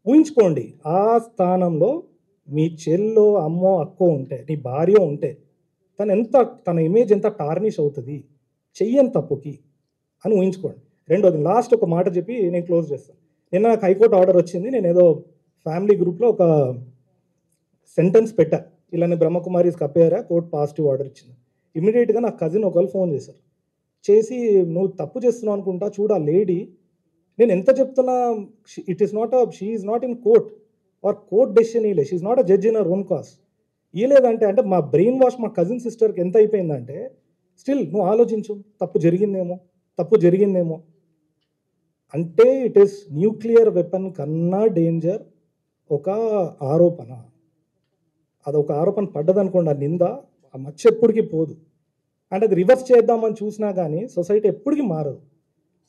ఊహించుకోండి, ఆ స్థానంలో మీ చెల్లో, అమ్మో, అక్కో ఉంటే, నీ భార్య ఉంటే తన ఇమేజ్ ఎంత టార్నిష్ అవుతుంది చెయ్యని తప్పుకి అని ఊహించుకోండి. రెండోది, లాస్ట్ ఒక మాట చెప్పి నేను క్లోజ్ చేస్తాను. నిన్న నాకు హైకోర్టు ఆర్డర్ వచ్చింది. నేను ఏదో ఫ్యామిలీ గ్రూప్లో ఒక సెంటెన్స్ పెట్టా, ఇలానే బ్రహ్మకుమారీస్ కప్పేరా, కోర్టు పాజిటివ్ ఆర్డర్ ఇచ్చింది. ఇమీడియట్గా నా కజిన్ ఒకళ్ళు ఫోన్ చేశారు, చేసి నువ్వు తప్పు చేస్తున్నావు అనుకుంటా, చూడు ఆ లేడీ, నేను ఎంత చెప్తున్నా, it is not she is not in court or court decision ఇయలే, she is not a judge in our own cause ఇయలేదంటే, అంటే మా బ్రెయిన్ వాష్ మా కజిన్ సిస్టర్కి ఎంత అయిపోయిందంటే, స్టిల్ నువ్వు ఆలోచించు, తప్పు జరిగిందేమో అంటే ఇట్ ఈస్ న్యూక్లియర్ వెపన్ కన్నా డేంజర్ ఒక ఆరోపణ. అదొక ఆరోపణ పడ్డదనుకోండి, ఆ నింద ఆ మచ్చ ఎప్పటికీ పోదు. అంటే అది రివర్స్ చేద్దామని చూసినా కానీ సొసైటీ ఎప్పటికీ మారదు.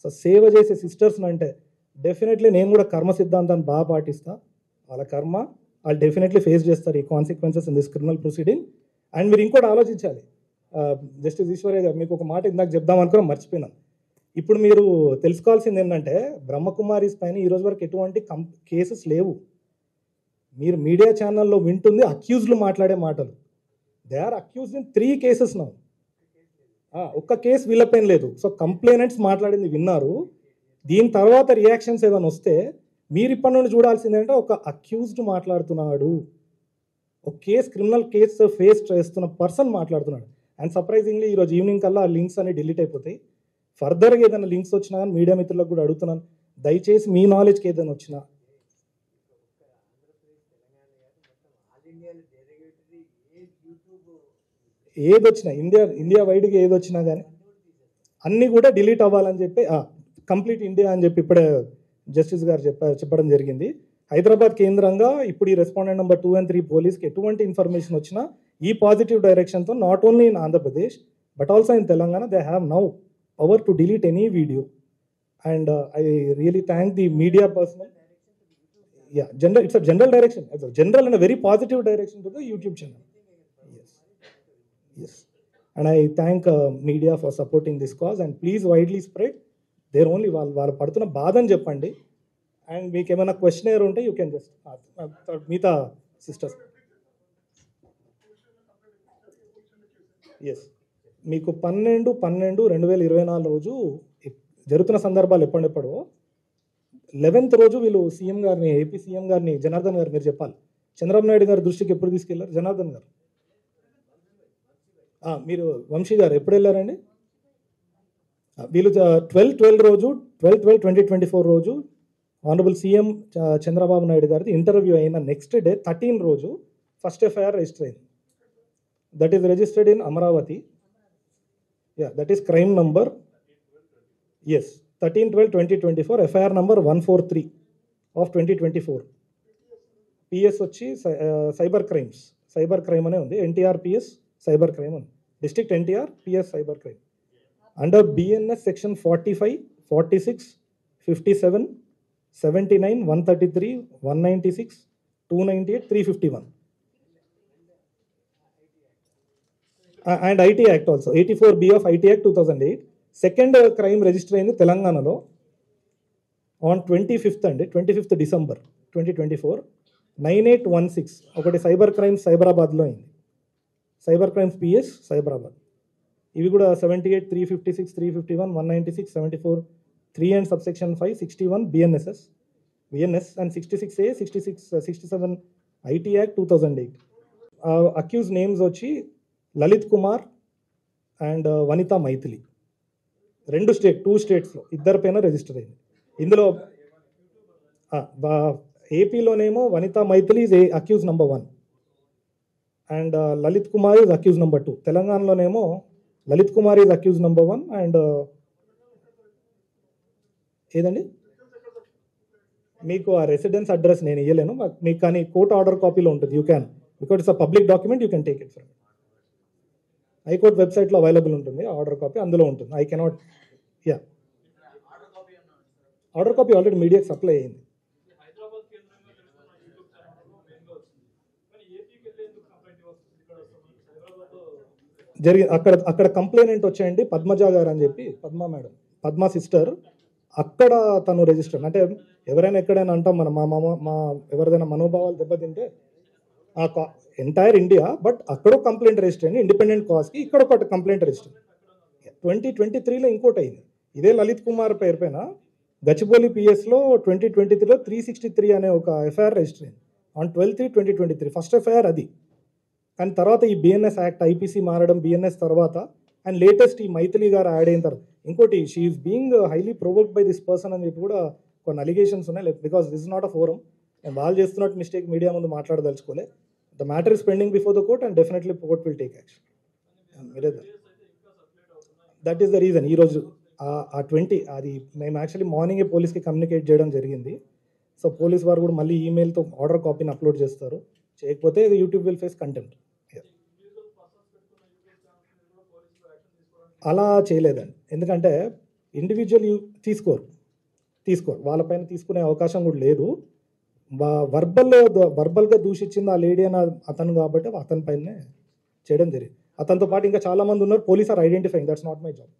సో సేవ చేసే సిస్టర్స్ని అంటే డెఫినెట్లీ నేను కూడా కర్మ సిద్ధాంతాన్ని బాగా పాటిస్తా. వాళ్ళ కర్మ వాళ్ళు డెఫినెట్లీ ఫేస్ చేస్తారు ఈ consequences in this criminal proceeding. And మీరు ఇంకోటి ఆలోచించాలి, జస్టిస్ ఈశ్వరయ్య గారు, మీకు ఒక మాట ఇందాక చెప్దాం అనుకున్నా మర్చిపోయినాను. ఇప్పుడు మీరు తెలుసుకోవాల్సింది ఏంటంటే బ్రహ్మకుమారీస్ పైన ఈరోజు వరకు ఎటువంటి కేసెస్ లేవు. మీరు మీడియా ఛానల్లో వింటుంది అక్యూజ్లు మాట్లాడే మాటలు. They are accused in 3 cases now. ఒక్క కేసు వీళ్ళపైన లేదు. సో కంప్లైనెంట్స్ మాట్లాడింది విన్నారు. దీని తర్వాత రియాక్షన్స్ ఏదైనా వస్తే మీరు ఇప్పటి నుండి చూడాల్సింది ఏంటంటే ఒక అక్యూజ్డ్ మాట్లాడుతున్నాడు, ఒక క్రిమినల్ కేసు ఫేస్ చేస్తున్న పర్సన్ మాట్లాడుతున్నాడు. అండ్ సర్ప్రైజింగ్లీ ఈరోజు ఈవినింగ్ కల్లా ఆ లింక్స్ అన్ని డిలీట్ అయిపోతాయి. ఫర్దర్గా ఏదైనా లింక్స్ వచ్చినా కానీ మీడియా మిత్రులకు కూడా అడుగుతున్నాను, దయచేసి మీ నాలెడ్జ్కి ఏదైనా వచ్చినా ఏదొచ్చినా ఇండియా వైడ్గా ఏదొచ్చినా కానీ అన్నీ కూడా డిలీట్ అవ్వాలని చెప్పి కంప్లీట్ ఇండియా అని చెప్పి ఇప్పుడే జస్టిస్ గారు చెప్పడం జరిగింది. హైదరాబాద్ కేంద్రంగా ఇప్పుడు ఈ రెస్పాండెంట్ నెంబర్ 2 and 3 పోలీస్కి ఎటువంటి ఇన్ఫర్మేషన్ వచ్చినా ఈ పాజిటివ్ డైరెక్షన్తో not only in Andhra Pradesh but also in Telangana they have now power to delete any video. And I really thank the media personal. It's a general direction. It's a general and a very positive direction to the YouTube channel. Yes. And I thank media for supporting this cause and please widely spread. They're only వాళ్ళు పడుతున్న బాధని చెప్పండి. And మీకు ఏమైనా question ఉంటే you can just మిగతా sisters. Yes, మీకు 12/12/2024 రోజు జరుగుతున్న సందర్భాలు ఎప్పుడెప్పుడో 11th రోజు వీళ్ళు సీఎం గారిని, ఏపీ సీఎం గారిని, జనార్దన్ గారు మీరు చెప్పాలి, చంద్రబాబు నాయుడు గారి దృష్టికి ఎప్పుడు తీసుకెళ్లారు? జనార్దన్ గారు, మీరు వంశీ గారు ఎప్పుడు వెళ్ళారండి? వీళ్ళు 12/12 రోజు 12/12/2024 రోజు ఆనరబుల్ సీఎం చంద్రబాబు నాయుడు గారిది ఇంటర్వ్యూ అయిన నెక్స్ట్ డే 13 రోజు ఫస్ట్ ఎఫ్ఐఆర్ రిజిస్టర్ అయింది. That is registered in Amaravati. That is crime number 13/12/2024, FIR number 143 of 2024. PS వచ్చి సైబర్ క్రైమ్ అనే ఉంది. ఎన్టీఆర్ పిఎస్ సైబర్ క్రైమ్ ఉంది. District NTR PS cyber crime under BNS section 45, 46, 57, 79, 133, 196, 298, 351 and IT act also 84B of IT act 2008. Second crime register అయింది తెలంగాణలో on 25th December 2024, 9816. ఒకటి cyber crimes సైబరాబాద్లో అయింది, cyber crimes PS Cyberabad. ఇవి కూడా 78, 356, 351, 196, 74, 3 and subsection 5, 61 BNS and 66A, 66, 67 IT Act 2008. Accuse names వచ్చి Lalit Kumar and Vanitha Maithili. 2 స్టేట్స్లో ఇద్దరి పైన రిజిస్టర్ అయింది. ఇందులో ఏపీలోనేమో Vanitha Maithili is accuse number 1 and Lalit Kumar is accuse number 2. తెలంగాణలోనేమో Lalit Kumar is accuse number 1 and ఏదండి మీకు ఆ రెసిడెన్స్ అడ్రస్ నేను ఇవ్వలేను మీకు, కానీ కోర్ట్ ఆర్డర్ కాపీలో ఉంటుంది. You can, because it's a public document, you can take it from high court వెబ్సైట్లో అవైలబుల్ ఉంటుంది. ఆర్డర్ కాపీ అందులో ఉంటుంది. I cannot. Order copy already మీడియాకి సప్లై అయ్యింది. అక్కడ కంప్లైనెంట్ వచ్చాయండి పద్మజ గారు అని చెప్పి, పద్మ సిస్టర్. అక్కడ తను రిజిస్టర్, అంటే ఎవరైనా ఎక్కడైనా అంటాం మా ఎవరిదైనా మనోభావాలు దెబ్బతింటే ఎంటైర్ ఇండియా, బట్ అక్కడ కంప్లైంట్ రిజిస్టర్ అయింది ఇండిపెండెంట్ కాజ్కి, ఇక్కడ ఒక కంప్లైంట్ రిజిస్టర్. 2023లో ఇంకోటి అయింది ఇదే లలిత్ కుమార్ పేరు పైన గచ్చిబౌలి పిఎస్లో 2023లో 363 అనే ఒక ఎఫ్ఐఆర్ రిజిస్టర్ అయింది ఆన్ 12/3/2023. ఫస్ట్ ఎఫ్ఐఆర్ అది. కానీ తర్వాత ఈ బిఎన్ఎస్ యాక్ట్ ఐపీసీ మారడం, బిఎన్ఎస్ తర్వాత అండ్ లేటెస్ట్ ఈ మైథిలి గారు యాడ్ అయిన తర్వాత ఇంకోటి she's being highly provoked by this person అని చెప్పి కూడా కొన్ని అలిగేషన్స్ ఉన్నాయి. Because this is not a forum. నేను వాళ్ళు చేస్తున్నట్టు మిస్టేక్ మీడియా ముందు మాట్లాడదలుచుకోలే. The matter is pending before the court and definitely court will take action. That is the reason ఈరోజు ఆ 20 అది మేము యాక్చువల్లీ మార్నింగే పోలీస్కి కమ్యూనికేట్ చేయడం జరిగింది. సో పోలీస్ వారు కూడా మళ్ళీ ఈమెయిల్తో ఆర్డర్ కాపీని అప్లోడ్ చేస్తారు. చేయకపోతే యూట్యూబ్ విల్ ఫేస్ కంటెంప్ట్. అలా చేయలేదండి. ఎందుకంటే ఇండివిజువల్ తీసుకోరు వాళ్ళపైన తీసుకునే అవకాశం కూడా లేదు. వర్బల్గా దూషించింది ఆ లేడీ అని అతను కాబట్టి అతని పైనే చేయడం జరిగింది. అతనితో పాటు ఇంకా చాలా మంది ఉన్నారు. Police are identifying, that's not my job.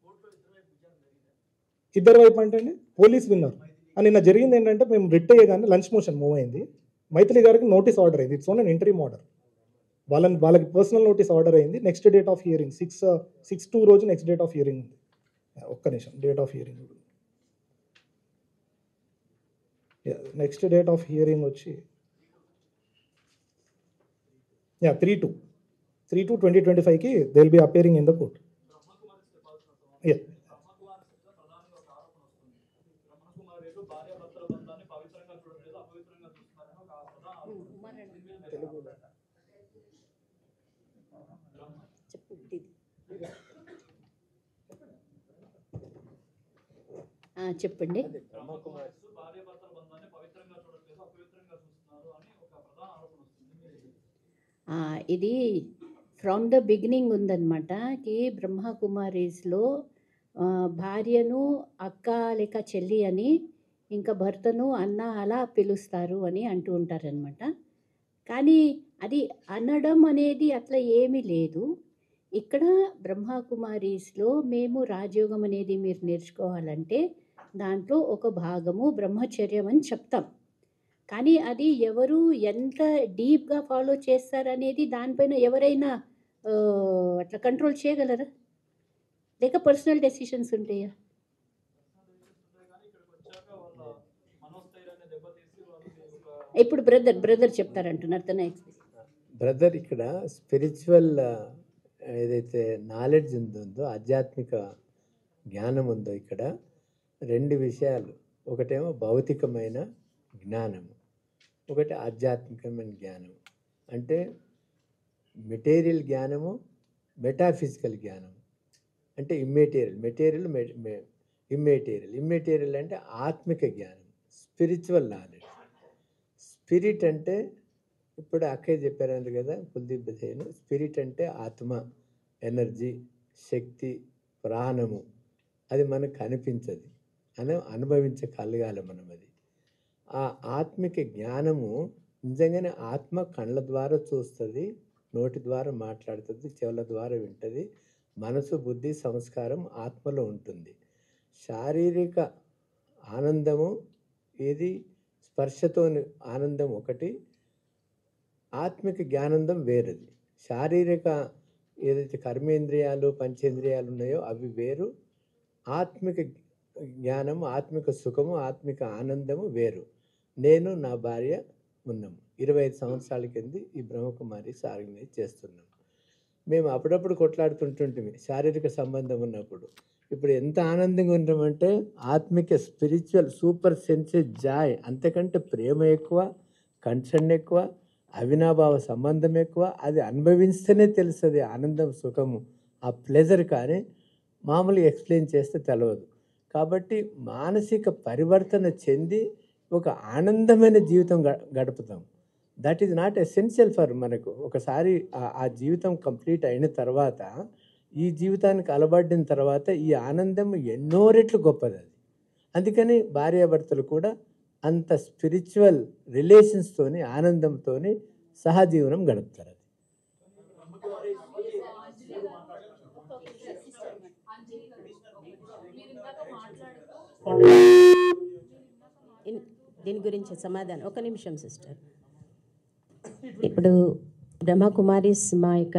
ఇద్దరు వైపు అంటే అండి పోలీస్ విన్నారు. అని నిన్న జరిగింది ఏంటంటే మేము రిట్ అయ్యేగానే లంచ్ మోషన్ మూవ్ అయింది. మైథిలి గారికి నోటీస్ ఆర్డర్ అయింది. It's on an interim order. వాళ్ళకి పర్సనల్ నోటీస్ ఆర్డర్ అయింది. నెక్స్ట్ డేట్ ఆఫ్ హియరింగ్ 6/2 రోజు నెక్స్ట్ డేట్ ఆఫ్ హియరింగ్ ఉంది. ఒక్క నిమిషం, date of hearing next date of hearing వచ్చి 3/2/2025కి they will be appearing in the court. చెప్పండి. ఇది ఫ్రమ్ ద బిగినింగ్ ఉందన్నమాట. బ్రహ్మకుమారీస్లో భార్యను అక్క లేక చెల్లి అని, ఇంకా భర్తను అన్న అలా పిలుస్తారు అని అంటూ ఉంటారనమాట. కానీ అది అనడం అనేది అట్లా ఏమీ లేదు. ఇక్కడ బ్రహ్మకుమారీస్లో మేము రాజయోగం అనేది మీరు నేర్చుకోవాలంటే దాంట్లో ఒక భాగము బ్రహ్మచర్యం అని చెప్తాం. కానీ అది ఎవరు ఎంత డీప్గా ఫాలో చేస్తారనేది దానిపైన ఎవరైనా అట్లా కంట్రోల్ చేయగలరా? లేక పర్సనల్ డెసిషన్స్ ఉంటాయా? ఇప్పుడు బ్రదర్ చెప్తారంటున్నారు. తన బ్రదర్ ఇక్కడ స్పిరిచువల్ ఏదైతే నాలెడ్జ్ ఉందో, ఆధ్యాత్మిక జ్ఞానం ఉందో, ఇక్కడ 2 విషయాలు. ఒకటేమో భౌతికమైన జ్ఞానము, ఒకటి ఆధ్యాత్మికమైన జ్ఞానం. అంటే మెటీరియల్ జ్ఞానము, మెటాఫిజికల్ జ్ఞానం. అంటే మెటీరియల్ ఇమ్మెటీరియల్ అంటే ఆత్మిక జ్ఞానం, స్పిరిచువల్ నాలెడ్జ్. స్పిరిట్ అంటే ఇప్పుడు అక్కయ్య చెప్పారు కదా కుల్దీప్ బసేను, స్పిరిట్ అంటే ఆత్మ, ఎనర్జీ, శక్తి, ప్రాణము. అది మనకు కనిపించదు, అనుభవించగలగాలి మనం. అది ఆ ఆత్మిక జ్ఞానము నిజంగానే ఆత్మ కళ్ళ ద్వారా చూస్తుంది, నోటి ద్వారా మాట్లాడుతుంది, చెవుల ద్వారా వింటుంది. మనసు, బుద్ధి, సంస్కారం ఆత్మలో ఉంటుంది. శారీరక ఆనందము ఇది స్పర్శతో ఆనందం ఒకటి, ఆత్మిక జ్ఞానందం వేరేది. శారీరక ఏదైతే కర్మేంద్రియాలు, పంచేంద్రియాలు ఉన్నాయో అవి వేరు. ఆత్మిక జ్ఞానము, ఆత్మిక సుఖము, ఆత్మిక ఆనందము వేరు. నేను నా భార్య ఉన్నాము 25 సంవత్సరాల కింద ఈ బ్రహ్మకుమారి ఆర్గనైజ్ చేస్తున్నాం. మేము అప్పుడప్పుడు కొట్లాడుతుంటుంటే శారీరక సంబంధం ఉన్నప్పుడు. ఇప్పుడు ఎంత ఆనందంగా ఉంటామంటే ఆత్మిక స్పిరిచువల్ సూపర్ సెన్సివ్ జాయ్, అంతకంటే ప్రేమ ఎక్కువ, కన్సర్న్ ఎక్కువ, అవినాభావ సంబంధం ఎక్కువ. అది అనుభవిస్తేనే తెలుస్తుంది ఆనందం, సుఖము, ఆ ప్లెజర్. కానీ మామూలుగా ఎక్స్ప్లెయిన్ చేస్తే తెలియదు. కాబట్టి మానసిక పరివర్తన చెంది ఒక ఆనందమైన జీవితం గడుపుతాం. That is not essential for మనకు. ఒకసారి ఆ జీవితం కంప్లీట్ అయిన తర్వాత, ఈ జీవితానికి అలవడిన తర్వాత ఈ ఆనందం ఎన్నో రెట్లు గొప్పది. అది అందుకని భార్యాభర్తలు కూడా అంత స్పిరిచువల్ రిలేషన్స్తోని, ఆనందంతోని సహజీవనం గడుపుతారు. దీని గురించి సమాధానం ఒక నిమిషం సిస్టర్. ఇప్పుడు బ్రహ్మకుమారీస్ మా యొక్క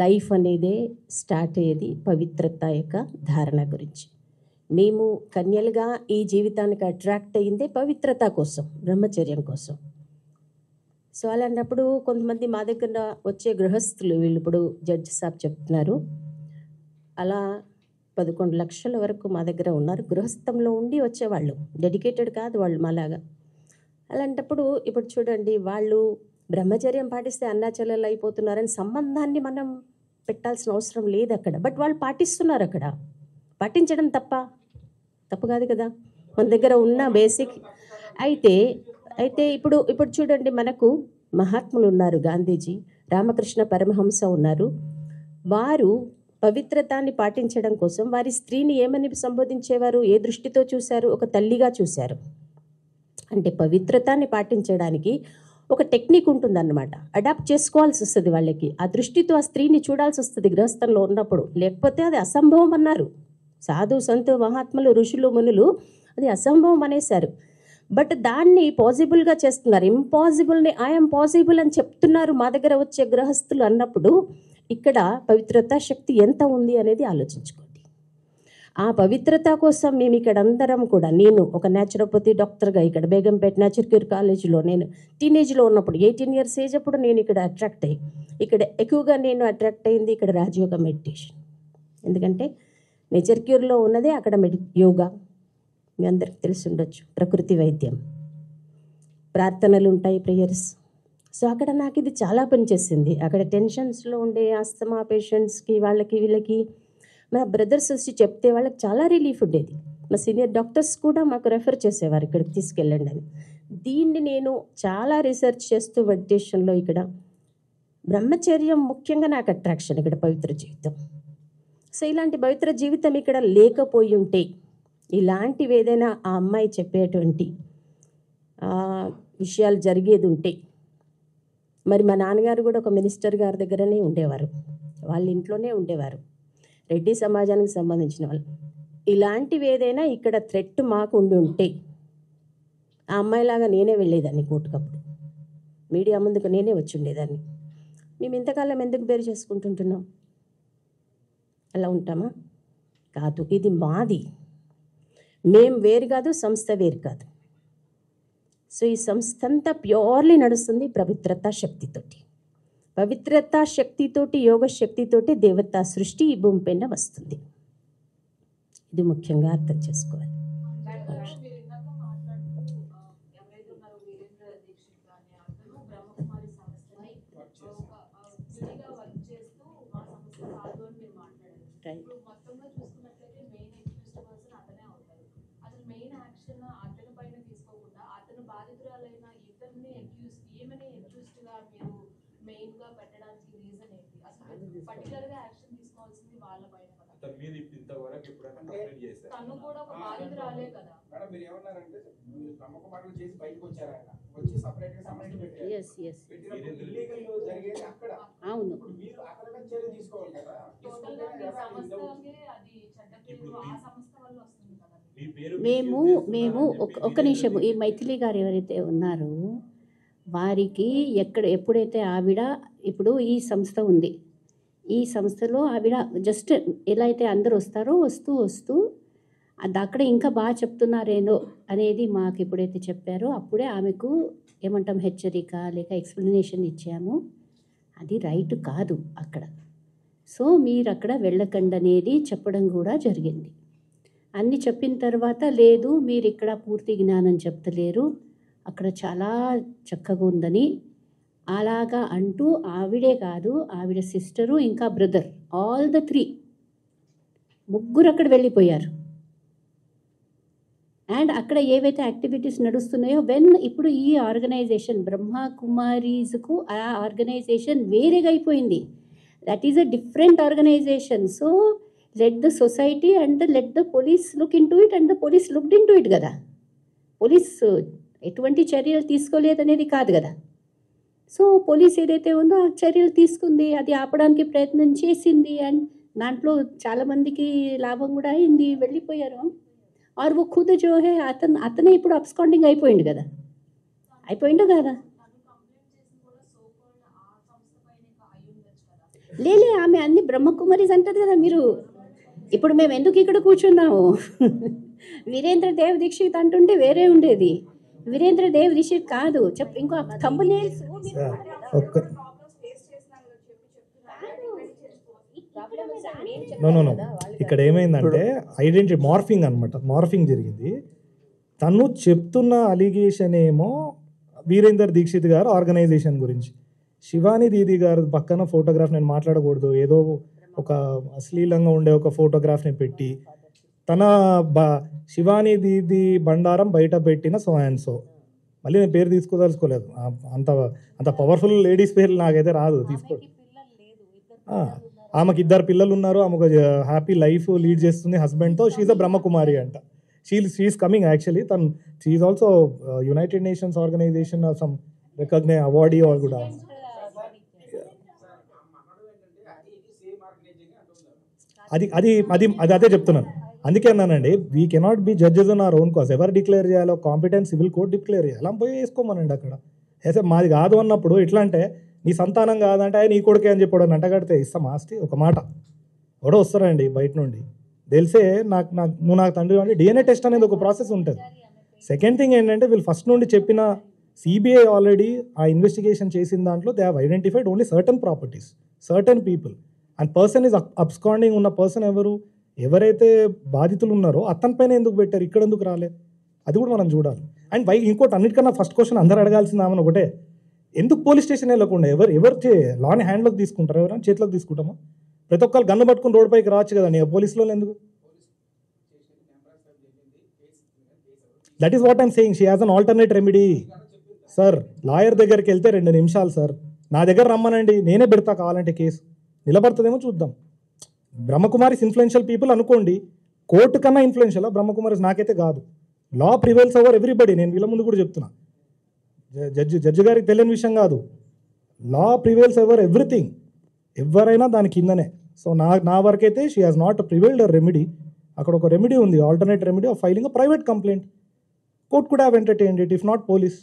లైఫ్ అనేదే స్టార్ట్ అయ్యేది పవిత్రత యొక్క ధారణ గురించి. మేము కన్యలుగా ఈ జీవితానికి అట్రాక్ట్ అయ్యిందే పవిత్రత కోసం, బ్రహ్మచర్యం కోసం. సో అలాంటప్పుడు కొంతమంది మా దగ్గర వచ్చే గృహస్థులు, వీళ్ళు ఇప్పుడు జడ్జి సాబ్ చెప్తున్నారు, అలా 11 లక్షల వరకు మా దగ్గర ఉన్నారు. గృహస్థంలో ఉండి వచ్చేవాళ్ళు, డెడికేటెడ్ కాదు వాళ్ళు మాలాగా. అలాంటప్పుడు ఇప్పుడు చూడండి, వాళ్ళు బ్రహ్మచర్యం పాటిస్తే అన్నాచెల్లెలు అయిపోతున్నారని సంబంధాన్ని మనం పెట్టాల్సిన అవసరం లేదు అక్కడ. బట్ వాళ్ళు పాటిస్తున్నారు అక్కడ. పాటించడం తప్పు కాదు కదా, మన దగ్గర ఉన్న బేసిక్. అయితే ఇప్పుడు చూడండి, మనకు మహాత్ములు ఉన్నారు, గాంధీజీ, రామకృష్ణ పరమహంస ఉన్నారు. వారు పవిత్రతాన్ని పాటించడం కోసం వారి స్త్రీని ఏమని సంబోధించేవారు, ఏ దృష్టితో చూశారు? ఒక తల్లిగా చూశారు. అంటే పవిత్రతాన్ని పాటించడానికి ఒక టెక్నిక్ ఉంటుందన్నమాట. అడాప్ట్ చేసుకోవాల్సి వస్తుంది వాళ్ళకి. ఆ దృష్టితో ఆ స్త్రీని చూడాల్సి వస్తుంది గృహస్థంలో ఉన్నప్పుడు, లేకపోతే అది అసంభవం అన్నారు. సాధు సంతు మహాత్ములు ఋషులు మునులు అది అసంభవం అనేశారు. బట్ దాన్ని పాసిబుల్గా చేస్తున్నారు. ఇంపాసిబుల్ని ఐఎమ్ పాసిబుల్ అని చెప్తున్నారు మా దగ్గర వచ్చే గృహస్థులు అన్నప్పుడు ఇక్కడ పవిత్రతా శక్తి ఎంత ఉంది అనేది ఆలోచించుకోండి. ఆ పవిత్రత కోసం మేము ఇక్కడ అందరం కూడా, నేను ఒక న్యాచురోపతి డాక్టర్గా ఇక్కడ బేగంపేట నేచర్ క్యూర్ కాలేజీలో నేను టీనేజ్లో ఉన్నప్పుడు 18 years ఏజ్ అప్పుడు నేను ఇక్కడ అట్రాక్ట్ అయ్యి, ఇక్కడ ఎక్కువగా నేను అట్రాక్ట్ అయింది ఇక్కడ రాజయోగ మెడిటేషన్. ఎందుకంటే నేచర్ క్యూర్లో ఉన్నదే అక్కడ యోగా మీ అందరికి తెలిసి ఉండొచ్చు, ప్రకృతి వైద్యం, ప్రార్థనలు ఉంటాయి, ప్రేయర్స్. సో అక్కడ నాకు ఇది చాలా పనిచేసింది. అక్కడ టెన్షన్స్లో ఉండే ఆస్తమా పేషెంట్స్కి వాళ్ళకి వీళ్ళకి మన బ్రదర్స్ వచ్చి చెప్తే వాళ్ళకి చాలా రిలీఫ్ ఉండేది. మా సీనియర్ డాక్టర్స్ కూడా మాకు రెఫర్ చేసేవారు ఇక్కడికి తీసుకెళ్ళండి అని. దీన్ని నేను చాలా రీసెర్చ్ చేస్తూ మెడిటేషన్లో ఇక్కడ బ్రహ్మచర్యం ముఖ్యంగా నాకు అట్రాక్షన్, ఇక్కడ పవిత్ర జీవితం. సో ఇలాంటి పవిత్ర జీవితం ఇక్కడ లేకపోయి ఉంటే, ఇలాంటివి ఏదైనా ఆ అమ్మాయి చెప్పేటువంటి విషయాలు జరిగేది ఉంటే, మరి మా నాన్నగారు కూడా ఒక మినిస్టర్ గారి దగ్గరనే ఉండేవారు, వాళ్ళ ఇంట్లోనే ఉండేవారు, రెడ్డి సమాజానికి సంబంధించిన వాళ్ళు. ఇలాంటివి ఏదైనా ఇక్కడ థ్రెట్ మాకు ఉండి ఉంటే ఆ అమ్మాయిలాగా నేనే వెళ్ళేదాన్ని కోర్టుకప్పుడు, మీడియా ముందుకు నేనే వచ్చి ఉండేదాన్ని. మేము ఇంతకాలం ఎందుకు పేరు చేసుకుంటుంటున్నాం? అలా ఉంటామా? కాదు, ఇది మాది. మేం వేరు కాదు, సంస్థ వేరు కాదు. సో ఈ సంస్థ అంతా ప్యూర్లీ నడుస్తుంది పవిత్రతా శక్తితోటి. పవిత్రతా శక్తితోటి, యోగ శక్తితోటి దేవతా సృష్టి ఈ భూమి పైన వస్తుంది. ఇది ముఖ్యంగా అర్థం చేసుకోవాలి. తను కూడా ఒక బాధితురాలే కదా మేడం. మీరు ఏమన్నారంటే బ్రహ్మకుమారులు చేసి బయటకు వచ్చారు, ఆయన వచ్చి సెపరేట్ గా సపరేట్ పెట్టారు. ఇల్లీగల్ జరిగేది అక్కడ. అవును, మీరు అక్కడ చర్య తీసుకోవాలి కదా. మేము ఒక్క నిమిషము, ఈ మైథిలి గారు ఎవరైతే ఉన్నారో వారికి ఎప్పుడైతే ఆవిడ ఇప్పుడు ఈ సంస్థ ఉంది, ఈ సంస్థలో ఆవిడ జస్ట్ ఎలా అయితే అందరూ వస్తారో వస్తూ అది అక్కడ ఇంకా బాగా చెప్తున్నారేనో అనేది మాకు ఎప్పుడైతే చెప్పారో అప్పుడే ఆమెకు ఏమంటాం హెచ్చరిక లేక ఎక్స్ప్లెనేషన్ ఇచ్చాము. అది రైట్ కాదు అక్కడ. సో మీరు అక్కడ వెళ్ళకండి అనేది చెప్పడం కూడా జరిగింది. అన్నీ చెప్పిన తర్వాత లేదు మీరు ఇక్కడ పూర్తి జ్ఞానం చెప్తలేరు, అక్కడ చాలా చక్కగా ఉందని అలాగా అంటూ ఆవిడే కాదు, ఆవిడ సిస్టరు ఇంకా బ్రదర్, ఆల్ ద 3 ముగ్గురు అక్కడ వెళ్ళిపోయారు. అండ్ అక్కడ ఏవైతే యాక్టివిటీస్ నడుస్తున్నాయో ఇప్పుడు ఈ ఆర్గనైజేషన్ బ్రహ్మకుమారీస్కు ఆ ఆర్గనైజేషన్ వేరేగా అయిపోయింది. That is a different organization. So let the society and let the police look into it and the police looked into it కదా. పోలీస్ ఎటువంటి చర్యలు తీసుకోలేదనేది కాదు కదా. సో పోలీస్ ఏదైతే ఉందో ఆ చర్యలు తీసుకుంది, అది ఆపడానికి ప్రయత్నం చేసింది. అండ్ దాంట్లో చాలామందికి లాభం కూడా అయింది, వెళ్ళిపోయారు. ఆర్ ఓ ఖుద్ జో హే అతనే ఇప్పుడు అబ్స్కాండింగ్ అయిపోయిండు కదా, అయిపోయిండు కదా. లేలే ఆమె అన్ని బ్రహ్మకుమారీస్ అంటది కదా. మీరు ఇప్పుడు మేము ఎందుకు ఇక్కడ కూర్చున్నాము? వీరేంద్ర దేవ్ దీక్షిత్ అంటుంటే వేరే ఉండేది. వీరేంద్ర దేవ్ దీక్షిత్ కాదు, ఇంకో థంబ్నెయిల్స్ నో ఇక్కడ ఏమైందంటే ఐడెంటిటీ మార్ఫింగ్ అనమాట. మార్ఫింగ్ జరిగింది. తను చెప్తున్న అలిగేషన్ ఏమో వీరేందర్ దీక్షిత్ గారు ఆర్గనైజేషన్ గురించి, శివాని దీది గారు పక్కన ఫోటోగ్రాఫ్ నేను మాట్లాడకూడదు, ఏదో ఒక అశ్లీలంగా ఉండే ఒక ఫోటోగ్రాఫ్ని పెట్టి తన శివాని దీది బండారం బయట పెట్టిన సో అండ్ సో, మళ్ళీ నేను పేరు అంత పవర్ఫుల్ లేడీస్ పేర్లు నాకైతే రాదు తీసుకో. ఆమెకి 2 పిల్లలు ఉన్నారు, ఆమె ఒక హ్యాపీ లైఫ్ లీడ్ చేస్తుంది హస్బెండ్తో. షీఈ్ అ బ్రహ్మకుమారి అంట. She's coming actually. She's also United Nations organization some recognize awardee or కూడా. అదే చెప్తున్నాను. అందుకే అన్నానండి, we cannot be judges on our own cause. ఎవరు డిక్లేర్ చేయాలో కాంపిటెంట్ సివిల్ కోర్ట్ డిక్లేర్ చేయాలి. పోయి వేసుకోమనండి అక్కడ. అయితే మాది కాదు అన్నప్పుడు ఎట్లా అంటే, నీ సంతానం కాదంటే నీ కొడుకే అని చెప్పాడు అంటగడితే ఇస్తాం ఆస్తి. ఒక మాట ఎవడో వస్తారండి బయట నుండి, తెలిసే నువ్వు నాకు తండ్రి అంటే డిఎన్ఏ టెస్ట్ అనేది ఒక ప్రాసెస్ ఉంటుంది. సెకండ్ థింగ్ ఏంటంటే, వీళ్ళు ఫస్ట్ నుండి చెప్పిన సిబిఐ ఆల్రెడీ ఆ ఇన్వెస్టిగేషన్ చేసిన దాంట్లో they have identified only certain properties, certain people. And person is absconding ఉన్న పర్సన్ ఎవరైతే బాధితులు ఉన్నారో అతని పైన ఎందుకు పెట్టారు, ఇక్కడ ఎందుకు రాలే, అది కూడా మనం చూడాలి. అండ్ ఇంకోటి అన్నిటికన్నా ఫస్ట్ క్వశ్చన్ అందరూ అడగాల్సింది ఆమెను ఒకటే, ఎందుకు పోలీస్ స్టేషన్ వెళ్ళకుండా ఎవరు లాని హ్యాండ్లోకి తీసుకుంటారు, ఎవరైనా చేతిలోకి తీసుకుంటామా? ప్రతి ఒక్కరు గన్ను పట్టుకుని రోడ్ పైకి రావచ్చు కదండి, పోలీసులో ఎందుకు? That is what I'm saying. She has an alternate remedy. Sir, lawyer దగ్గరికి వెళ్తే 2 నిమిషాలు సార్, నా దగ్గర రమ్మనండి, నేనే పెడతా కావాలంటే కేసు, నిలబడుతుందేమో చూద్దాం. బ్రహ్మకుమారిస్ ఇన్ఫ్లుయెన్షియల్ పీపుల్ అనుకోండి, కోర్టు కన్నా ఇన్ఫ్లుయెన్షియల్ బ్రహ్మకుమారిస్ నాకైతే కాదు. లా ప్రివైల్స్ ఓవర్ ఎవ్రీబడి. నేను వీళ్ళ ముందు కూడా చెప్తున్నా, జడ్జి గారికి తెలియని విషయం కాదు. లా ప్రివైల్స్ ఓవర్ ఎవ్రీథింగ్. ఎవరైనా దాని కిందనే. సో నా వరకైతే she has not prevailed a remedy. అక్కడ ఒక రెమెడీ ఉంది, alternate remedy of filing a private complaint. Court could have entertained it, if not police.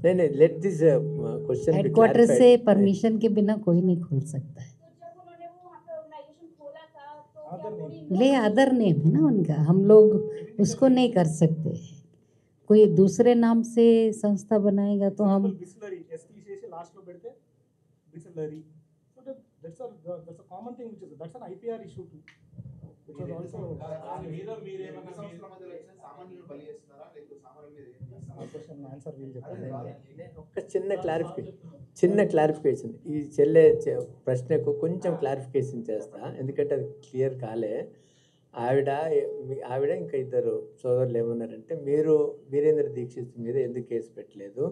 नहीं, लेट दिस क्वेश्चन हेडक्वार्टर से परमिशन के बिना कोई नहीं खोल सकता है. ले अदर नेम है ना उनका, हम लोग उसको नहीं कर सकते. कोई दूसरे नाम से संस्था बनाएगा तो हम ఒక చిన్న క్లారిఫికేషన్ ఈ చెల్లె ప్రశ్నకు కొంచెం క్లారిఫికేషన్ చేస్తా, ఎందుకంటే అది క్లియర్ కాలే. ఆవిడ ఇంకా 2 సోదరులు ఏమన్నారంటే, మీరు వీరేంద్ర దీక్షిత్ మీద ఎందుకు కేసు పెట్టలేదు,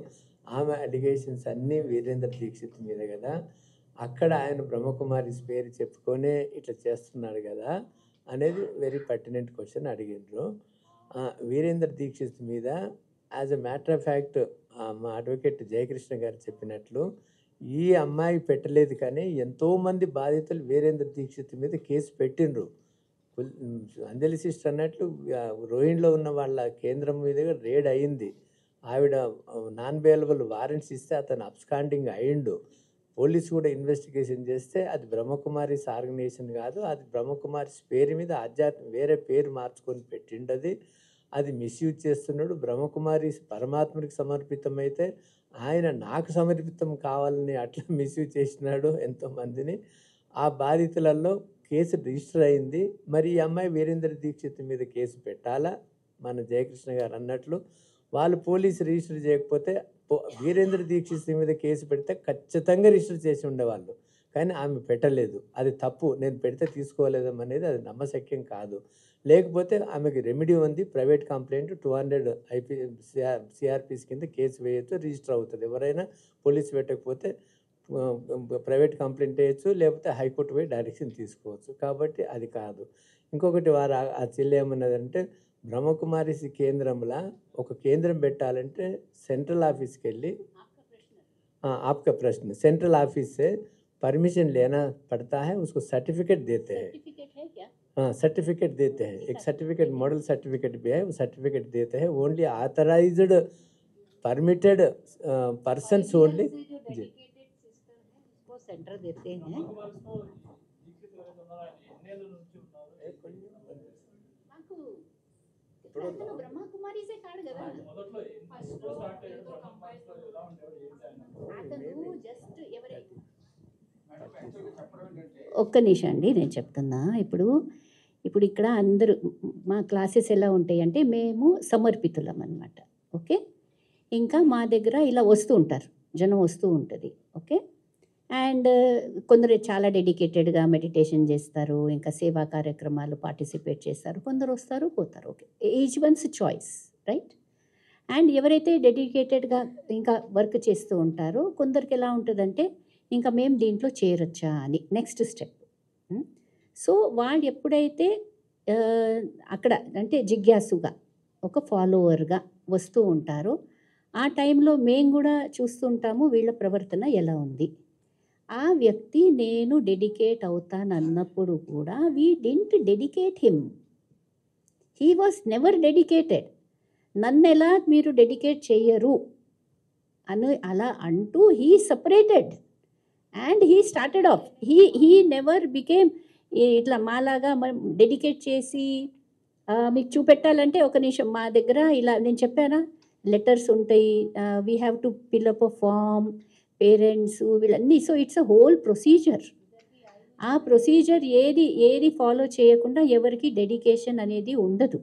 ఆమె అలిగేషన్స్ అన్నీ వీరేంద్ర దీక్షిత్ మీద కదా, అక్కడ ఆయన బ్రహ్మకుమారిస్ పేరు చెప్పుకొనే ఇట్లా చేస్తున్నాడు కదా అనేది వెరీ పర్టినెంట్ క్వశ్చన్ అడిగిండ్రు. వీరేంద్ర దీక్షిత్ మీద as a matter of fact మా అడ్వకేట్ జయకృష్ణ గారు చెప్పినట్లు ఈ అమ్మాయి పెట్టలేదు, కానీ ఎంతోమంది బాధితులు వీరేంద్ర దీక్షిత్ మీద కేసు పెట్టిండ్రు. అంజలి సిస్టర్ అన్నట్లు రోహిణ్లో ఉన్న వాళ్ళ కేంద్రం మీద రేడ్ అయింది. ఆవిడ నాన్ బెయిలబుల్ వారెంట్స్ ఇస్తే అతను అబ్స్కాండింగ్ అయ్యిండు. పోలీసు కూడా ఇన్వెస్టిగేషన్ చేస్తే అది బ్రహ్మకుమారిస్ ఆర్గనైజేషన్ కాదు, అది బ్రహ్మకుమారిస్ పేరు మీద వేరే పేరు మార్చుకొని పెట్టిండది. అది మిస్యూజ్ చేస్తున్నాడు. బ్రహ్మకుమారిస్ పరమాత్మకి సమర్పితమైతే ఆయన నాకు సమర్పితం కావాలని అట్లా మిస్యూజ్ చేసినాడు ఎంతోమందిని. ఆ బాధితులలో కేసు రిజిస్టర్ అయింది. మరి ఈ అమ్మాయి వీరేంద్ర దీక్షిత్ మీద కేసు పెట్టాలా? మన జయకృష్ణ గారు అన్నట్లు వాళ్ళు పోలీసు రిజిస్టర్ చేయకపోతే వీరేంద్ర దీక్షిత్ మీద కేసు పెడితే ఖచ్చితంగా రిజిస్టర్ చేసి ఉండేవాళ్ళు, కానీ ఆమె పెట్టలేదు. అది తప్పు. నేను పెడితే తీసుకోలేదం అనేది అది నమ్మశక్యం కాదు. లేకపోతే ఆమెకి రెమెడీ ఉంది, ప్రైవేట్ కంప్లైంట్ 200 సిఆర్పిస్ కింద కేసు వేయచ్చు, రిజిస్టర్ అవుతుంది. ఎవరైనా పోలీసు పెట్టకపోతే ప్రైవేట్ కంప్లైంట్ వేయచ్చు, లేకపోతే హైకోర్టు పోయి డైరెక్షన్ తీసుకోవచ్చు. కాబట్టి అది కాదు. ఇంకొకటి వారు ఆ చెల్లి ఏమన్నదంటే, బ్రహ్మకుమారిస్ కేంద్రంలో ఒక కేంద్రం పెట్టాలంటే సెంట్రల్ ఆఫీస్కి వెళ్ళి आपका प्रश्न सेंट्रल ऑफिस से परमिशन लेना पड़ता है, उसको सर्टिफिकेट देते हैं. हाँ, सर्टिफिकेट देते हैं. एक सर्टिफिकेट मॉडल सर्टिफिकेट भी है, वो सर्टिफिकेट देते हैं. Only authorised permitted persons only centre देते हैं. ఒక్క నిమిషం అండి, నేను చెప్తున్నా. ఇప్పుడు ఇక్కడ అందరూ మా క్లాసెస్ ఎలా ఉంటాయి అంటే, మేము సమర్పితులం అన్నమాట. ఓకే, ఇంకా మా దగ్గర ఇలా వస్తూ ఉంటారు, జనం వస్తూ ఉంటుంది. ఓకే, అండ్ కొందరు చాలా డెడికేటెడ్గా మెడిటేషన్ చేస్తారు, ఇంకా సేవా కార్యక్రమాలు పార్టిసిపేట్ చేస్తారు. కొందరు వస్తారు, పోతారు. Okay, each one's choice, right? And ఎవరైతే డెడికేటెడ్గా ఇంకా వర్క్ చేస్తూ ఉంటారో కొందరికి ఎలా ఉంటుందంటే ఇంకా మేము దీంట్లో చేరొచ్చా అని నెక్స్ట్ స్టెప్. సో వాళ్ళు ఎప్పుడైతే అక్కడ అంటే జిజ్ఞాసుగా ఒక ఫాలోవర్గా వస్తూ ఉంటారో ఆ టైంలో మేము కూడా చూస్తుంటాము వీళ్ళ ప్రవర్తన ఎలా ఉంది. ఆ వ్యక్తి నేను డెడికేట్ అవుతానన్నప్పుడు కూడా we didn't dedicate him, he was never dedicated. నన్ను ఎలా మీరు డెడికేట్ చెయ్యరు అని అలా అంటూ he separated and he started off. He never became ఇట్లా మాలాగా మనం డెడికేట్ చేసి మీకు చూపెట్టాలంటే ఒక నిమిషం మా దగ్గర ఇలా నేను చెప్పానా లెటర్స్ ఉంటాయి, we have to fill up a form, parents వీళ్ళన్నీ. So it's a whole procedure. ఆ ప్రొసీజర్ ఏది ఫాలో చేయకుండా ఎవరికి డెడికేషన్ అనేది ఉండదు.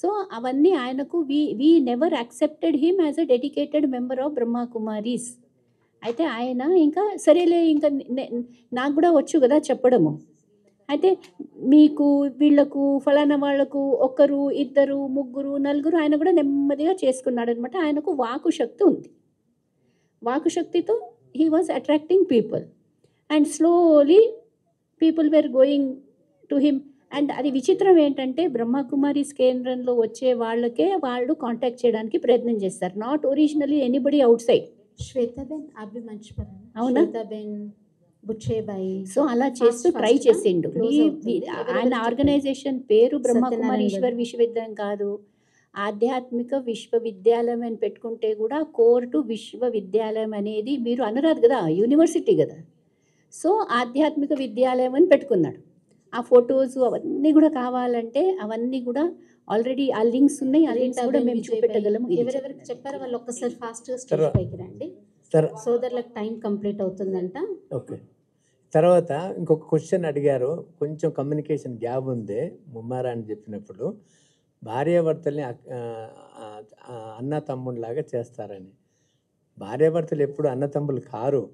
సో అవన్నీ ఆయనకు we never accepted him as a dedicated member of Brahma Kumaris. అయితే ఆయన ఇంకా సరేలే ఇంకా నాకు కూడా వచ్చు కదా చెప్పడము. అయితే మీకు వీళ్ళకు ఫలానా వాళ్లకు ఒకరు ఇద్దరు ముగ్గురు నలుగురు ఆయన కూడా నెమ్మదిగా చేసుకున్నాడు అనమాట. ఆయనకు వాకు శక్తి ఉంది. వాకు శక్తితో he was attracting people and slowly people were going to him. అండ్ అది విచిత్రం ఏంటంటే బ్రహ్మకుమారీస్ కేంద్రంలో వచ్చే వాళ్ళకే వాళ్ళు కాంటాక్ట్ చేయడానికి ప్రయత్నం చేస్తారు, not originally anybody outside. Shwetaben అభి మంచిపర్ అవునా? శ్వేతాబెన్ బుచ్చేబాయి. సో అలా చేస్తూ ట్రై చేసిండు. ఆయన ఆర్గనైజేషన్ పేరు బ్రహ్మకుమారీశ్వర్ విశ్వవిద్యాలయం కాదు, ఆధ్యాత్మిక విశ్వవిద్యాలయం అని పెట్టుకుంటే కూడా కోర్టు విశ్వవిద్యాలయం అనేది మీరు అనరాదు కదా, యూనివర్సిటీ కదా. సో ఆధ్యాత్మిక విద్యాలయం అని పెట్టుకున్నాడు. ఆ ఫొటోస్ అవన్నీ కూడా కావాలంటే అవన్నీ కూడా ఆల్రెడీ ఆ లింక్స్ ఉన్నాయి, ఆ లింక్స్ కూడా మేము చూపెట్టగలము. ఎవరెవరికి చెప్పారో వాళ్ళు ఒక్కసారి ఫాస్ట్గా స్టేజ్ పైకి రండి. సోదరులకు టైం కంప్లీట్ అవుతుందంట. ఓకే. తర్వాత ఇంకొక క్వశ్చన్ అడిగారు, కొంచెం కమ్యూనికేషన్ గ్యాప్ ఉంది ముమ్మారా అని చెప్పినప్పుడు, భార్యాభర్తల్ని అన్న తమ్ముళ్ళలాగా చేస్తారని. భార్యాభర్తలు ఎప్పుడు అన్న తమ్ముళ్ళు కారు.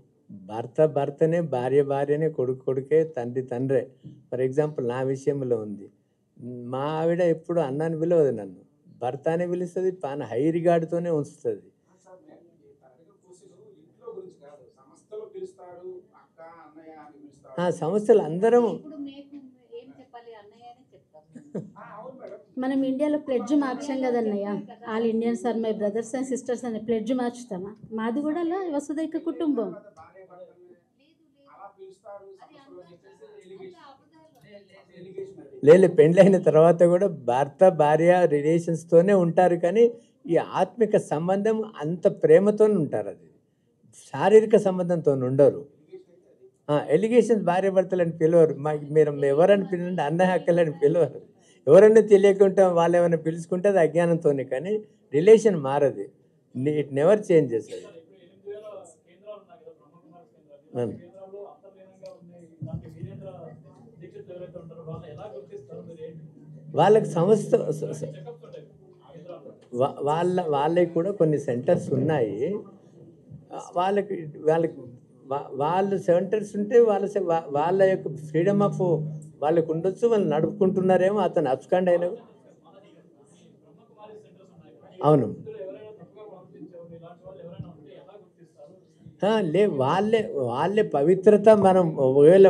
భర్త భర్తనే, భార్య భార్యనే, కొడుకు కొడుకే, తండ్రి తండ్రే. ఫర్ ఎగ్జాంపుల్ నా విషయంలో ఉంది, మా ఆవిడ ఎప్పుడు అన్నాన్ని పిలవదు, నన్ను భర్త అనే పిలుస్తుంది, పాన హై రిగార్డుతోనే ఉంచుతుంది. సంస్థలు అందరం మనం ఇండియాలో ప్లెడ్జ్ మార్చాం కదన్నయ్య, all Indians are my brothers and sisters అని ప్లెడ్జ్ మార్చుతామా? మాది కూడా అలా వసుదైక కుటుంబం. లేదు, పెళ్ళైన తర్వాత కూడా భర్త భార్య రిలేషన్స్తోనే ఉంటారు, కానీ ఈ ఆత్మిక సంబంధం అంత ప్రేమతో ఉంటారు, అది శారీరక సంబంధంతో ఉండరు. ఎలిగేషన్స్ భార్య భర్తలని పిలవరు. మీరు ఎవరని పిలంటే అన్నయ్య అక్కలని పిలవరు. ఎవరన్నా తెలియకుండా వాళ్ళు ఏమైనా పిలుచుకుంటే అది అజ్ఞానంతోనే, కానీ రిలేషన్ మారదు. It never changes. వాళ్ళకి సంస్థ వాళ్ళకి కూడా కొన్ని సెంటర్స్ ఉన్నాయి. వాళ్ళకి వాళ్ళు సెంటర్స్ ఉంటే వాళ్ళ యొక్క ఫ్రీడమ్ ఆఫ్ వాళ్ళకు ఉండొచ్చు, వాళ్ళు నడుపుకుంటున్నారేమో. అతను అబ్స్కాండ్ అయినా అవును వాళ్ళే పవిత్రత. మనం ఒకవేళ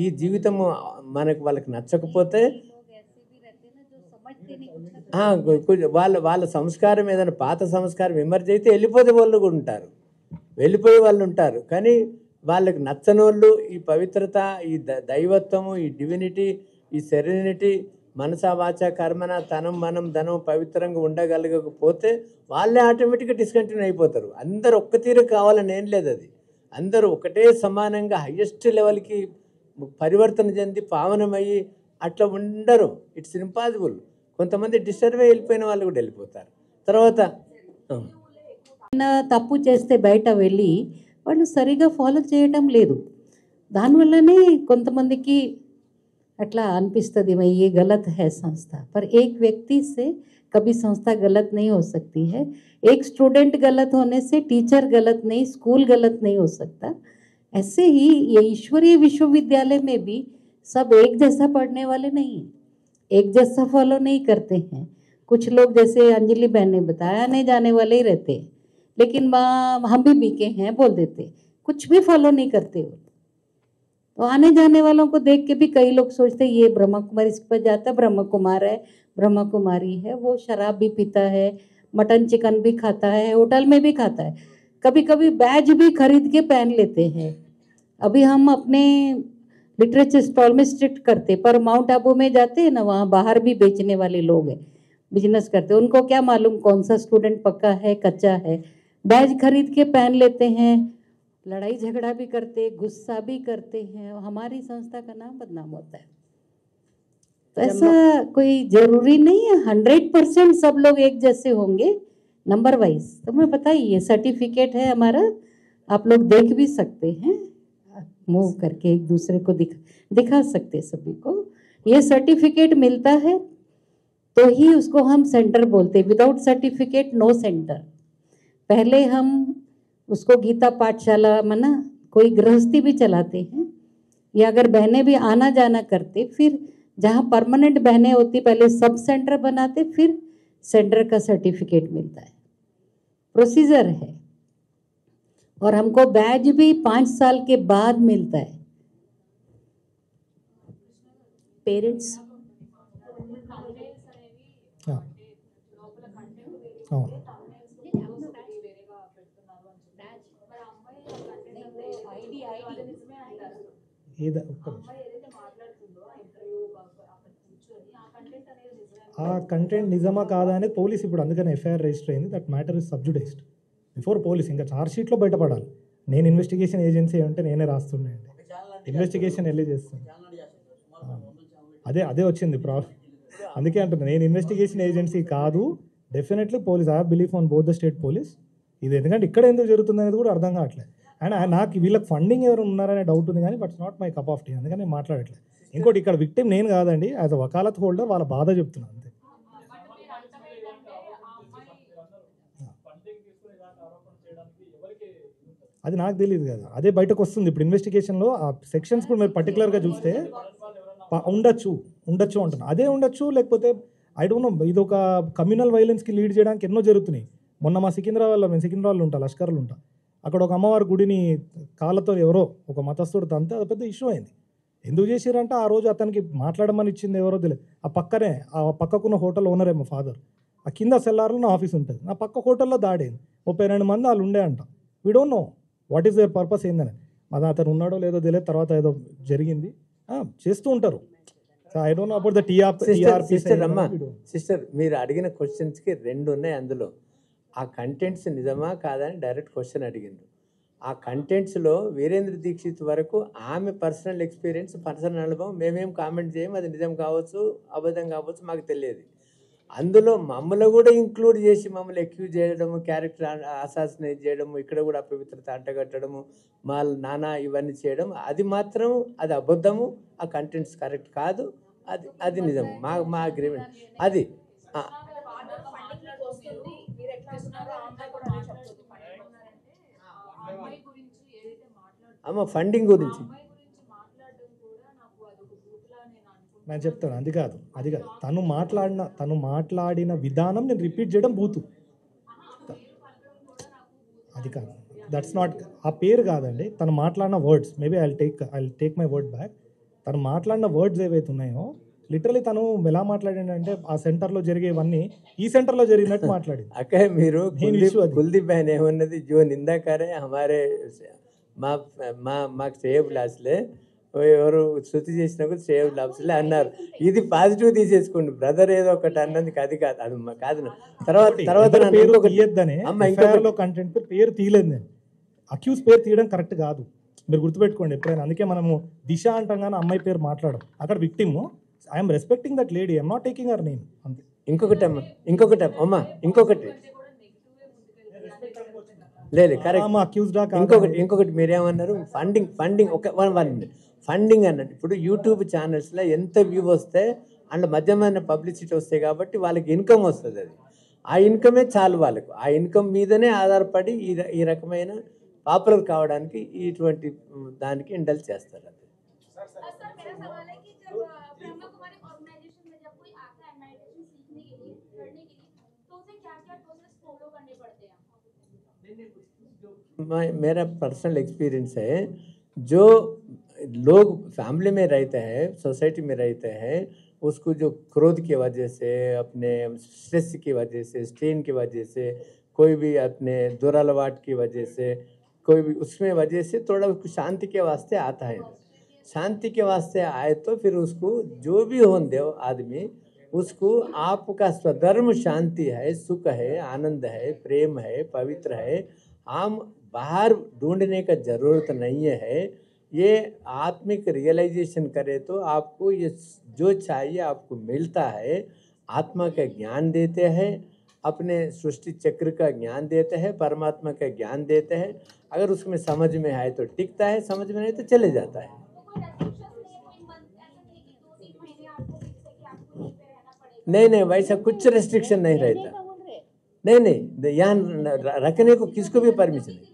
ఈ జీవితము వాళ్ళకి నచ్చకపోతే వాళ్ళ సంస్కారం ఏదైనా పాత సంస్కారం ఎమర్జ్ అయితే వెళ్ళిపోతే వాళ్ళు కూడా ఉంటారు, వెళ్ళిపోయే వాళ్ళు ఉంటారు. కానీ వాళ్ళకి నచ్చని వాళ్ళు ఈ పవిత్రత, ఈ దైవత్వము, ఈ డివినిటీ, ఈ సెరెనిటీ, మనసా వాచ కర్మన, తనం మనం ధనం పవిత్రంగా ఉండగలగకపోతే వాళ్ళే ఆటోమేటిక్గా డిస్కంటిన్యూ అయిపోతారు. అందరూ ఒక్క తీరు కావాలని ఏం లేదు, అది అందరూ ఒకటే సమానంగా హయ్యెస్ట్ లెవెల్కి పరివర్తన చెంది పావనమయ్యి అట్లా ఉండరు. It's impossible. కొంతమంది డిస్టర్బ్ వెళ్ళిపోయిన వాళ్ళు కూడా వెళ్ళిపోతారు. తర్వాత తప్పు చేస్తే బయట వెళ్ళి వాళ్ళు సరిగా ఫాలో చేయటం లేదు. దానివల్లనే కొంతమందికి అట్లా అనిపిస్తుంది ये गलत है संस्था, पर एक व्यक्ति से कभी संस्था गलत नहीं हो सकती है. एक स्टूडेंट गलत होने से टीचर गलत नहीं, स्कूल गलत नहीं हो सकता. ऐसे ही ये ईश्वरीय विश्वविद्यालय में भी सब एक जैसा पढ़ने वाले नहीं, एक जैसा फॉलो नहीं करते हैं. कुछ लोग जैसे अंजलि बहन ने बताया आने जाने वाले ही रहते, लेकिन वहाँ हम भी बीके हैं बोल देते, कुछ भी फॉलो नहीं करते वो। तो आने जाने वालों को देख के भी कई लोग सोचते ये ब्रह्मा कुमारी इसके पास जाता है, ब्रह्मा कुमार है, ब्रह्मा कुमारी है। वो शराब भी पीता है, मटन चिकन भी खाता है, होटल में भी खाता है, कभी कभी बैज भी खरीद के पहन लेते हैं। अभी हम अपने लिटरेचर स्टॉल में स्ट्रिक्ट करते, पर माउंट आबू में जाते हैं ना, वहाँ बाहर भी बेचने वाले लोग हैं, बिजनेस करते, उनको क्या मालूम कौन सा स्टूडेंट पक्का है कच्चा है। बैज खरीद के पहन लेते हैं, लड़ाई झगड़ा भी करते, गुस्सा भी करते हैं, और हमारी संस्था का नाम बदनाम होता है। तो ऐसा कोई जरूरी नहीं है 100% सब लोग एक जैसे होंगे नंबर वाइज। तो मैं बताइए सर्टिफिकेट है हमारा, आप लोग देख भी सकते हैं, मूव करके एक दूसरे को दिखा सकते सभी को। ये सर्टिफिकेट मिलता है तो ही उसको हम सेंटर बोलते हैं, विदाउट सर्टिफिकेट नो सेंटर। पहले हम उसको गीता पाठशाला मना कोई गृहस्थी भी चलाते हैं, या अगर बहनें भी आना जाना करते, फिर जहाँ परमानेंट बहनें होती पहले सब सेंटर बनाते, फिर सेंटर का सर्टिफिकेट मिलता है, प्रोसीजर है। और हमको बैज भी 5 साल के बाद मिलता है। पेरेंट्स ఆ కంటెంట్ నిజమా కాదా అనేది పోలీస్ ఇప్పుడు అందుకని ఎఫ్ఐఆర్ రిజిస్టర్ అయింది. That matter is subjudiced before police. ఇంకా ఛార్జ్ షీట్లో బయటపడాలి. నేను ఇన్వెస్టిగేషన్ ఏజెన్సీ అంటే నేనే రాస్తుండే అండి, ఇన్వెస్టిగేషన్ వెళ్ళి చేస్తాను. అదే వచ్చింది ప్రాబ్లం. అందుకే అంటున్నా నేను ఇన్వెస్టిగేషన్ ఏజెన్సీ కాదు. Definitely police, I believe on both the state police. ఇది ఎందుకంటే ఇక్కడ ఎందుకు జరుగుతుంది అనేది కూడా అర్థం కావట్లేదు. అండ్ నాకు వీళ్ళకి ఫండింగ్ ఎవరు ఉన్నారనే డౌట్ ఉంది, కానీ but's not my cup of tea, అందుకని నేను మాట్లాడట్లేదు. ఇంకోటి ఇక్కడ విక్టిమ్ నేను కాదండి, యాజ్ అ వకాలత్ హోల్డర్ వాళ్ళ బాధ చెప్తున్నాను అంతే. అది నాకు తెలియదు కదా, అదే బయటకు వస్తుంది ఇప్పుడు ఇన్వెస్టిగేషన్లో. ఆ సెక్షన్స్ కూడా మీరు పర్టికులర్గా చూస్తే ఉండొచ్చు అంటున్నా, అదే ఉండొచ్చు. లేకపోతే ఐ డోంట్ నో, ఇది ఒక కమ్యూనల్ వైలెన్స్కి లీడ్ చేయడానికి ఎన్నో జరుగుతున్నాయి. మొన్న మా సికింద్రాబాద్లో, మేము సికింద్రాబాద్లో ఉంటాం, లష్కర్లు ఉంటాం, అక్కడ ఒక అమ్మవారి గుడిని కాళ్ళతో ఎవరో ఒక మతస్థుడు తంతే అది పెద్ద ఇష్యూ అయింది. ఎందుకు చేశారంటే ఆ రోజు అతనికి మాట్లాడమని ఇచ్చింది ఎవరో తెలియదు. ఆ పక్కకున్న హోటల్ ఓనరే మా ఫాదర్. ఆ కింద సెల్లార్లో నా ఆఫీస్ ఉంటుంది, నా పక్క హోటల్లో దాడేది. 32 మంది వాళ్ళు ఉండే అంట. We don't know what is their purpose ఏందని. అది అతను ఉన్నాడో లేదో తెలియదు, తర్వాత ఏదో జరిగింది చేస్తూ ఉంటారు. I don't know about the TRP. Sister మీరు అడిగిన క్వశ్చన్స్కి 2 ఉన్నాయి. అందులో ఆ కంటెంట్స్ నిజమా కాదని డైరెక్ట్ క్వశ్చన్ అడిగిండ్రు. ఆ కంటెంట్స్లో వీరేంద్ర దీక్షిత్ వరకు ఆమె పర్సనల్ ఎక్స్పీరియన్స్, పర్సనల్ అనుభవం, మేమేం కామెంట్ చేయం, అది నిజం కావచ్చు అబద్ధం కావచ్చు మాకు తెలియదు. అందులో మమ్మల్ని కూడా ఇంక్లూడ్ చేసి మమ్మల్ని అక్యూజ్ చేయడము, క్యారెక్టర్ అసాసినేట్ చేయడము, ఇక్కడ కూడా అపవిత్రత అంటగట్టడము, మా నాన్న ఇవన్నీ చేయడం, అది మాత్రం అది అబద్ధము. ఆ కంటెంట్స్ కరెక్ట్ కాదు, అది నిజము. మా అగ్రిమెంట్ అది. అమ్మ ఫండింగ్ గురించి నేను చెప్తాను. అది కాదు తను మాట్లాడిన విధానం నేను రిపీట్ చేయడం బూతు. అది కాదు, దట్స్ నాట్, ఆ పేరు కాదండి. తను మాట్లాడిన words, maybe I take my word back. తను మాట్లాడిన వర్డ్స్ ఏవైతే ఉన్నాయో లిటరలీ తను ఎలా మాట్లాడిందంటే ఆ సెంటర్లో జరిగేవన్నీ ఈ సెంటర్లో జరిగినట్టు మాట్లాడింది. అక్కడ మీరు కుల్దీప్ బహన్ ఏమన్నది, జో నిందాకారే హమారే మాకు సేవ్ లాస్లే ఎవరు శృతి చేసినా కూడా సేవ్ లాప్స్లే అన్నారు. ఇది పాజిటివ్ తీసేసుకోండి బ్రదర్, ఏదో ఒకటి అన్నది అది కాదు, అది కాదు. తర్వాత కంటెంట్ పేరు తీయలేదు నేను, అక్యూజ్ పేరు తీయడం కరెక్ట్ కాదు, మీరు గుర్తుపెట్టుకోండి ఎప్పుడైనా. అందుకే మనము దిశ అంటాం కానీ అమ్మాయి పేరు మాట్లాడడం. అక్కడ victim, I'm respecting that lady, I'm not taking her name అంతే. ఇంకొకటి లేదు కరెక్ట్. ఇంకొకటి మీరేమన్నారు, ఫండింగ్ ఒక ఫండింగ్ అన్నట్టు. ఇప్పుడు యూట్యూబ్ ఛానల్స్లో ఎంత వ్యూ వస్తే అండ్ మధ్యమైన పబ్లిసిటీ వస్తాయి కాబట్టి వాళ్ళకి ఇన్కమ్ వస్తుంది. అది ఆ ఇన్కమే చాలు వాళ్ళకు, ఆ ఇన్కమ్ మీదనే ఆధారపడి ఈ రకమైన పాపులర్ కావడానికి ఇటువంటి దానికి ఇండల్జ్ చేస్తారు. అది मेरा पर्सनल एक्सपीरियंस है, जो लोग फैमिली में रहते हैं, सोसाइटी में रहते हैं, उसको जो क्रोध की वजह से, अपने स्ट्रेस की वजह से, स्ट्रेन की वजह से, कोई भी अपने दुरालवाट की वजह से, कोई भी उसमें वजह से थोड़ा उसको शांति के वास्ते आता है। शांति के वास्ते आए तो फिर उसको जो भी होने दो आदमी, उसको आपका स्वधर्म शांति है, सुख है, आनंद है, प्रेम है, पवित्र है, हम बाहर ढूंढने का ज़रूरत नहीं है। ये आत्मिक रियलाइजेशन करे तो आपको ये जो चाहिए आपको मिलता है। आत्मा का ज्ञान देते हैं, अपने सृष्टि चक्र का ज्ञान देते हैं, परमात्मा का ज्ञान देते हैं। अगर उसमें समझ में आए तो टिकता है, समझ में नहीं तो चले जाता है। नहीं नहीं, वैसा कुछ रेस्ट्रिक्शन नहीं रहता। नहीं नहीं, यहाँ रखने को किसको भी परमिशन नहीं।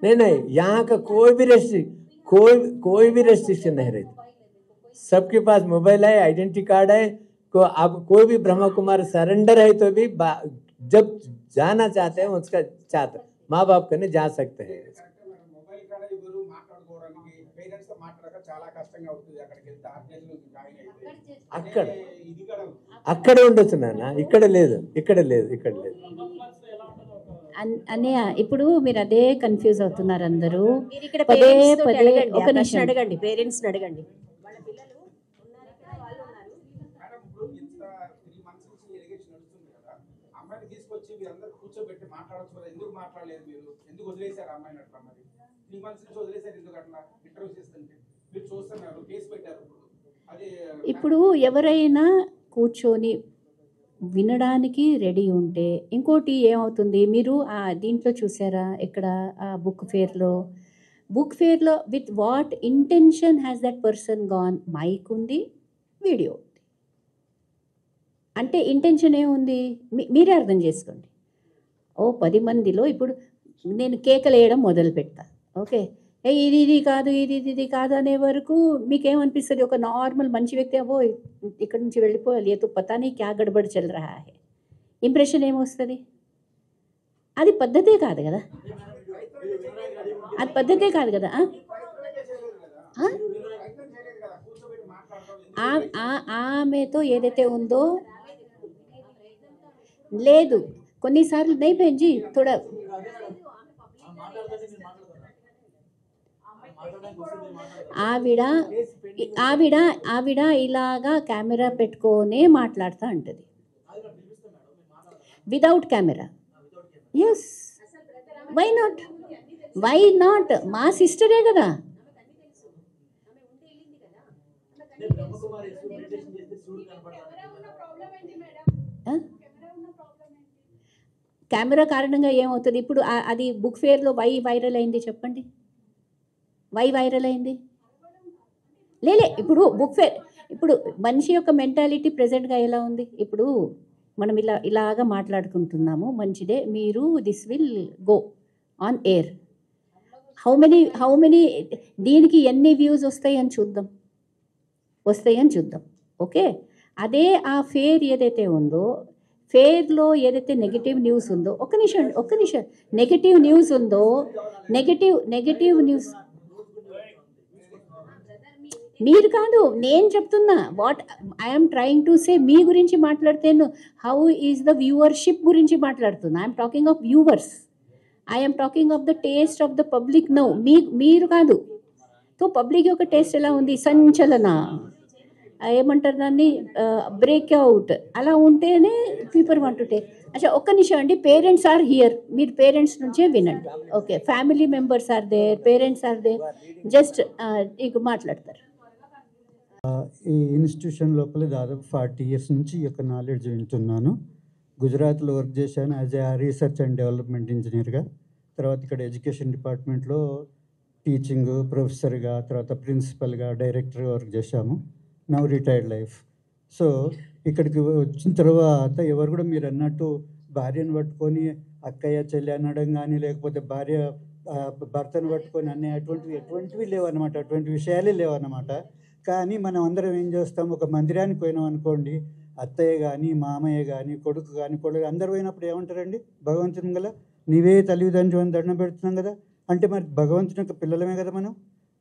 नहीं नहीं, यहाँ का कोई भी रेस्ट्रिक्शन नहीं रहता। सबके पास मोबाइल है, आइडेंटिटी कार्ड है। को आप कोई भी ब्रह्मा कुमार सरेंडर है तो भी जब जाना चाहते हैं उसका चाहते माँ बाप करने जा सकते हैं। మొబైల్ కాడ ఎవరు మాట్లాడుకోవడానికి పేరెంట్స్ తో మాట్లాడక చాలా కష్టంగా అవుతుంది అక్కడికి వెళ్తే ఆర్గనైజ్ లో జాయిన్ అయితే అక్కడ ఇది కూడా అక్కడే ఉండొచ్చు నాన్న, ఇక్కడ లేదు, ఇక్కడ లేదు, ఇక్కడ లేదు. అన్నయ్య ఇప్పుడు మీరు అదే కన్ఫ్యూజ్ అవుతున్నారు అందరూ. మీరు ఇక్కడ పదే పేరెంట్స్ తోటి పదే అడగండి, ఒక ఆ ప్రశ్న నిమిషం అడగండి, పేరెంట్స్ అడగండి. వాళ్ళ పిల్లలు ఉన్నారు ఇక్కడ, వాళ్ళు ఉన్నారు. మేడం ఇప్పుడు ఇంత 3 months నుంచి ఎలిగేషన్ నడుస్తుంది కదా, అమ్మాయిని తీసుకొచ్చి మీరందరూ కూర్చోబెట్టి మాట్లాడొచ్చు కదా, ఎందుకు మాట్లాడలేదు మీరు? ఎందుకు వదిలేశారు అమ్మాయిని అట్లా? మరి 3 months నుంచి వదిలేశారు ఎందుకు అట్లా? ఇంటర్వ్యూ చేస్తుంటే మీరు చూస్తున్నారు, కేసు పెట్టారు. అది ఇప్పుడు ఎవరైనా కూర్చొని వినడానికి రెడీ ఉంటే, ఇంకోటి ఏమవుతుంది, మీరు దీంట్లో చూసారా ఇక్కడ బుక్ ఫేర్లో with what intention has that person gone? Mike ఉంది, వీడియో ఉంది. అంటే ఇంటెన్షన్ ఏముంది మీరే అర్థం చేసుకోండి. 10 మందిలో ఇప్పుడు నేను కేకలు వేయడం మొదలు పెడతా, ఓకే, ఇది కాదు, ఇది కాదు అనే వరకు మీకేమనిపిస్తుంది? ఒక నార్మల్ మంచి వ్యక్తి అవో ఇక్కడ నుంచి వెళ్ళిపోవాలి, ఏదో పతా నీ క్యా గడబడి చల్ రహా హై, ఇంప్రెషన్ ఏమొస్తుంది? అది పద్ధతే కాదు కదా, అది పద్ధతే కాదు కదా. ఆమెతో ఏదైతే ఉందో లేదు, కొన్నిసార్లు नहीं बहन जी थोड़ा ఆవిడ ఇలాగా కెమెరా పెట్టుకొనే మాట్లాడుతూ ఉంటుంది, without camera. Yes, why not? మా సిస్టరే కదా. కెమెరా కారణంగా ఏమవుతుంది? ఇప్పుడు అది బుక్ ఫేర్లో వై వైరల్ అయింది చెప్పండి? వై వైరల్ అయింది? లేలే, ఇప్పుడు బుక్ ఫేర్, ఇప్పుడు మనిషి యొక్క మెంటాలిటీ ప్రజెంట్గా ఎలా ఉంది? ఇప్పుడు మనం ఇలాగా మాట్లాడుకుంటున్నాము, మంచిదే, మీరు this will go on air. How many దీనికి ఎన్ని వ్యూస్ వస్తాయని చూద్దాం, ఓకే. అదే ఆ ఫేర్ ఏదైతే ఉందో, ఫేర్లో ఏదైతే నెగిటివ్ న్యూస్ ఉందో, ఒక్క నిమిషం నెగిటివ్ న్యూస్ ఉందో, నెగిటివ్ న్యూస్ మీరు కాదు, నేను చెప్తున్నా. What I'm trying to say, మీ గురించి మాట్లాడితేను హౌ ఈజ్ ద వ్యూవర్షిప్ గురించి మాట్లాడుతున్నా. I'm talking of viewers, I'm talking of the taste of the public now. మీరు కాదు. సో పబ్లిక్ యొక్క టేస్ట్ ఎలా ఉంది? సంచలన, ఏమంటారు దాన్ని, బ్రేక్అవుట్, అలా ఉంటేనే పీపుల్ వాంట్ టు టేక్. అచ్చా, ఒక్క నిమిషం అండి. పేరెంట్స్ ఆర్ హియర్, మీరు పేరెంట్స్ నుంచే వినండి, okay. Family members are there, parents are there, just ఇక మాట్లాడతారు. ఈ ఇన్స్టిట్యూషన్ లోపల దాదాపు 40 years నుంచి ఈ యొక్క నాలెడ్జ్ వింటున్నాను. గుజరాత్లో వర్క్ చేశాను as a research and development ఇంజనీర్గా. తర్వాత ఇక్కడ ఎడ్యుకేషన్ డిపార్ట్మెంట్లో టీచింగ్ ప్రొఫెసర్గా, తర్వాత ప్రిన్సిపల్గా, డైరెక్టర్గా వర్క్ చేశాము. Now retired life. సో ఇక్కడికి వచ్చిన తర్వాత ఎవరు కూడా మీరు అన్నట్టు భార్యను పట్టుకొని అక్కయ్య చెల్లి అనడం కానీ, లేకపోతే భార్య భర్తను పట్టుకొని అనే ఎటువంటివి లేవన్నమాట, అటువంటి విషయాలే లేవన్నమాట. కానీ మనం అందరం ఏం చేస్తాం, ఒక మందిరానికి పోయినాం అనుకోండి, అత్తయ్య కానీ మామయ్య కానీ కొడుకు కానీ కొడుకు అందరు పోయినప్పుడు ఏమంటారండి? భగవంతుని గల నీవే తల్లిదండ్రులు అని దండం పెడుతున్నాం కదా. అంటే మరి భగవంతుని యొక్క పిల్లలమే కదా మనం.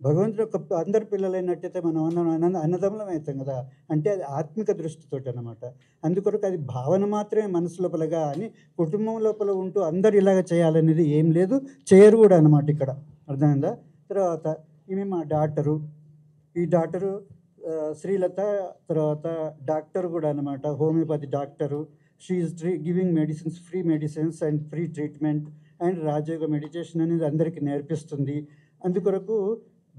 భగవంతుని యొక్క అందరు పిల్లలైనట్టయితే మనం అన్నదమ్ములం అవుతాం కదా. అంటే అది ఆత్మిక దృష్టితోటి అన్నమాట. అందుకొరకు అది భావన మాత్రమే మనసు లోపలగా అని కుటుంబం లోపల ఉంటూ అందరు ఇలాగ చేయాలనేది ఏం లేదు, చేయరు కూడా అన్నమాట ఇక్కడ. అర్థమైందా? తర్వాత ఈమె మా డాక్టరు, ఈ డాక్టరు శ్రీలత, తర్వాత డాక్టర్ కూడా అనమాట, homeopathy doctor. She is giving medicines, free medicines and free treatment and Rajayoga meditation అనేది అందరికీ నేర్పిస్తుంది. అందుకొరకు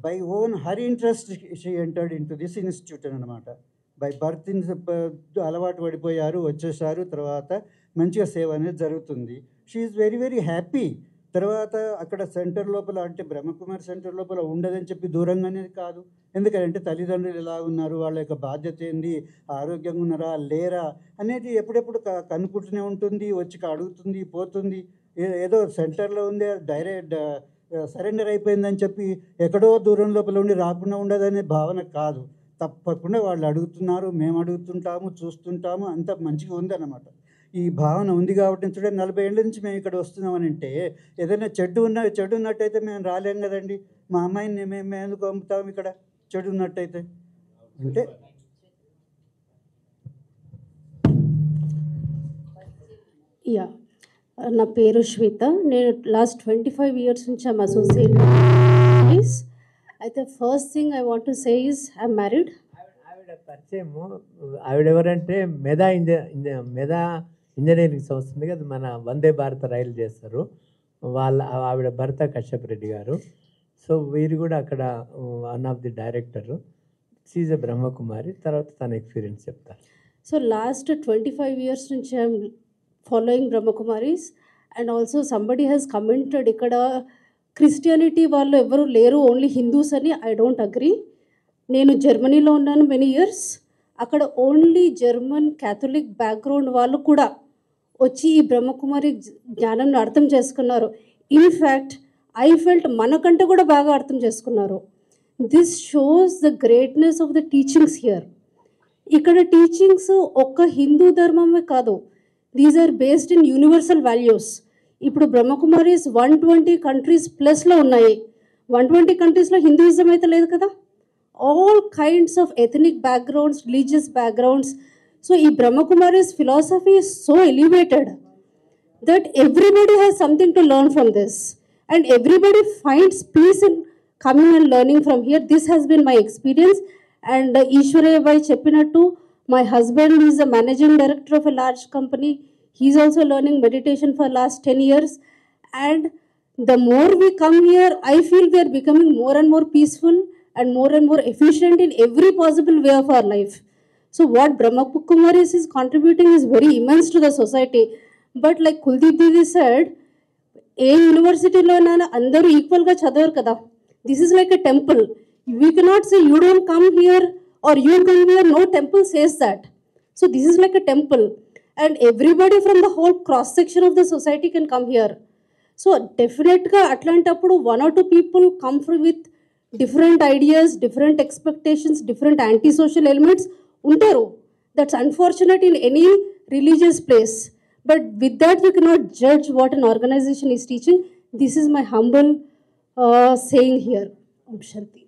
by own her interest she entered into this institute అనమాట. బై బర్త్ అలవాటు పడిపోయారు, వచ్చేసారు, తర్వాత మంచిగా సేవ అనేది జరుగుతుంది. షీ ఈజ్ వెరీ వెరీ హ్యాపీ. తర్వాత అక్కడ సెంటర్ లోపల అంటే బ్రహ్మకుమారి సెంటర్ లోపల ఉండదని చెప్పి దూరంగా అనేది కాదు. ఎందుకంటే తల్లిదండ్రులు ఎలా ఉన్నారు, వాళ్ళ యొక్క బాధ్యత ఏంది, ఆరోగ్యంగా ఉన్నారా లేరా అనేది ఎప్పుడెప్పుడు కనుక్కుంటూనే ఉంటుంది, వచ్చి అడుగుతుంది, పోతుంది. ఏదో సెంటర్లో ఉంది డైరెక్ట్ సరెండర్ అయిపోయిందని చెప్పి ఎక్కడో దూరం లోపల ఉండి రాకుండా ఉండదనే భావన కాదు. తప్పకుండా వాళ్ళు అడుగుతున్నారు, మేము అడుగుతుంటాము, చూస్తుంటాము, అంత మంచిగా ఉందన్నమాట. ఈ భావన ఉంది కాబట్టి చూడండి 40 ఏళ్ళ నుంచి మేము ఇక్కడ వస్తున్నామని అంటే ఏదైనా చెడు ఉన్నట్టయితే మేము రాలేం కదండి. మా అమ్మాయిని మేము ఎందుకు పంపుతాము ఇక్కడ చెడు ఉన్నట్టయితే? అంటే యా, నా పేరు శ్వేత. నేను లాస్ట్ 25 ఇయర్స్ నుంచి ఐమ్ అసోసియేట్. అయితే first thing I want to say is I'm married. ఆవిడ పరిచయము, ఆవిడ ఎవరంటే మెదా ఇంజనీరింగ్ సంస్థ ఉంది కదా, మన వందే భారత రైలు చేస్తారు, ఆవిడ భర్త కశ్యప్ రెడ్డి గారు. సో వీరు కూడా అక్కడ one of the director. She's a Brahma Kumari. తర్వాత తన ఎక్స్పీరియన్స్ చెప్తారు. సో లాస్ట్ 25 ఇయర్స్ నుంచి I'm following Brahma Kumaris. And also somebody has commented ఇక్కడ క్రిస్టియానిటీ వాళ్ళు ఎవరు లేరు, ఓన్లీ హిందూస్ అని. I don't agree. నేను జర్మనీలో ఉన్నాను మెనీ ఇయర్స్. అక్కడ ఓన్లీ జర్మన్ క్యాథలిక్ బ్యాక్గ్రౌండ్ వాళ్ళు కూడా వచ్చి ఈ బ్రహ్మకుమారి జ్ఞానాన్ని అర్థం చేసుకున్నారు. ఇన్ఫ్యాక్ట్ ఐ ఫెల్ట్ మనకంటే కూడా బాగా అర్థం చేసుకున్నారు. This shows the greatness of the teachings here. ఇక్కడ టీచింగ్స్ ఒక్క హిందూ ధర్మమే కాదు, these are based in universal values. ఇప్పుడు బ్రహ్మకుమారీస్ 120 కంట్రీస్ ప్లస్లో ఉన్నాయి. 120 కంట్రీస్లో హిందూయిజం అయితే లేదు కదా. all kinds of ethnic backgrounds, religious backgrounds. So, Brahmakumari's philosophy is so elevated that everybody has something to learn from this. And everybody finds peace in coming and learning from here. This has been my experience. And Ishwara Bhai Cheppinattu, my husband is a managing director of a large company. He's also learning meditation for last 10 years. And the more we come here, I feel we are becoming more and more peaceful and more efficient in every possible way of our life. So what Brahmakumaris is contributing is very immense to the society. But like Kuldeep Didi said, a university lo nana andaru equal ga chadavar kada. This is like a temple. We cannot say you don't come here or you come here. No temple says that. So this is like a temple, and everybody from the whole cross section of the society can come here. So definitely ga atlantappudu 1 or 2 people come with different ideas, different expectations, different antisocial elements untaru. That's unfortunate in any religious place. But with that, you cannot judge what an organization is teaching. This is my humble saying here. Om Shanti.